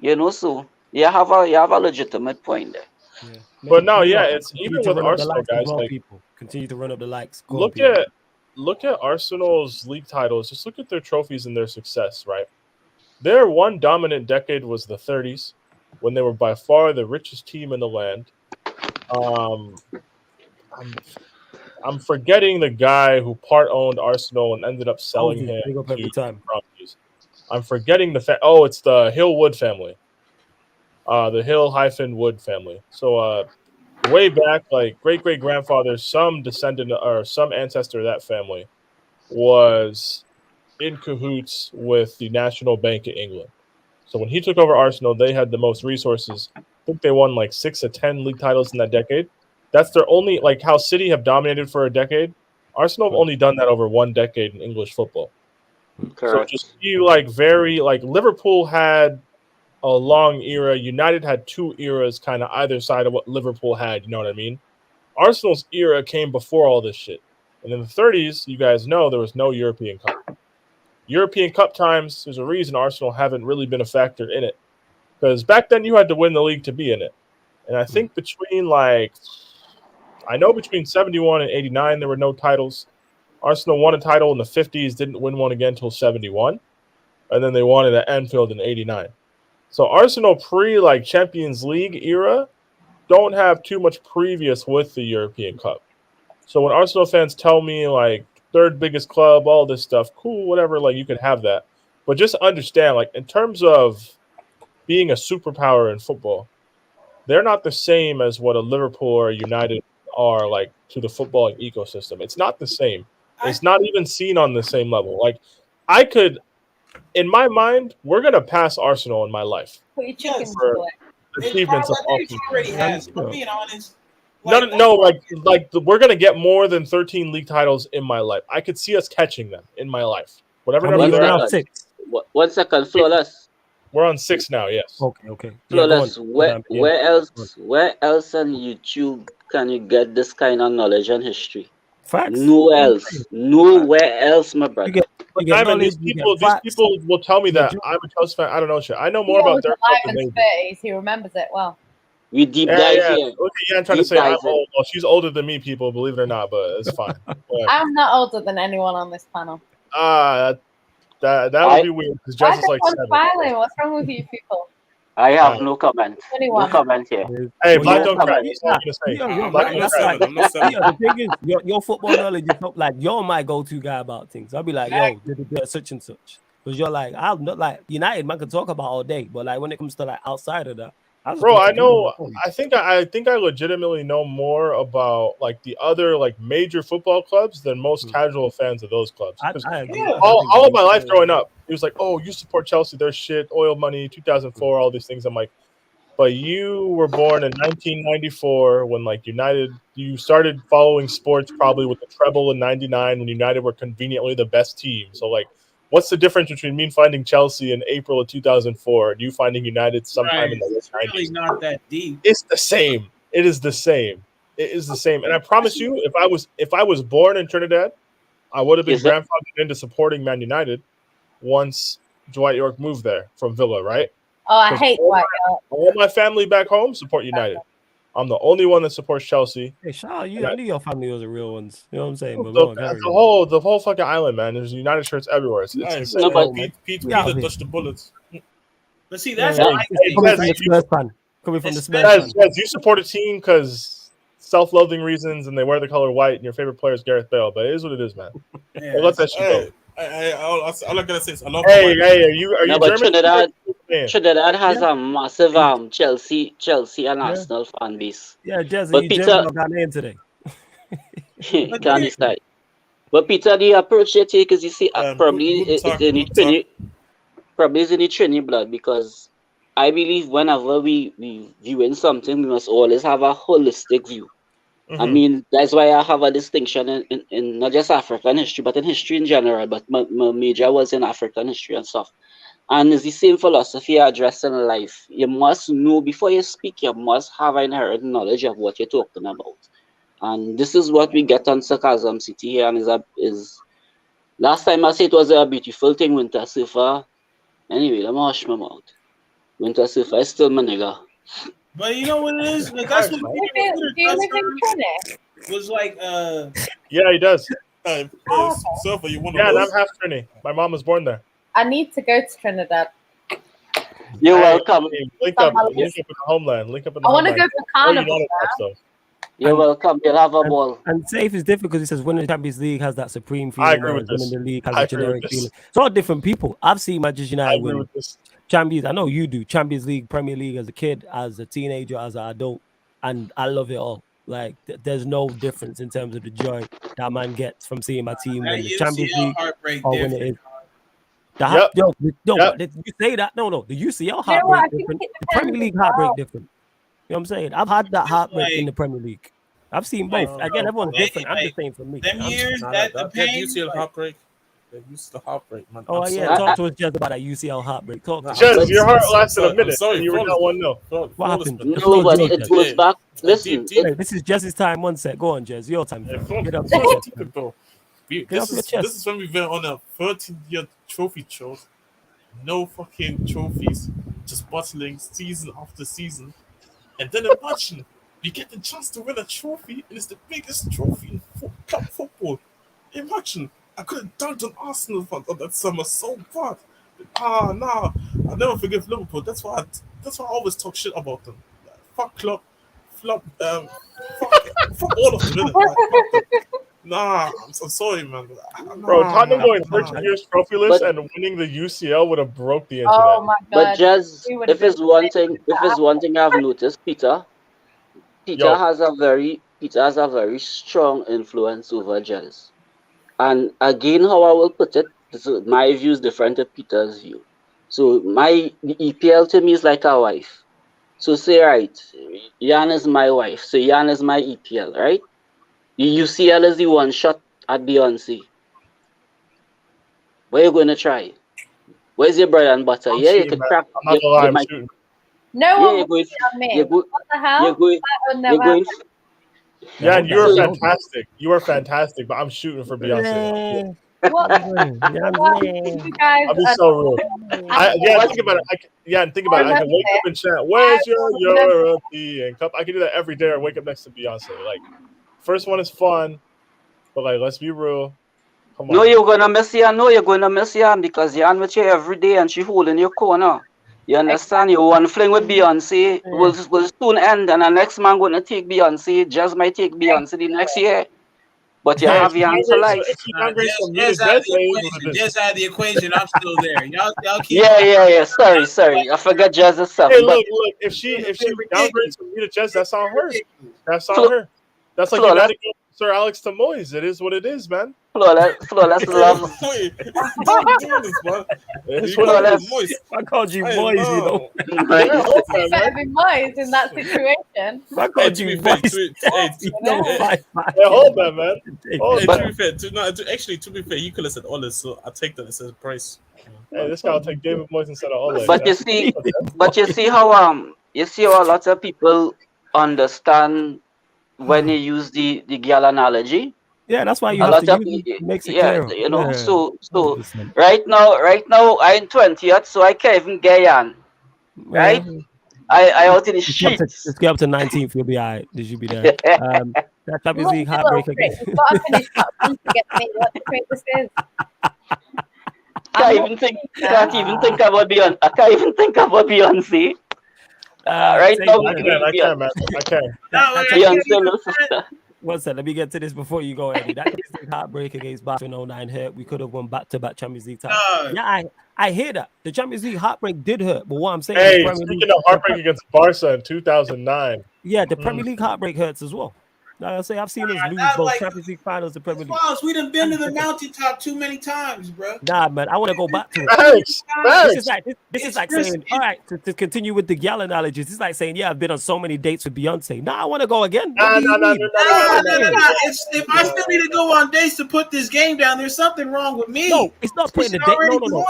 You know, so you have a legitimate point there. Yeah. But no, yeah, it's even with Arsenal, guys. Well, like, people continue to run up the likes. Look at Arsenal's league titles. Just look at their trophies and their success. Right, their one dominant decade was the 30s, when they were by far the richest team in the land. I'm forgetting the guy who part owned Arsenal and ended up selling him to properties. I'm forgetting it's the Hill-Wood family. The Hill-Wood family. So way back, like great-great-grandfather, some descendant or some ancestor of that family was in cahoots with the National Bank of England. So when he took over Arsenal, they had the most resources. I think they won like 6 or 10 league titles in that decade. That's their only, like how City have dominated for a decade. Arsenal have only done that over 1 decade in English football. Correct. So just be like Liverpool had a long era. United had 2 eras, kind of either side of what Liverpool had. You know what I mean? Arsenal's era came before all this shit. And in the 30s, you guys know there was no European Cup. European Cup times, there's a reason Arsenal haven't really been a factor in it. Because back then you had to win the league to be in it. And I think between 71 and 89, there were no titles. Arsenal won a title in the 50s, didn't win one again until 71. And then they won it at Anfield in 89. So Arsenal Champions League era don't have too much previous with the European Cup. So when Arsenal fans tell me third biggest club, all this stuff, cool, whatever, you could have that. But just understand, in terms of being a superpower in football, they're not the same as what a Liverpool or a United are to the footballing ecosystem. It's not the same. It's not even seen on the same level. I could, in my mind, we're going to pass Arsenal in my life. Put your chicken for achievements of all already has. I'm being honest. We're gonna get more than 13 league titles in my life. I could see us catching them in my life. Whatever number they're at. 6. 1 second, Flawless. We're on 6 now. Yes. Okay. Flawless. Where else on YouTube can you get this kind of knowledge and history? Facts. Nowhere else, my brother. These people will tell me that I'm a Chelsea fan. I don't know shit. I know more about their club than they do. He remembers it well. We deep dive here. Okay, I'm trying to say I'm old. Well, she's older than me, people, believe it or not, but it's fine. I'm not older than anyone on this panel. That would be weird because Jess is 7. Smiling. What's wrong with you people? I have no comment. 21. No comment here. Hey, Black don't cry. That's all I'm gonna say. The thing is, your football knowledge is you're my go-to guy about things. I'll be like, yo, such and such. Because you're I'm not United, man can talk about all day, but when it comes to outside of that. Bro, I know. I think I legitimately know more about the other major football clubs than most casual fans of those clubs. All of my life growing up, it was oh, you support Chelsea, their shit, oil money, 2004, all these things. I'm but you were born in 1994 when United. You started following sports probably with the treble in '99 when United were conveniently the best team. So what's the difference between me finding Chelsea in April of 2004 and you finding United sometime in the 90s? It's really not that deep. It's the same. It is the same. It is the same. And I promise you, if I was born in Trinidad, I would have been grandfathered into supporting Man United once Dwight York moved there from Villa, right? Oh, I hate Dwight York. All my family back home support United. I'm the only one that supports Chelsea. Hey, Shaw, I knew your family was the real ones. You know what I'm saying? But the whole fucking island, man. There's United shirts everywhere. It's insane. No, but Pete touched the bullets. But see, that's coming from the Spurs. Yes, you support a team because self-loathing reasons, and they wear the color white, and your favorite player is Gareth Bale. But it is what it is, man. Let that shit go. All I gotta say is I love. Hey, are you German? Trinidad has a massive Chelsea and Arsenal fan base. Yeah, Jez, but you Peter German or Ghanaian today? can't decide. But Peter, the approach they take is, you see, probably it's in the Trini blood, because I believe whenever we viewing something, we must always have a holistic view. I mean, that's why I have a distinction in not just African history, but in history in general. But my major was in African history and stuff. And it's the same philosophy addressed in life. You must know before you speak, you must have an inherent knowledge of what you're talking about. And this is what we get on Sarcasm City here. And is last time I said it was a beautiful thing, Winter Surfer. Anyway, let me hush my mouth. Winter Surfer is still my nigga. But you know what it is? Like, that's what was like. Yeah, he does. Surfer, you want? Yeah, and I'm half Trini. My mom was born there. I need to go to Trinidad. You're welcome. Link up in the homeland. Link up in the I want to homeland. go for carnival. You're welcome. You'll have a ball. And safe is different because he says winning the Champions League has that supreme feeling. I agree with this. Winning the league has a generic feeling. It's all different people. I've seen Manchester United win Champions. I know you do. Champions League, Premier League as a kid, as a teenager, as an adult, and I love it all. Like there's no difference in terms of the joy that man gets from seeing my team win the Champions League or when it is. You say that? No. The UCL heartbreak different. The Premier League heartbreak different. You know what I'm saying? I've had that heartbreak in the Premier League. I've seen both. Again, everyone's different. I'm just saying for me. Them years that the pain. UCL heartbreak. They used the heartbreak, man. Oh yeah, talk to us just about that UCL heartbreak. Talk to us. Jez, your heart lasted a minute. Sorry, you were not 1-0. What happened? No, but it goes back. Listen, this is Jez's time. One set. Go on, Jez. Your time. Get up. This is when we've been on a 13-year trophy chase. No fucking trophies, just bottling season after season. And then imagine you get the chance to win a trophy, and it's the biggest trophy in club football. Imagine I could have dunked on Arsenal on that summer so bad. Nah, I'll never forgive Liverpool. That's why I always talk shit about them. Fuck club, fuck all of them. Nah, I'm sorry, man. Bro, Tottenham going 13 years trophyless and winning the UCL would have broke the internet. Oh my God! But Jez, if it's one thing I've noticed, Peter has a very strong influence over Jez. And again, how I will put it, my view is different to Peter's view. So the EPL to me is like a wife. So say, right, Jan is my wife. So Jan is my EPL, right? The UCL is the one shot at Beyonce. Where you going to try? Where's your bread and butter? You can crack. I'm not gonna lie, I'm shooting. No one what the hell? You're going. Yeah, and you are fantastic. You are fantastic, but I'm shooting for Beyonce. What? I'll be so rude. Think about it. Think about it. I can wake up and chant, "Where's your European cup?" I can do that every day or wake up next to Beyonce. Like, first one is fun, but like, let's be real. Come on. No, you're gonna miss Jan. No, you're gonna miss Jan because Jan with you every day and she holding your corner. You understand? You one fling with Beyonce will soon end, and the next man gonna take Beyonce. Just might take Beyonce the next year. But you have Jan for life. Just out the equation, I'm still there. Y'all keep. Yeah. Sorry. I forgot Jez or something. Hey, look. If she downgrades from me to Jez, that's on her. That's on her. That's like you gotta go Sir Alex to Moyes. It is what it is, man. Flawless love. I called you Moyes, you know. It's better be Moyes in that situation. I called you Moyes. Hold that, man. To be fair, you could have said Ola, so I take that as a price. Hey, this guy will take David Moyes instead of Ola. But you see how a lot of people understand when you use the girl analogy. Yeah, that's why you have to use it. Makes it clear. You know. Yeah. So right now I'm 20th, so I can't even get Jan. Right? I out in the streets. Let's get up to 19th. You'll be alright. You should be there. That Champions League heartbreak again. Can't even think about Beyonce. I can't even think about Beyonce. Right now, I can, man. I can. Beyonce, little sister. One second, let me get to this before you go, Eddie. That Champions League heartbreak against Barcelona in 09 hurt. We could have won back-to-back Champions League titles. Yeah, I hear that. The Champions League heartbreak did hurt, but what I'm saying is Hey, speaking of heartbreak against Barca in 2009. Yeah, the Premier League heartbreak hurts as well. Like I say, I've seen us lose both Champions League finals and Premier League. We done been to the mountaintop too many times, bro. Nah, man, I want to go back to it. This is like saying, all right, to continue with the gal analogies, it's like saying, yeah, I've been on so many dates with Beyonce. Nah, I want to go again. No. If I still need to go on dates to put this game down, there's something wrong with me. No, it's not putting the date. No.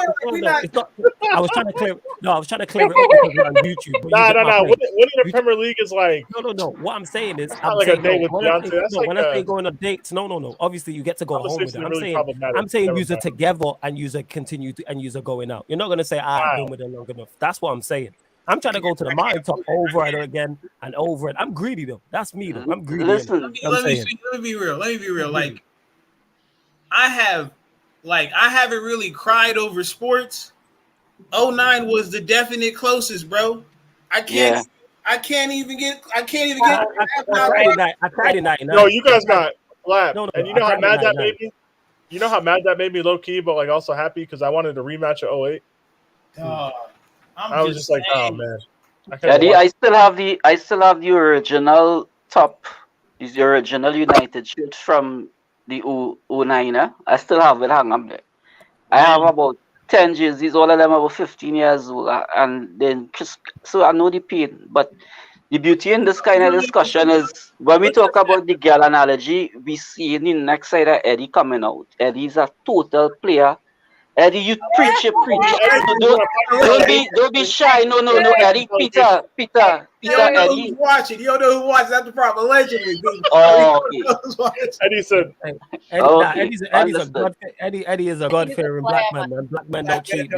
It's not. I was trying to clear. No, I was trying to clear it up because we're on YouTube. No. Winning the Premier League is like no. What I'm saying is, I'm like a date with Beyonce. When I say going on dates, no. Obviously, you get to go home with it. I'm saying use it together and use it continue to, and use it going out. You're not gonna say I've been with it long enough. That's what I'm saying. I'm trying to go to the mountaintop over and again and over it. I'm greedy though. That's me though. I'm greedy. Let me be real. Like I haven't really cried over sports. 09 was the definite closest, bro. I can't even get. I cried in 99. No, you guys got slapped. No, and you know how mad that made me? You know how mad that made me low key, but like also happy because I wanted a rematch of 08. I was just like, oh man. Eddie, I still have the original the original United shirt from the 09. I still have it hung up there. I have about 10 jerseys, all of them about 15 years old, and then so I know the pain. But the beauty in this kind of discussion is when we talk about the girl analogy, we see in the next side of Eddie coming out. Eddie's a total player. Eddie, you preach. Don't be shy. No, Eddie, Peter, you don't know Eddie. Who's watching. You don't know who watches. That's the problem. Allegedly. Eddie said. Eddie is a God-fearing black man. Man. Black men don't cheat.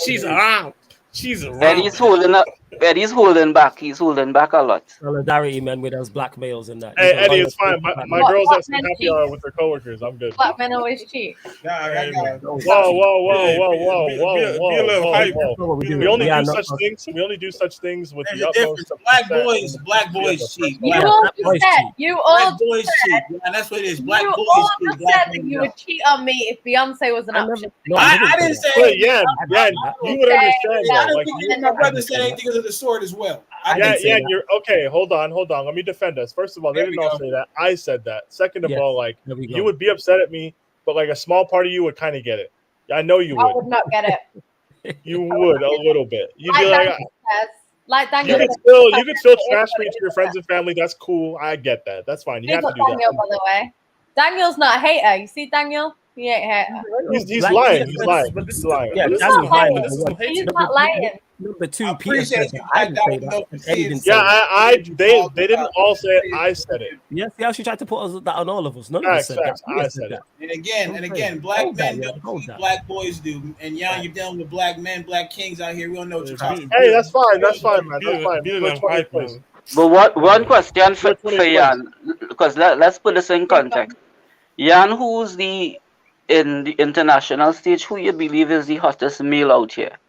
She's around. She's around. Eddie's holding back. He's holding back a lot. Solidarity, man, with us black males and that. Hey, Eddie, it's fine. My girls are happy with their coworkers. I'm good. Black men always cheat. Whoa. We only do such things with the utmost. Black boys cheat. You all boys cheat. And that's what it is. Black boys cheat. You said that you would cheat on me if Beyonce was an option. I didn't say. Yeah, you would understand that. I don't think my brother said anything of the sort as well. You're okay. Hold on. Let me defend us. First of all, they didn't all say that. I said that. Second of all, like you would be upset at me, but like a small part of you would kind of get it. I know you would. I would not get it. You would a little bit. You'd be like Daniel. You could still trash me to your friends and family. That's cool. I get that. That's fine. You have to do Daniel, that. by the way. Daniel's not a hater. You see, Daniel? He ain't a hater. He's lying. He's lying. He's lying. Yeah, he's not lying. He's not lying. Number two, Peter said that. I didn't say that. Eddie didn't say that. They didn't all say it. I said it. Yes, yeah, she tried to put that on all of us. None of us said that. I said that. And again, black men don't do what black boys do. And y'all, you're dealing with black men, black kings out here. We don't know what you're talking about. Hey, that's fine, man. That's fine. But one question for Jan, because let's put this in context. Jan, who's in the international stage, who you believe is the hottest male out here?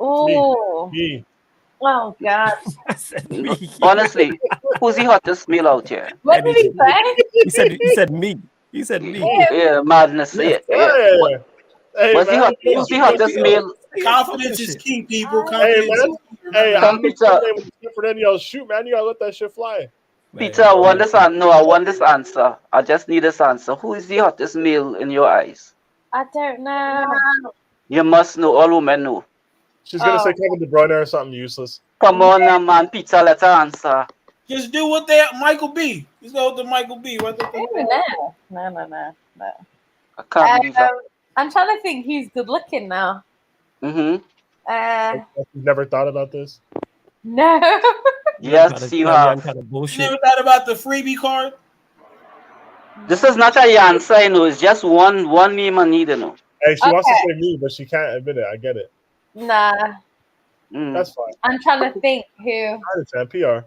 Oh. Me. Oh God. Honestly, who's the hottest male out here? What did he say? He said me. He said me. Yeah, madness. Yeah. Hey, who's the hottest male? Confidence is key, people. Hey, I'm for then y'all shoot, man. You gotta let that shit fly. Peter, I want this answer. I just need this answer. Who is the hottest male in your eyes? I don't know. You must know. All women know. She's gonna say Kevin De Bruyne or something useless. Come on now, man. Peter, let her answer. Just do what they Michael B. Just go with the Michael B. What the No. I can't believe that. I'm trying to think who's good looking now. Mm-hmm. You've never thought about this? No. Yes, you have. You never thought about the freebie card? This is not a answer, I know. It's just one name I need to know. Hey, she wants to say me, but she can't admit it. I get it. Nah. That's fine. I'm trying to think who. I understand. PR.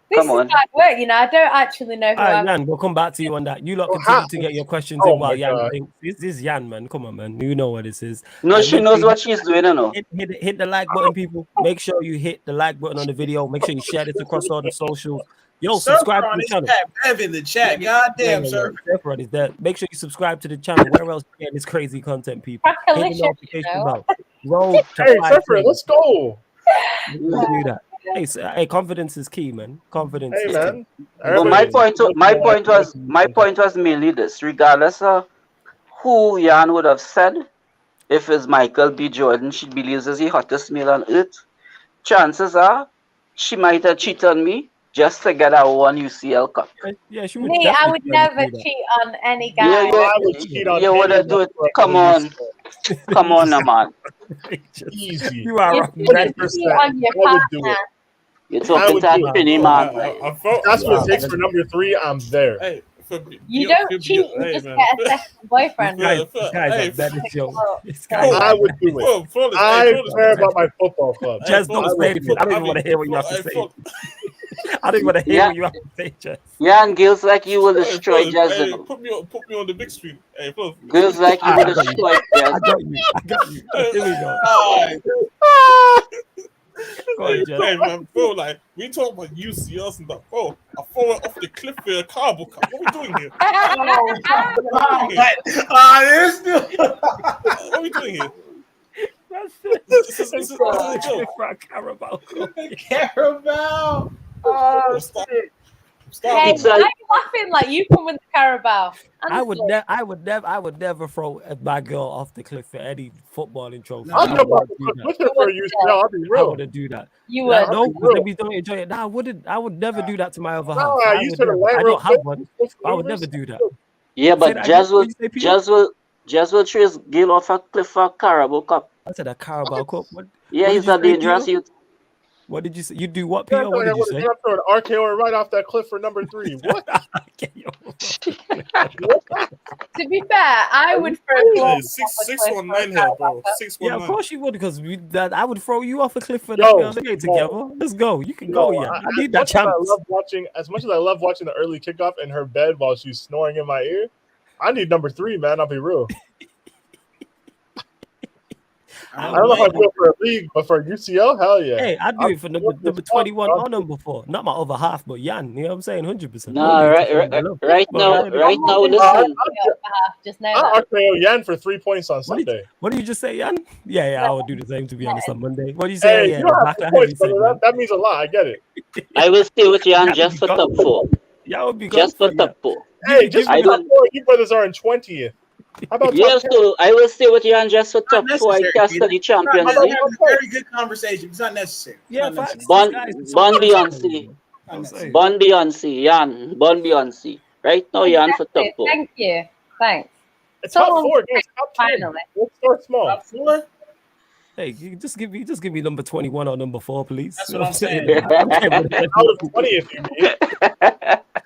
This is like work, I don't actually know who Jan, we'll come back to you on that. You lot continue to get your questions in while Jan thinks. This is Jan, man. Come on, man. You know what this is. No, she knows what she's doing, I know. Hit the like button, people. Make sure you hit the like button on the video. Make sure you share this across all the socials. Yo, subscribe to the channel. Bev in the chat. Goddamn, sir. Surfer is that. Make sure you subscribe to the channel. Where else you get this crazy content, people? Hit the notification bell. Roll to hey, Surfer, let's go. Do that. Hey, confidence is key, man. Confidence. Hey, man. Well, my point was mainly this. Regardless of who Jan would have said, if it's Michael B. Jordan, she believes is the hottest male on earth. Chances are she might have cheated on me just to get our one UCL cup. Yeah, she would. Me, I would never cheat on any guy. You would do it. Come on, come on, man. Easy. You are 100%. On your partner. You're talking to Trini, man. That's what it takes for number 3. I'm there. Hey, you don't cheat. You just get a second boyfriend. Guys, that is your. I would do it. I care about my football club. Just don't say anything. I don't even want to hear what you have to say. I don't even want to hear what you have to say, Jess. Yeah, and girls like you will destroy Jazz. Put me on the big screen. Hey, girls like you will destroy Jazz. I got you. Here we go. Hey, man, bro, like, we talk about UCLs and that, bro. I fall off the cliff with a cardboard cup. What are we doing here? What are we doing here? This is a joke. Carabao. Carabao. Oh, Stop. Hey, why are you laughing like you can win the Carabao? I would never throw my girl off the cliff for any footballing trophy. I'll jump off the cliff for you. I'll be real. I wouldn't do that. You would. No, because we don't enjoy it. No, I would never do that to my other half. I don't have one. I would never do that. Yeah, but Jazz will chase Gil off a cliff for a Carabao Cup. I said a Carabao Cup. Yeah, he's a dangerous youth. What did you say? You do what, P.O.? What did you say? Throw an RKO right off that cliff for number 3. What? To be fair, I would throw 619 here, bro. 619. Yeah, of course you would, because I would throw you off a cliff for the game together. Let's go. You can go, yeah. I need that chance. As much as I love watching the early kickoff in her bed while she's snoring in my ear, I need number 3, man. I'll be real. I don't know if I do it for a league, but for UCL, hell yeah. Hey, I'd do it for number 21 or number 4. Not my other half, but Jan. You know what I'm saying? 100%. No, right now, listen. Just know I'll RKO Jan for 3 points on Sunday. What did you just say, Jan? Yeah, I would do the same, to be honest, on Monday. What do you say? Hey, that means a lot. I get it. I will stay with Jan just for top 4. Yeah, would be just for top 4. Hey, just for top 4, you brothers are in 20th. How about so I will stay with Jan just for top 4. I cast the Champions League. Very good conversation. It's not necessary. Yeah, Bon Beyonce. Bon Beyonce, Jan. Bon Beyonce. Right now, Jan for top 4. Thank you. Thanks. It's top 4, guys. Top 10. Let's start small. Top 4? Hey, you just give me number 21 or number 4, please. That's what I'm saying. Out of 20, if you mean.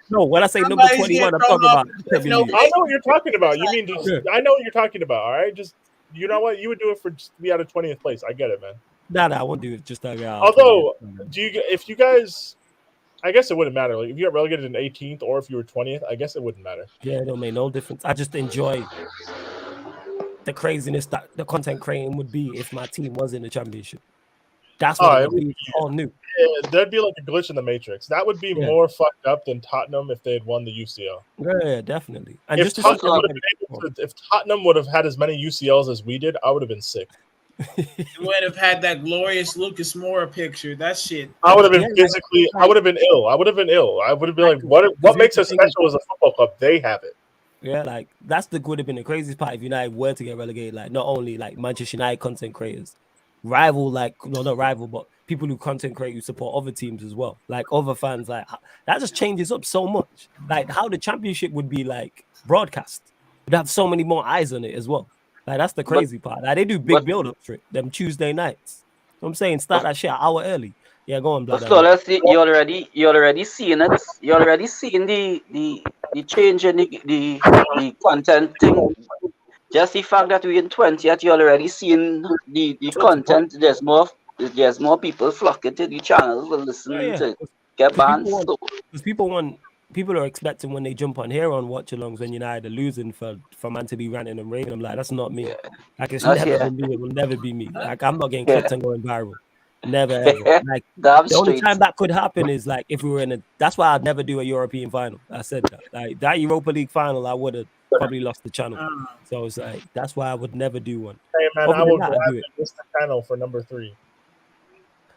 No, when I say number 21, I'm talking about. I know what you're talking about. You mean I know what you're talking about. All right, just you know what, you would do it for just to be out of 20th place. I get it, man. Nah, I won't do it. Just although, if you guys, I guess it wouldn't matter. Like if you got relegated in 18th or if you were 20th, I guess it wouldn't matter. Yeah, it don't make no difference. I just enjoy the craziness that the content creating would be if my team was in the championship. That's what it would be all new. Yeah, there'd be like a glitch in the matrix. That would be more fucked up than Tottenham if they had won the UCL. Yeah, definitely. And if Tottenham would have had as many UCLs as we did, I would have been sick. You would have had that glorious Lucas Moura picture. That shit. I would have been physically. I would have been ill. I would have been like, what makes us special as a football club? They have it. Yeah, like would have been the craziest part if United were to get relegated. Like not only like Manchester United content creators, not rival, but people who content create who support other teams as well, like other fans. Like that just changes up so much. Like how the championship would be like broadcast. You'd have so many more eyes on it as well. Like that's the crazy part. Like they do big build up for it. Them Tuesday nights. You know what I'm saying, start that shit an hour early. Yeah, go on, blood. So let's see. You already seeing it. You already seeing the change in the content thing. Just the fact that we're in 20th, you already seeing the content. There's more people flocking to the channels will listen to get banned. Because people are expecting when they jump on here on watch alongs when United are losing for man to be ranting and raving. I'm like, that's not me. Like it's never been me. It will never be me. Like I'm not getting clipped and going viral. Never ever. Like the only time that could happen is like if we were in a. That's why I'd never do a European final. I said that. Like that Europa League final, I would have probably lost the channel. So it's like that's why I would never do one. Hey man, Other I will than that, I'd gladly do it. miss the channel for number 3.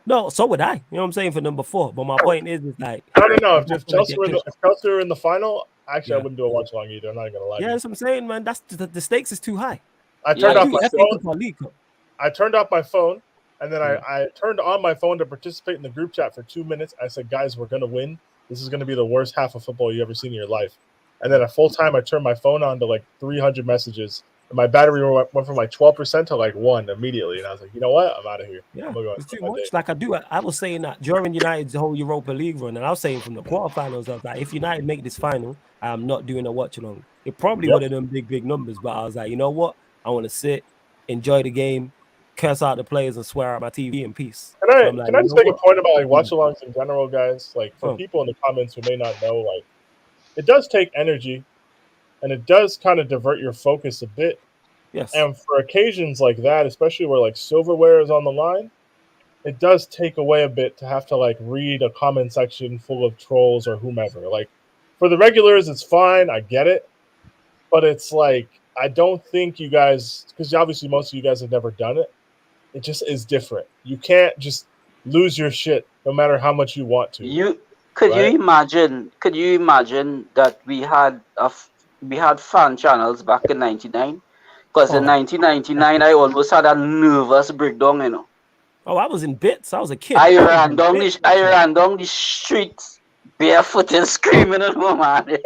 No, so would I. You know what I'm saying for number 4. But my point is like no. If Chelsea were in the final, actually I wouldn't do a watch along either. I'm not gonna lie. Yeah, that's what I'm saying, man. That's the stakes is too high. I turned off my phone. I turned off my phone, and then I turned on my phone to participate in the group chat for 2 minutes. I said, "Guys, we're gonna win. This is gonna be the worst half of football you ever seen in your life." And then at full time, I turned my phone on to like 300 messages. And my battery went from like 12% to like 1 immediately. And I was like, you know what? I'm out of here. Yeah, it's too much. Like I was saying that during United's whole Europa League run, and I was saying from the quarterfinals, I was like, if United make this final, I'm not doing a watch along. It probably would have done big numbers, but I was like, you know what? I want to sit, enjoy the game, curse out the players, and swear at my TV in peace. Can I just make a point about like watch alongs in general, guys? Like for people in the comments who may not know, like it does take energy. And it does kind of divert your focus a bit. Yes. And for occasions like that, especially where like silverware is on the line, it does take away a bit to have to like read a comment section full of trolls or whomever. Like for the regulars, it's fine. I get it. But it's like, I don't think you guys, because obviously most of you guys have never done it. It just is different. You can't just lose your shit no matter how much you want to. Could you imagine that we had fan channels back in 99? Because in 1999, I almost had a nervous breakdown, you know. Oh, I was in bits. I was a kid. I ran down the streets barefooted screaming at my man.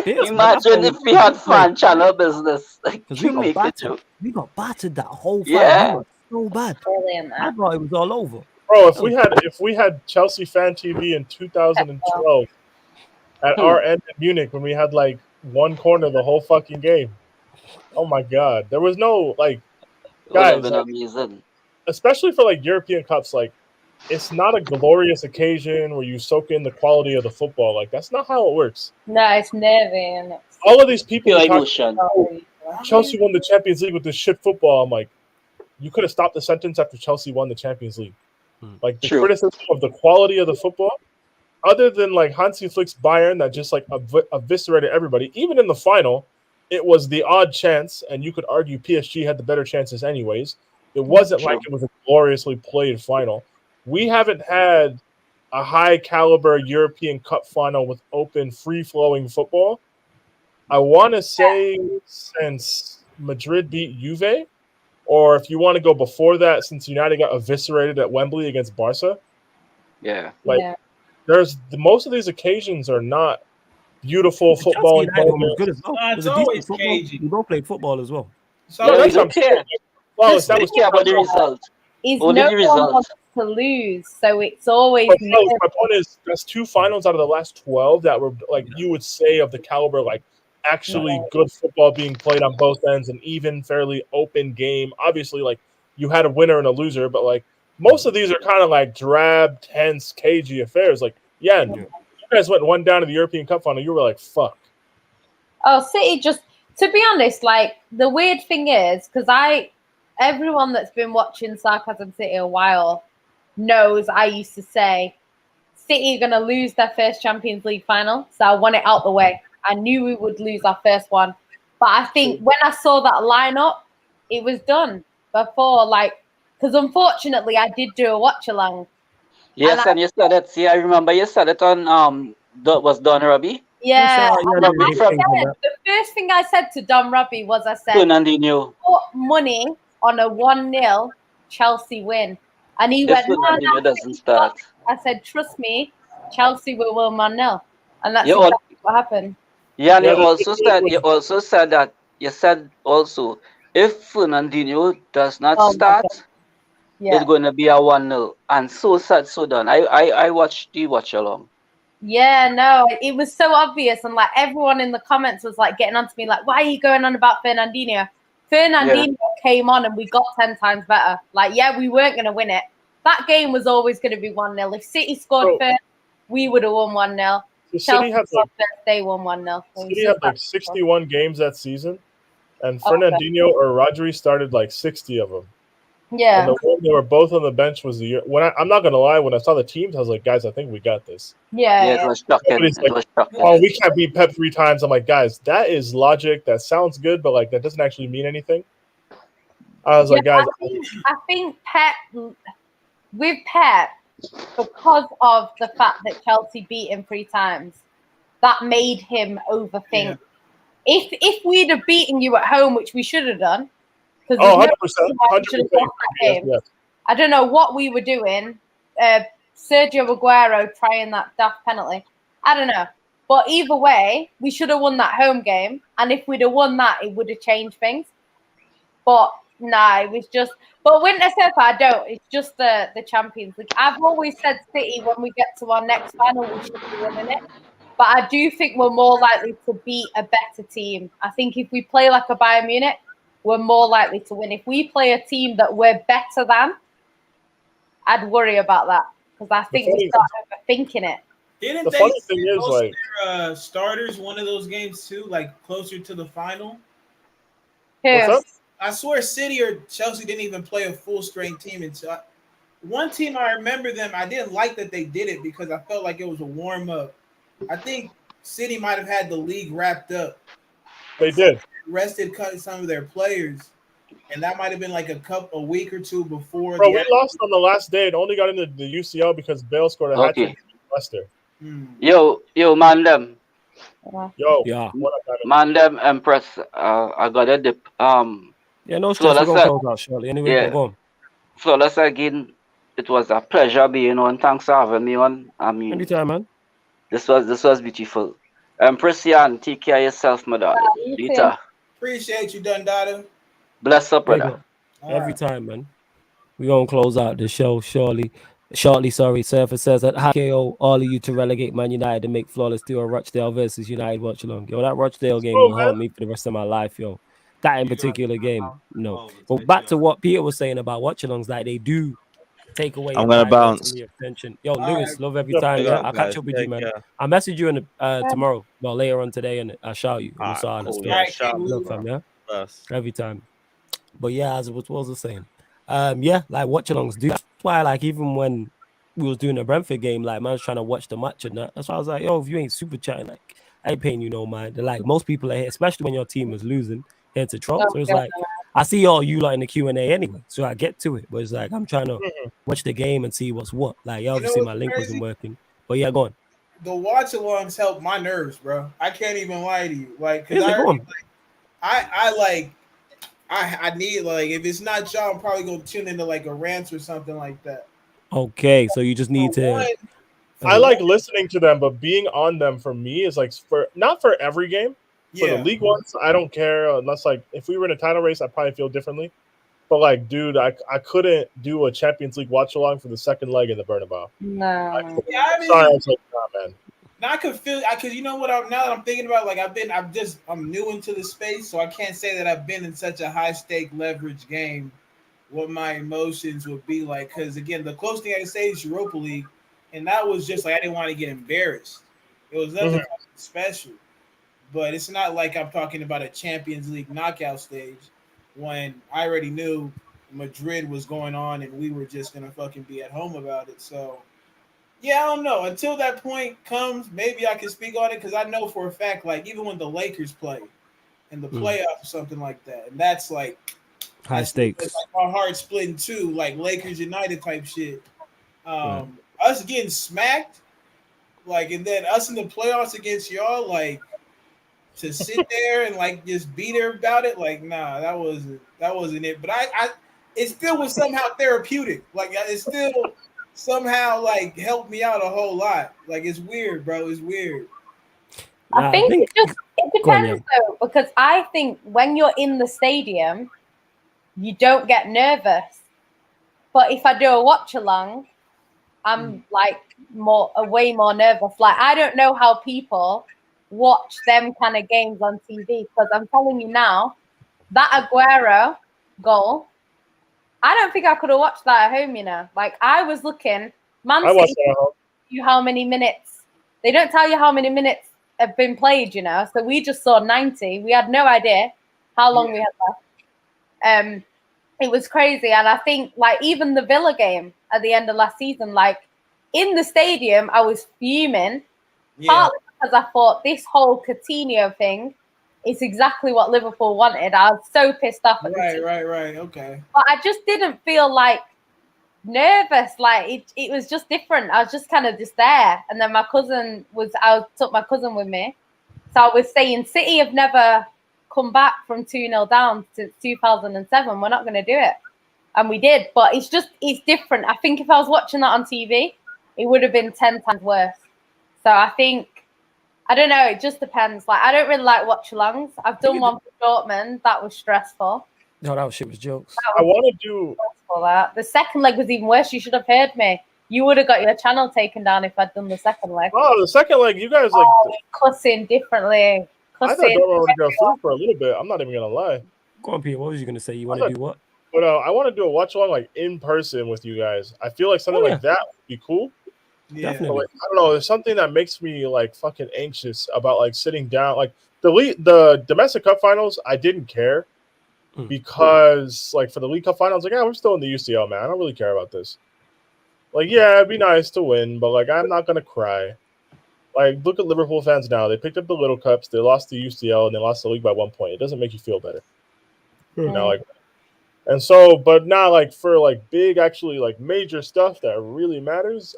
Imagine if we had fan channel business. Like, we got battered that whole fight. Yeah. So bad. I thought it was all over. Bro, if we had Chelsea Fan TV in 2012 at our end in Munich when we had like one corner the whole fucking game. Oh my god. There was no like guys, like, especially for like European Cups, like it's not a glorious occasion where you soak in the quality of the football. Like that's not how it works. No, it's never. All of these people Chelsea won the Champions League with this shit football. I'm like, you could have stopped the sentence after Chelsea won the Champions League. Like the criticism of the quality of the football, other than like Hansi Flick's Bayern that just like eviscerated everybody. Even in the final, it was the odd chance, and you could argue PSG had the better chances anyways. It wasn't like it was a gloriously played final. We haven't had a high caliber European Cup final with open, free-flowing football. I want to say since Madrid beat Juve. Or if you want to go before that, since United got eviscerated at Wembley against Barca. Yeah. There's most of these occasions are not beautiful football. Good as well. It's always cagey. We both played football as well. We don't care. That was about the result. Only the result. Wants to lose, so it's always. My point is, there's 2 finals out of the last 12 that were like you would say of the caliber, like. Actually good football being played on both ends, an even, fairly open game. Obviously, like you had a winner and a loser, but like most of these are kind of like drab, tense, cagey affairs. Like, you guys went 1 down to the European Cup final. You were like, fuck. Oh, City just, to be honest, like the weird thing is, because everyone that's been watching Sarcasm City a while knows I used to say City are going to lose their first Champions League final, so I want it out the way. I knew we would lose our first one. But I think when I saw that lineup, it was done before, like, because unfortunately I did do a watch along. Yes, and you said it. See, I remember you said it on was Don Robbie? Yeah. The first thing I said to Don Robbie was I said, Ronaldo, put money on a 1-0 Chelsea win. And he went, no, doesn't start. I said, trust me, Chelsea will win 1-0. And that's exactly what happened. Yeah, and you also said that if Fernandinho does not start, it's going to be a 1-0. And so said, so done. I watched the watch along. Yeah, no, it was so obvious. And like everyone in the comments was like getting on to me like, why are you going on about Fernandinho? Fernandinho came on and we got 10 times better. Like, we weren't going to win it. That game was always going to be 1-0. If City scored first, we would have won 1-0. City had they won 1-0. City had like 61 games that season, and Fernandinho or Rodri started like 60 of them. Yeah. And the one they were both on the bench was the year when I'm not gonna lie, when I saw the teams, I was like, guys, I think we got this. Yeah, it was shocking. It was shocking. Oh, we can't beat Pep 3 times. I'm like, guys, that is logic. That sounds good, but like that doesn't actually mean anything. I was like, guys, I think Pep, with Pep, because of the fact that Chelsea beat him 3 times, that made him overthink. Yeah. If we'd have beaten you at home, which we should have done, because 100%, I don't know what we were doing. Sergio Aguero trying that daft penalty. I don't know. But either way, we should have won that home game. And if we'd have won that, it would have changed things. But nah, it was just. But Winter said I don't. It's just the Champions League. I've always said City, when we get to our next final, we should be winning it. But I do think we're more likely to beat a better team. I think if we play like a Bayern Munich, we're more likely to win. If we play a team that we're better than, I'd worry about that. Because I think we start overthinking it. Didn't they say most of their starters one of those games too, like closer to the final? Who? I swear City or Chelsea didn't even play a full-strength team. Until one team I remember them, I didn't like that they did it because I felt like it was a warm-up. I think City might have had the league wrapped up. They did. Rested some of their players. And that might have been like a week or two before. Bro, we lost on the last day and only got into the UCL because Bale scored a hat trick against Leicester. Yo, man, them. Yo, yeah. Man, them, Empress. I got a dip. Yeah, no stress. We're gonna close out shortly. Anyway, yeah. go on. Flawless again. It was a pleasure being on. Thanks for having me on. I mean, anytime, man. This was beautiful. Empress, take care of yourself, my daughter. Later. Appreciate you, Dundada. Bless up, brother. Every time, man. We're going to close out the show shortly. Sorry. Surfer says that KO all of you to relegate Man United and make Flawless do a Rochdale versus United watch along. Yo, that Rochdale game will haunt me for the rest of my life, yo. That in particular game, no. But back to what Peter was saying about watch alongs, like they do take away. I'm gonna bounce. Your attention. Yo, Lewis, love every time. Yeah, I'll catch up with you, man. I'll message you in tomorrow, well, later on today, and I'll shout you. Look, fam, yeah? Every time. But yeah, as what was I saying? Yeah, like watch alongs do. That's why, like, even when we was doing the Brentford game, like, man was trying to watch the match and that. That's why I was like, yo, if you ain't super chatting, like, I ain't paying you no mind. Like, most people are here, especially when your team is losing, here to troll. So it's like, I see all you lot in the Q&A anyway, so I get to it. But it's like, I'm trying to watch the game and see what's what. Like, obviously my link wasn't working. But yeah, go on. The watch alongs help my nerves, bro. I can't even lie to you. Like, because I need, like, if it's not y'all, I'm probably going to tune into, like, a rant or something like that. Okay, so you just need to... I like listening to them, but being on them for me is, like, not for every game. For the league ones, I don't care unless, like, if we were in a title race, I'd probably feel differently. But, like, dude, I couldn't do a Champions League watch-along for the second leg in the Bernabeu. No. I was like, nah, man. Now I could feel, because you know what? Now that I'm thinking about, like, I'm new into the space, so I can't say that I've been in such a high stake leverage game. What my emotions would be like, because again, the closest thing I can say is Europa League, and that was just like I didn't want to get embarrassed. It was nothing special, but it's not like I'm talking about a Champions League knockout stage when I already knew Madrid was going on and we were just gonna fucking be at home about it. So. Yeah, I don't know. Until that point comes, maybe I can speak on it because I know for a fact, like, even when the Lakers play in the playoffs or something like that, and that's like high stakes. Like my heart splitting too, like Lakers United type shit. Us getting smacked, like, and then us in the playoffs against y'all, like, to sit there and like just be there about it, like, nah, that wasn't it. But I it still was somehow therapeutic. Like, it's still. Somehow, like, helped me out a whole lot. Like, it's weird, bro. It's weird. I think it depends, though, because I think when you're in the stadium, you don't get nervous. But if I do a watch along, I'm like way more nervous. Like, I don't know how people watch them kind of games on TV, because I'm telling you now, that Aguero goal. I don't think I could have watched that at home, you know. Like, I was looking, Man City tell you how many minutes. They don't tell you how many minutes have been played, you know. So we just saw 90. We had no idea how long we had left. It was crazy. And I think, like, even the Villa game at the end of last season, like, in the stadium, I was fuming. Yeah. Partly because I thought this whole Coutinho thing is exactly what Liverpool wanted. I was so pissed off at the team. Right. Okay. But I just didn't feel, like, nervous. Like, it was just different. I was just kind of just there. And then I took my cousin with me. So I was saying City have never come back from 2-0 down since 2007. We're not going to do it. And we did. But it's different. I think if I was watching that on TV, it would have been 10 times worse. So I think, I don't know, it just depends. Like, I don't really like watch-alongs. I've done one for Dortmund. That was stressful. No, that shit was jokes. I want to do... That. The second leg was even worse. You should have heard me. You would have got your channel taken down if I'd done the second leg. Oh, the second leg, you guys, like... cussing differently. I thought Dortmund would go through for a little bit. I'm not even going to lie. Go on, Peter. What was you going to say? You want to do what? But I want to do a watch-along, like, in person with you guys. I feel like something like that would be cool. Yeah. Definitely. Like, I don't know. There's something that makes me, like, fucking anxious about, like, sitting down. Like, the domestic cup finals, I didn't care. Because, like, for the League Cup finals, like, yeah, we're still in the UCL, man. I don't really care about this. Like, yeah, it'd be nice to win, but, like, I'm not going to cry. Like, look at Liverpool fans now. They picked up the little cups, they lost the UCL, and they lost the league by 1 point. It doesn't make you feel better. You know, like, and so, but now, like, for, like, big, actually, like, major stuff that really matters,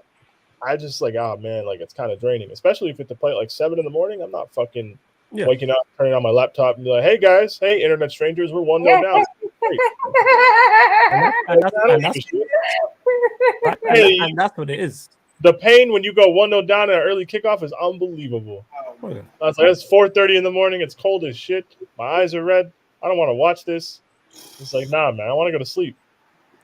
I just, like, oh, man, like, it's kind of draining. Especially if you have to play at, like, 7 in the morning. I'm not fucking waking up, turning on my laptop, and be like, hey, guys, hey, internet strangers, we're 1-0 down. And that's what it is. The pain when you go 1-0 down at an early kickoff is unbelievable. That's like, it's 4:30 in the morning. It's cold as shit. My eyes are red. I don't want to watch this. It's like, nah, man. I want to go to sleep.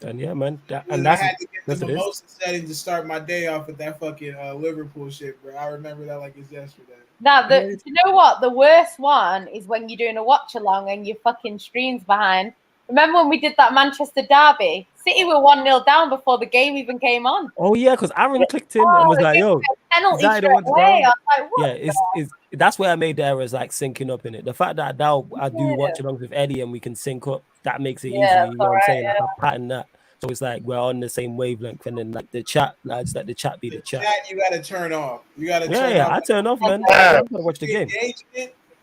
And yeah, man. I had to get the mimosa setting to start my day off with that fucking Liverpool shit, bro. I remember that like it's yesterday. Now, you know what? The worst one is when you're doing a watch along and your fucking stream's behind. Remember when we did that Manchester derby? City were 1-0 down before the game even came on. Oh yeah, because Aaron clicked in and was like, "Yo, penalty straight away." I was like, what? Yeah, that's where I made the errors, like syncing up in it. The fact that now I do watch along with Eddie and we can sync up, that makes it easy. You know what I'm saying? Like, I pattern that. So it's like we're on the same wavelength, and then like the chat, lads, like the chat be the chat. That you gotta turn off. You gotta turn off. Yeah, I turn off, man. I'm gonna watch the game.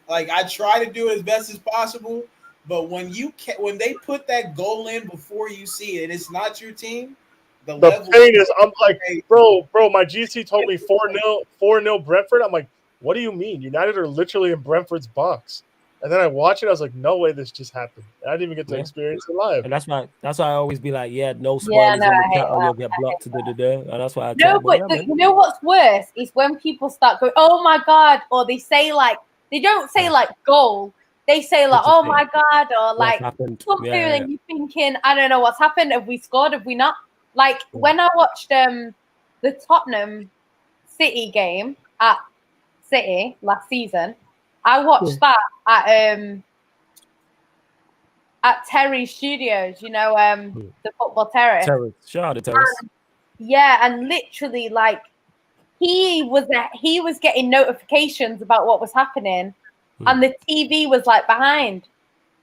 Like I try to do it as best as possible, but when they put that goal in before you see it, it's not your team. The pain is, I'm like, bro, my GC told me 4-0 Brentford. I'm like, what do you mean? United are literally in Brentford's box. And then I watch it, I was like, no way this just happened. I didn't even get to experience it live. And that's why I always be like, no spoilers in the chat or you'll get blocked. And that's why I you know what's worse is when people start going, oh my God, or they say like, they don't say like goal. They say like, oh my God, or like something, and you're thinking, I don't know what's happened. Have we scored? Have we not? Like when I watched the Tottenham City game at City last season, I watched that at Terry Studios, you know, the football terrace. Shout out to Terrace. Yeah, and literally, like, he was getting notifications about what was happening, and the TV was like behind.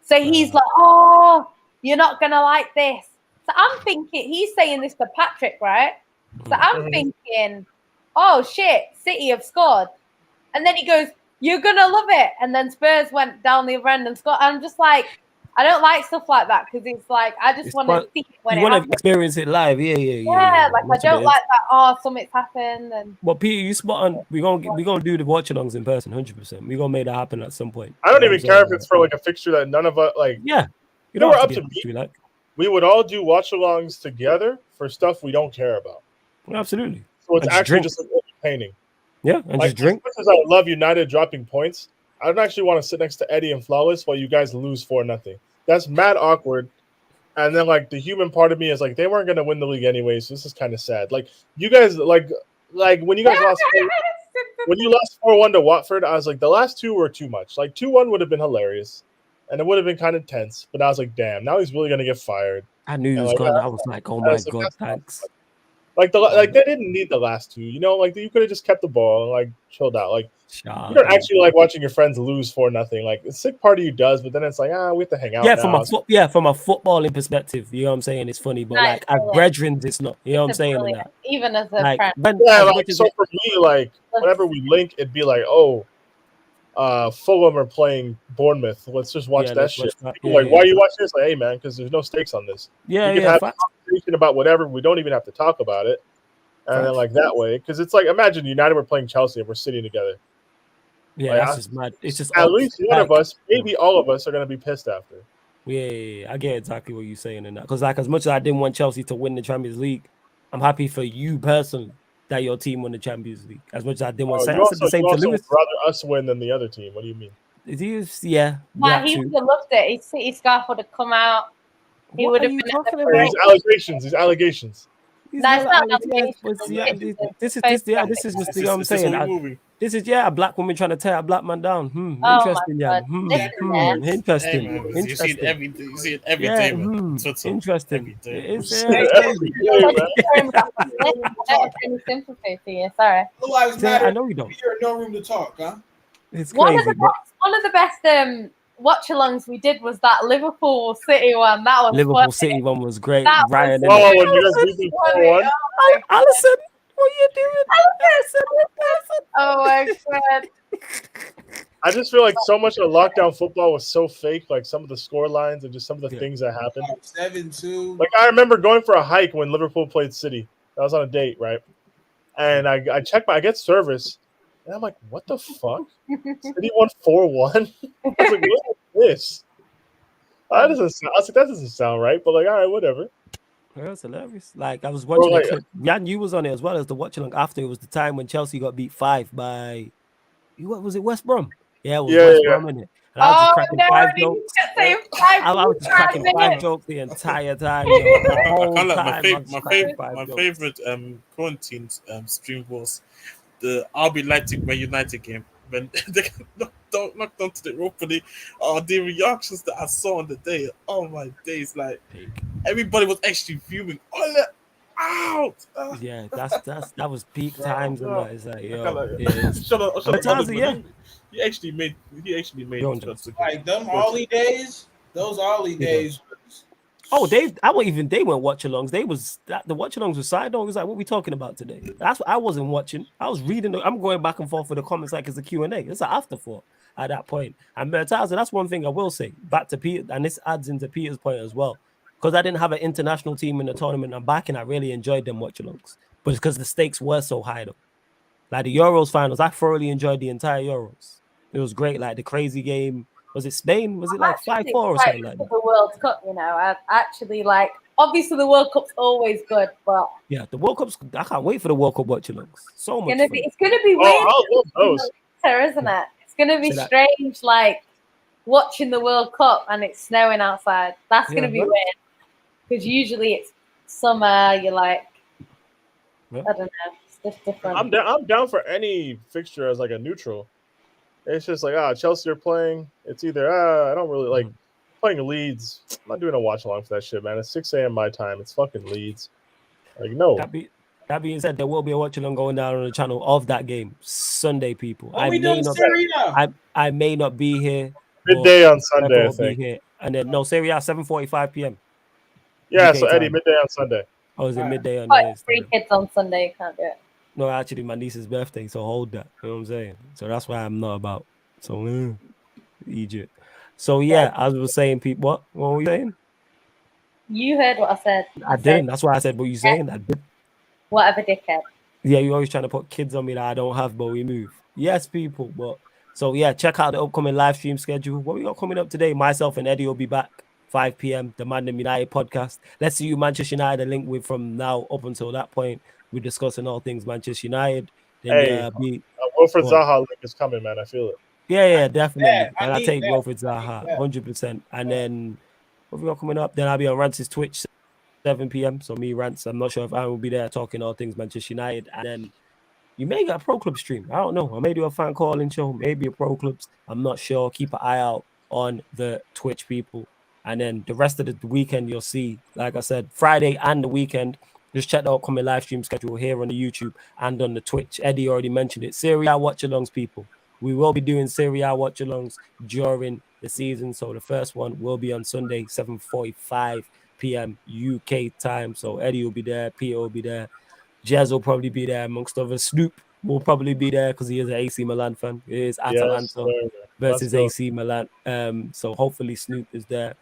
So he's like, "Oh, you're not gonna like this." So I'm thinking he's saying this to Patrick, right? So I'm thinking, "Oh shit, City have scored," and then he goes, "You're gonna love it." And then Spurs went down the other end and scored. I'm just like, I don't like stuff like that because it's like I just want to see it when it happens. You want to experience it live, yeah. Like I don't like that. Oh, something's happened. And well, Peter, you spot on. We're gonna do the watch-alongs in person, 100%. We're gonna make that happen at some point. I don't even care if it's for like a fixture that none of us like. Yeah, you know, we're up to me. Like. We would all do watch-alongs together for stuff we don't care about. Absolutely. So it's actually just like entertaining. Yeah, and like, just drink. As much as I love United dropping points, I don't actually want to sit next to Eddie and Flawless while you guys lose 4-0. That's mad awkward. And then, like, the human part of me is like, they weren't going to win the league anyways. So this is kind of sad. Like, you guys, like when you guys lost, when you lost 4-1 to Watford, I was like, the last two were too much. Like, 2-1 would have been hilarious. And it would have been kind of tense. But I was like, damn, now he's really going to get fired. I knew he was going. I was like, oh my God, thanks. Like they didn't need the last two, you know. Like you could have just kept the ball and like chilled out. Like You don't actually like watching your friends lose 4-0. Like the sick part of you does, but then it's like, we have to hang out. Yeah, now. from a footballing perspective, you know what I'm saying? It's funny, but like as brethren, it's not. You know what I'm saying? In that. Even as a like, friend. So for me, like whenever we link, it'd be like, Fulham are playing Bournemouth. Let's just watch that shit. People why are you watching this? Like, hey man, because there's no stakes on this. We can have a conversation about whatever. We don't even have to talk about it. And then like that way, because it's like, imagine United were playing Chelsea and we're sitting together. Yeah, like, that's just mad. It's just at least one of us, maybe all of us, are gonna be pissed after. Yeah, I get exactly what you're saying in that. Because like as much as I didn't want Chelsea to win the Champions League, I'm happy for you personally that your team won the Champions League. As much as I didn't want to say, I said the same to Lewis. Rather us win than the other team. What do you mean? Yeah. Nah, he would have loved it. His scarf would have come out. He would have been talking about. These allegations. That's not allegations. This is just the I'm saying. This is a black woman trying to tear a black man down. Interesting, interesting. You see it every day. You see it every day, man. Interesting. It's any sympathy for you. Sorry. I know you don't. You're no room to talk, huh? It's crazy. One of the best watch-alongs we did was that Liverpool City one. That was Liverpool City one was great. That Ryan, when you guys beat them 4-1. Alison, what are you doing? Oh my god! I just feel like so much of lockdown football was so fake. Like some of the score lines and just some of the things that happened. 7-2. Like I remember going for a hike when Liverpool played City. I was on a date, right? And I checked I get service. And I'm like, what the fuck? City won 4-1? I was like, what is this? I was like, that doesn't sound right, but like, all right, whatever. That's hilarious. Like, I was watching the clip. Jan, you was on it as well as the watch along after. It was the time when Chelsea got beat 5 by, what was it, West Brom? Yeah, it was West Brom, innit? And I was just cracking 5 jokes. I was just cracking 5 jokes the entire time. My favorite quarantine stream was the RB Leipzig Man United game when they knocked onto the Europa League. The reactions that I saw on the day, oh my days, like everybody was actually fuming. Out! Yeah, that was peak times, and that is like, shut up. He actually made like them Ollie days. Those Ollie days. Oh, they weren't watch-alongs. The watch-alongs were side dogs. Like, what we talking about today? That's what I wasn't watching. I was reading. I'm going back and forth with the comments like it's a Q&A. It's an afterthought at that point. And that's one thing I will say. Back to Peter, and this adds into Peter's point as well. Because I didn't have an international team in the tournament I'm back, and I really enjoyed them watch-alongs. But it's because the stakes were so high, though. Like the Euros finals, I thoroughly enjoyed the entire Euros. It was great. Like the crazy game. Was it Spain? Was it like 5-4 or something like that? The World Cup, I actually like. Obviously, the World Cup's always good, but yeah, the World Cup's. I can't wait for the World Cup watch-alongs. So much. It's gonna be weird, isn't it? It's gonna be strange, like watching the World Cup and it's snowing outside. That's gonna be weird because usually it's summer. You're like, I don't know, it's just different. I'm down for any fixture as like a neutral. It's just like, Chelsea are playing. It's either, I don't really like playing Leeds. I'm not doing a watch along for that shit, man. It's 6 a.m. my time. It's fucking Leeds. Like, no. That being said, there will be a watch along going down on the channel of that game Sunday, people. I may not be here. Midday on Sunday, I think. And then, Serie A, 7:45 p.m. Yeah, UK so Eddie, time. midday on Sunday. Oh, is it midday on Sunday? 3 kids on Sunday, you can't do it. No, actually, my niece's birthday, so hold that. You know what I'm saying? So that's why I'm not about. So, Egypt. So, yeah, as I was saying, people, what were you saying? You heard what I said. I didn't. That's why I said, what you saying? I did. Whatever, dickhead. Yeah, you're always trying to put kids on me that I don't have, but we move. Yes, people. But so, yeah, check out the upcoming live stream schedule. What we got coming up today? Myself and Eddie will be back 5 p.m. The Man United podcast. Let's see you, Manchester United, link with from now up until that point. We're discussing all things Manchester United. Then, Wilfred Zaha link is coming, man. I feel it. Yeah, definitely. And I take Wilfred Zaha, 100%. And then what we got coming up? Then I'll be on Rance's Twitch, 7 p.m. So me, Rance, I'm not sure if I will be there talking all things Manchester United. And then you may get a Pro Club stream. I don't know. I may do a fan calling show, maybe a Pro Clubs. I'm not sure. Keep an eye out on the Twitch, people. And then the rest of the weekend, you'll see, like I said, Friday and the weekend. Just check the upcoming live stream schedule here on the YouTube and on the Twitch. Eddie already mentioned it. Serie A watch-alongs, people. We will be doing Serie A watch-alongs during the season. So the first one will be on Sunday, 7:45 p.m. UK time. So Eddie will be there, Peter will be there, Jazz will probably be there, amongst others. Snoop will probably be there because he is an AC Milan fan. It is Atalanta versus AC Milan. So hopefully Snoop is there.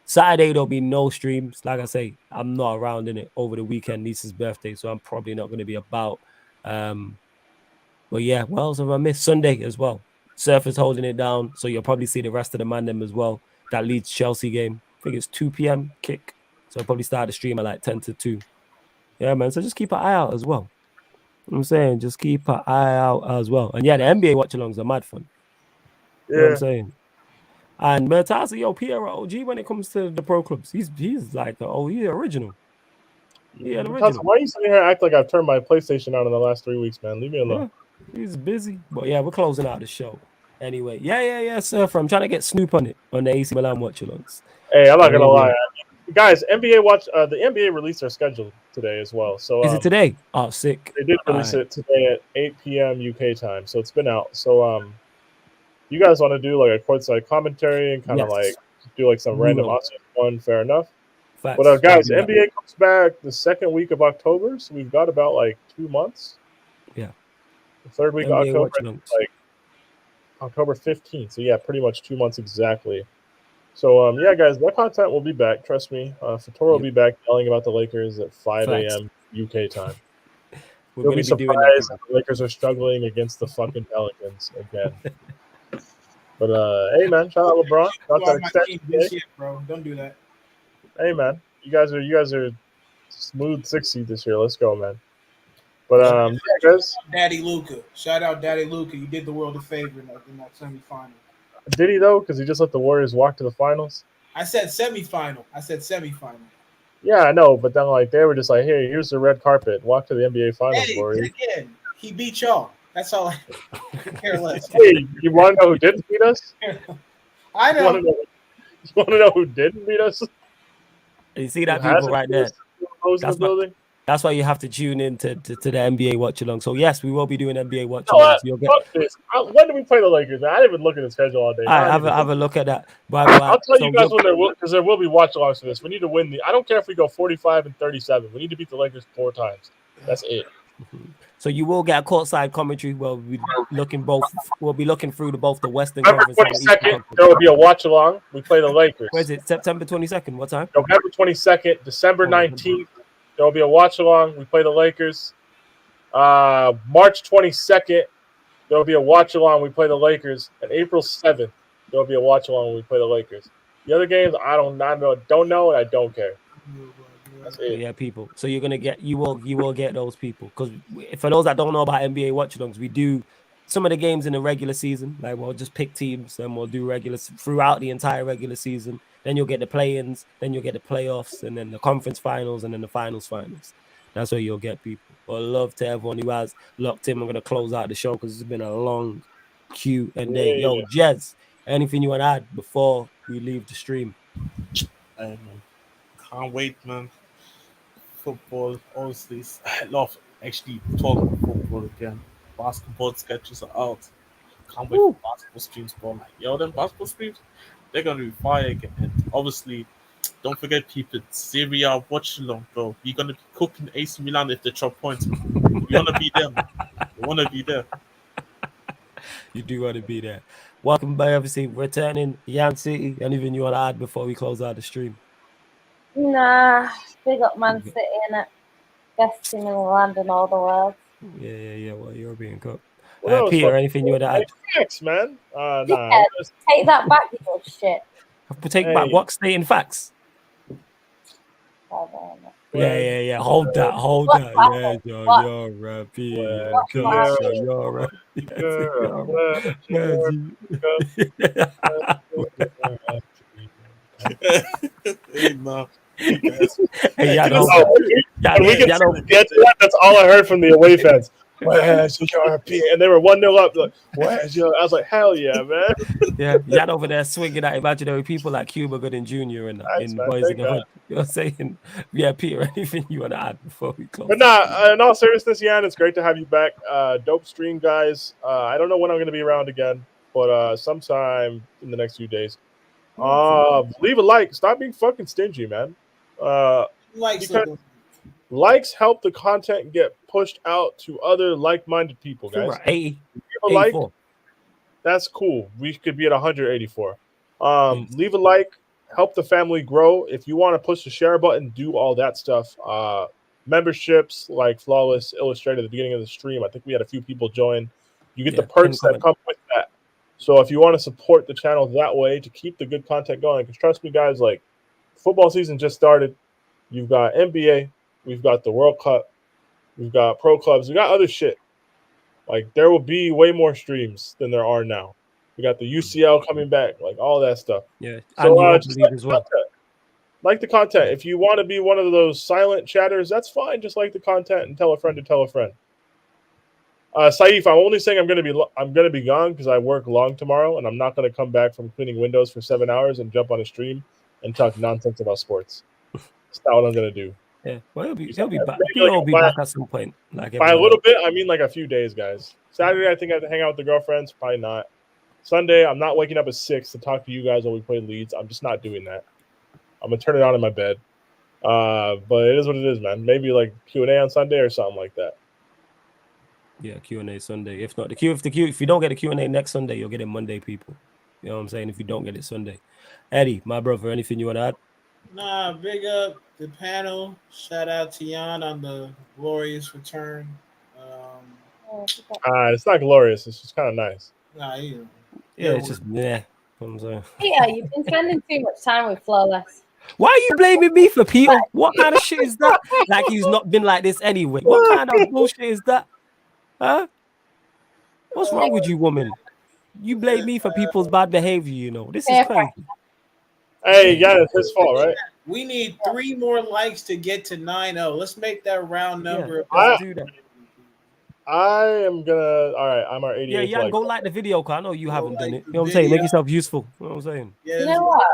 Saturday there'll be no streams. Like I say, I'm not around in it over the weekend. Niece's birthday, so I'm probably not going to be about. But yeah, what else have I missed? Sunday as well. Surf is holding it down, so you'll probably see the rest of the man them as well. That Leeds Chelsea game. I think it's 2 p.m. kick. So I'll probably start the stream at like 10 to 2. Yeah, man. So just keep an eye out as well. You know what I'm saying? Just keep an eye out as well. And yeah, the NBA watch-alongs are mad fun. You know what I'm saying? And Mertasa, yo, Pierre OG when it comes to the pro clubs. He's like he's original. Yeah, original. Why are you sitting here and act like I've turned my PlayStation on in the last 3 weeks, man? Leave me alone. Yeah, he's busy. But yeah, we're closing out the show. Anyway, yeah, Surfer. I'm trying to get Snoop on it on the AC Milan watch-alongs. Hey, I'm not gonna lie. Guys, NBA watch the NBA released their schedule today as well. So is it today? Oh, sick. They did release it today at 8 p.m. UK time, so it's been out. So you guys want to do like a courtside commentary and kind of like do like some random awesome fun? Fair enough. Facts. But guys, NBA comes back the second week of October, so we've got about like 2 months. Yeah. The third week of October, like October 15th. So yeah, pretty much 2 months exactly. So, yeah, guys, that content will be back. Trust me. Fatoro will be back yelling about the Lakers at 5 a.m. UK time. You'll be surprised that the Lakers are struggling against the fucking Pelicans again. But, hey, man, shout out LeBron. Bro, don't do that. Hey, man, you guys are smooth 6 seed this year. Let's go, man. But, yeah, guys. Daddy Luka. Shout out Daddy Luka. You did the world a favor in that semifinal. Did he though? Because he just let the Warriors walk to the finals. I said semifinal. Yeah, I know, but then like they were just like, "Hey, here's the red carpet. Walk to the NBA finals, Warriors." Again, he beat y'all. That's all. I care less. Hey, you want to know who didn't beat us? I know. You want to know who didn't beat us? You see that people right there. That's why you have to tune in to the NBA watch along. So yes, we will be doing NBA watch along. Fuck this. When do we play the Lakers? Man? I didn't even look at the schedule all day. Have a look at that. I'll tell you guys when there will be watch alongs for this. We need to win I don't care if we go 45 and 37. We need to beat the Lakers 4 times. That's it. So you will get a courtside commentary. We'll be looking through both the Western November 22nd, there will be a watch along. We play the Lakers. Where's it? September 22nd. What time? November 22nd, December 19th. There will be a watch along. We play the Lakers. March 22nd, there will be a watch along. We play the Lakers. And April 7th, there will be a watch along when we play the Lakers. The other games, I don't know, and I don't care. That's it. Yeah, people. So you're gonna get you will get those people because for those that don't know about NBA watch alongs, we do some of the games in the regular season. Like we'll just pick teams and we'll do regular throughout the entire regular season. Then you'll get the play-ins, then you'll get the playoffs, and then the conference finals, and then the finals. That's where you'll get people. But love to everyone who has locked in. I'm going to close out the show because it's been a long Q&A. Yo, Jez, anything you want to add before we leave the stream? Can't wait, man. Football, honestly. I love actually talking football again. Basketball sketches are out. Can't wait for basketball streams, bro. Like, yo, them basketball streams, they're going to be fire again. And obviously, don't forget, people, Serie A watch along, bro. You're going to be cooking AC Milan if they drop points. You want to be there, man. You want to be there. You do want to be there. Welcome by obviously returning Yan City. Anything you want to add before we close out the stream? Nah, big up Man City in it. Best team in the land and all the world. Yeah. Well, European Cup. Peter, anything you want to add? Thanks, man. Take that back, you little shit. Take back what? Stay in facts. Yeah. Hold that. Yeah, you're right. You're right. That's all I heard from the away fans. Where's your RP? And they were 1-0 up. Like, where's your? I was like, hell yeah, man. Yeah, Jan over there swinging at imaginary people like Cuba Gooding Jr. and in Boys in the Hood. You know what I'm saying? Yeah, Peter, anything you want to add before we close? But nah, in all seriousness, Jan, it's great to have you back. Dope stream, guys. I don't know when I'm going to be around again, but sometime in the next few days. Leave a like. Stop being fucking stingy, man. Likes help the content get pushed out to other like-minded people, guys. 84. That's cool. We could be at 184. Leave a like. Help the family grow. If you want to push the share button, do all that stuff. Memberships like Flawless Illustrated at the beginning of the stream. I think we had a few people join. You get the perks that come with that. So if you want to support the channel that way to keep the good content going, because trust me, guys, like football season just started. You've got NBA. We've got the World Cup. We've got pro clubs. We got other shit. Like there will be way more streams than there are now. We got the UCL coming back, like all that stuff. Yeah. So just like as well. Like the content. If you want to be one of those silent chatters, that's fine. Just like the content and tell a friend to tell a friend. Saif, I'm only saying I'm gonna be gone because I work long tomorrow, and I'm not gonna come back from cleaning windows for 7 hours and jump on a stream and talk nonsense about sports. That's not what I'm gonna do. Yeah, well, he'll be back. He'll be back at some point. Like by a little bit, I mean like a few days, guys. Saturday, I think I have to hang out with the girlfriends. Probably not. Sunday, I'm not waking up at 6 to talk to you guys while we play Leeds. I'm just not doing that. I'm gonna turn it on in my bed. But it is what it is, man. Maybe like Q&A on Sunday or something like that. Yeah, Q&A Sunday. If not if you don't get a Q&A next Sunday, you'll get it Monday, people. You know what I'm saying? If you don't get it Sunday, Eddie, my brother, anything you want to add? Nah, big up the panel. Shout out to Jan on the glorious return. It's not glorious. It's just kind of nice. Nah, yeah, it's just yeah. I'm saying. Yeah, you've been spending too much time with Flawless. Why are you blaming me for Peter? What kind of shit is that? Like he's not been like this anyway. What kind of bullshit is that? Huh? What's wrong with you, woman? You blame me for people's bad behavior, you know. This is crazy. Hey, yeah, it's his fault, right? We need 3 more likes to get to 9-0. Let's make that round number. Let's do that. I am gonna. All right, I'm our 88th. Yeah, go like the video, cause I know you haven't done it. You know what I'm saying? Make yourself useful. You know what I'm saying? Yeah, you know what?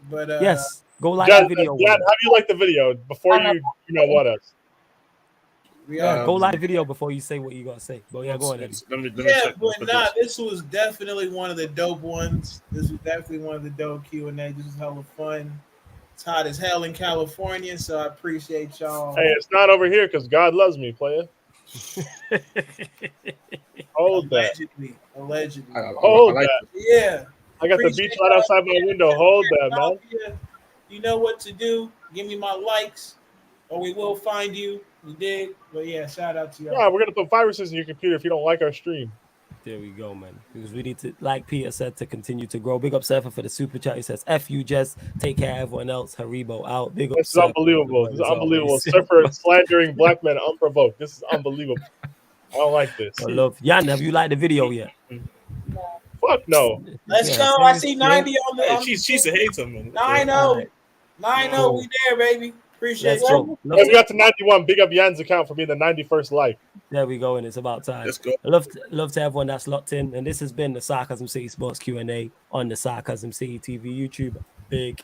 But yes, go like the video. Yeah, how do you like the video before you know what else? Go like the video before you say what you gotta say. But yeah, go on, Eddie. This was definitely one of the dope ones. This was definitely one of the dope Q&A. This was hella fun. It's hot as hell in California, so I appreciate y'all. Hey, it's not over here because God loves me, player. Hold Allegedly. Hold that. Yeah. I got the beach right outside my window. Hold that, man. You know what to do. Give me my likes, or we will find you. You did. But yeah, shout out to y'all. Yeah, we're gonna put viruses in your computer if you don't like our stream. There we go, man. Because we need to, like Peter said, to continue to grow. Big up Surfer for the super chat. He says, F you, Jess. Take care of everyone else. Haribo out. Big up. This is unbelievable. This is unbelievable. Surfer slandering black men unprovoked. This is unbelievable. I don't like this. I love Jan. Have you liked the video yet? Fuck no. Let's go. I see 90 on the. She's a hater, man. 9-0. 9-0. We there, baby. Appreciate you. We got to 91. Big up Jan's account for being the 91st like. There we go, and it's about time. Let's go. I love to everyone that's locked in, and this has been the Sarcasm City Sports Q&A on the Sarcasm City TV YouTube. Big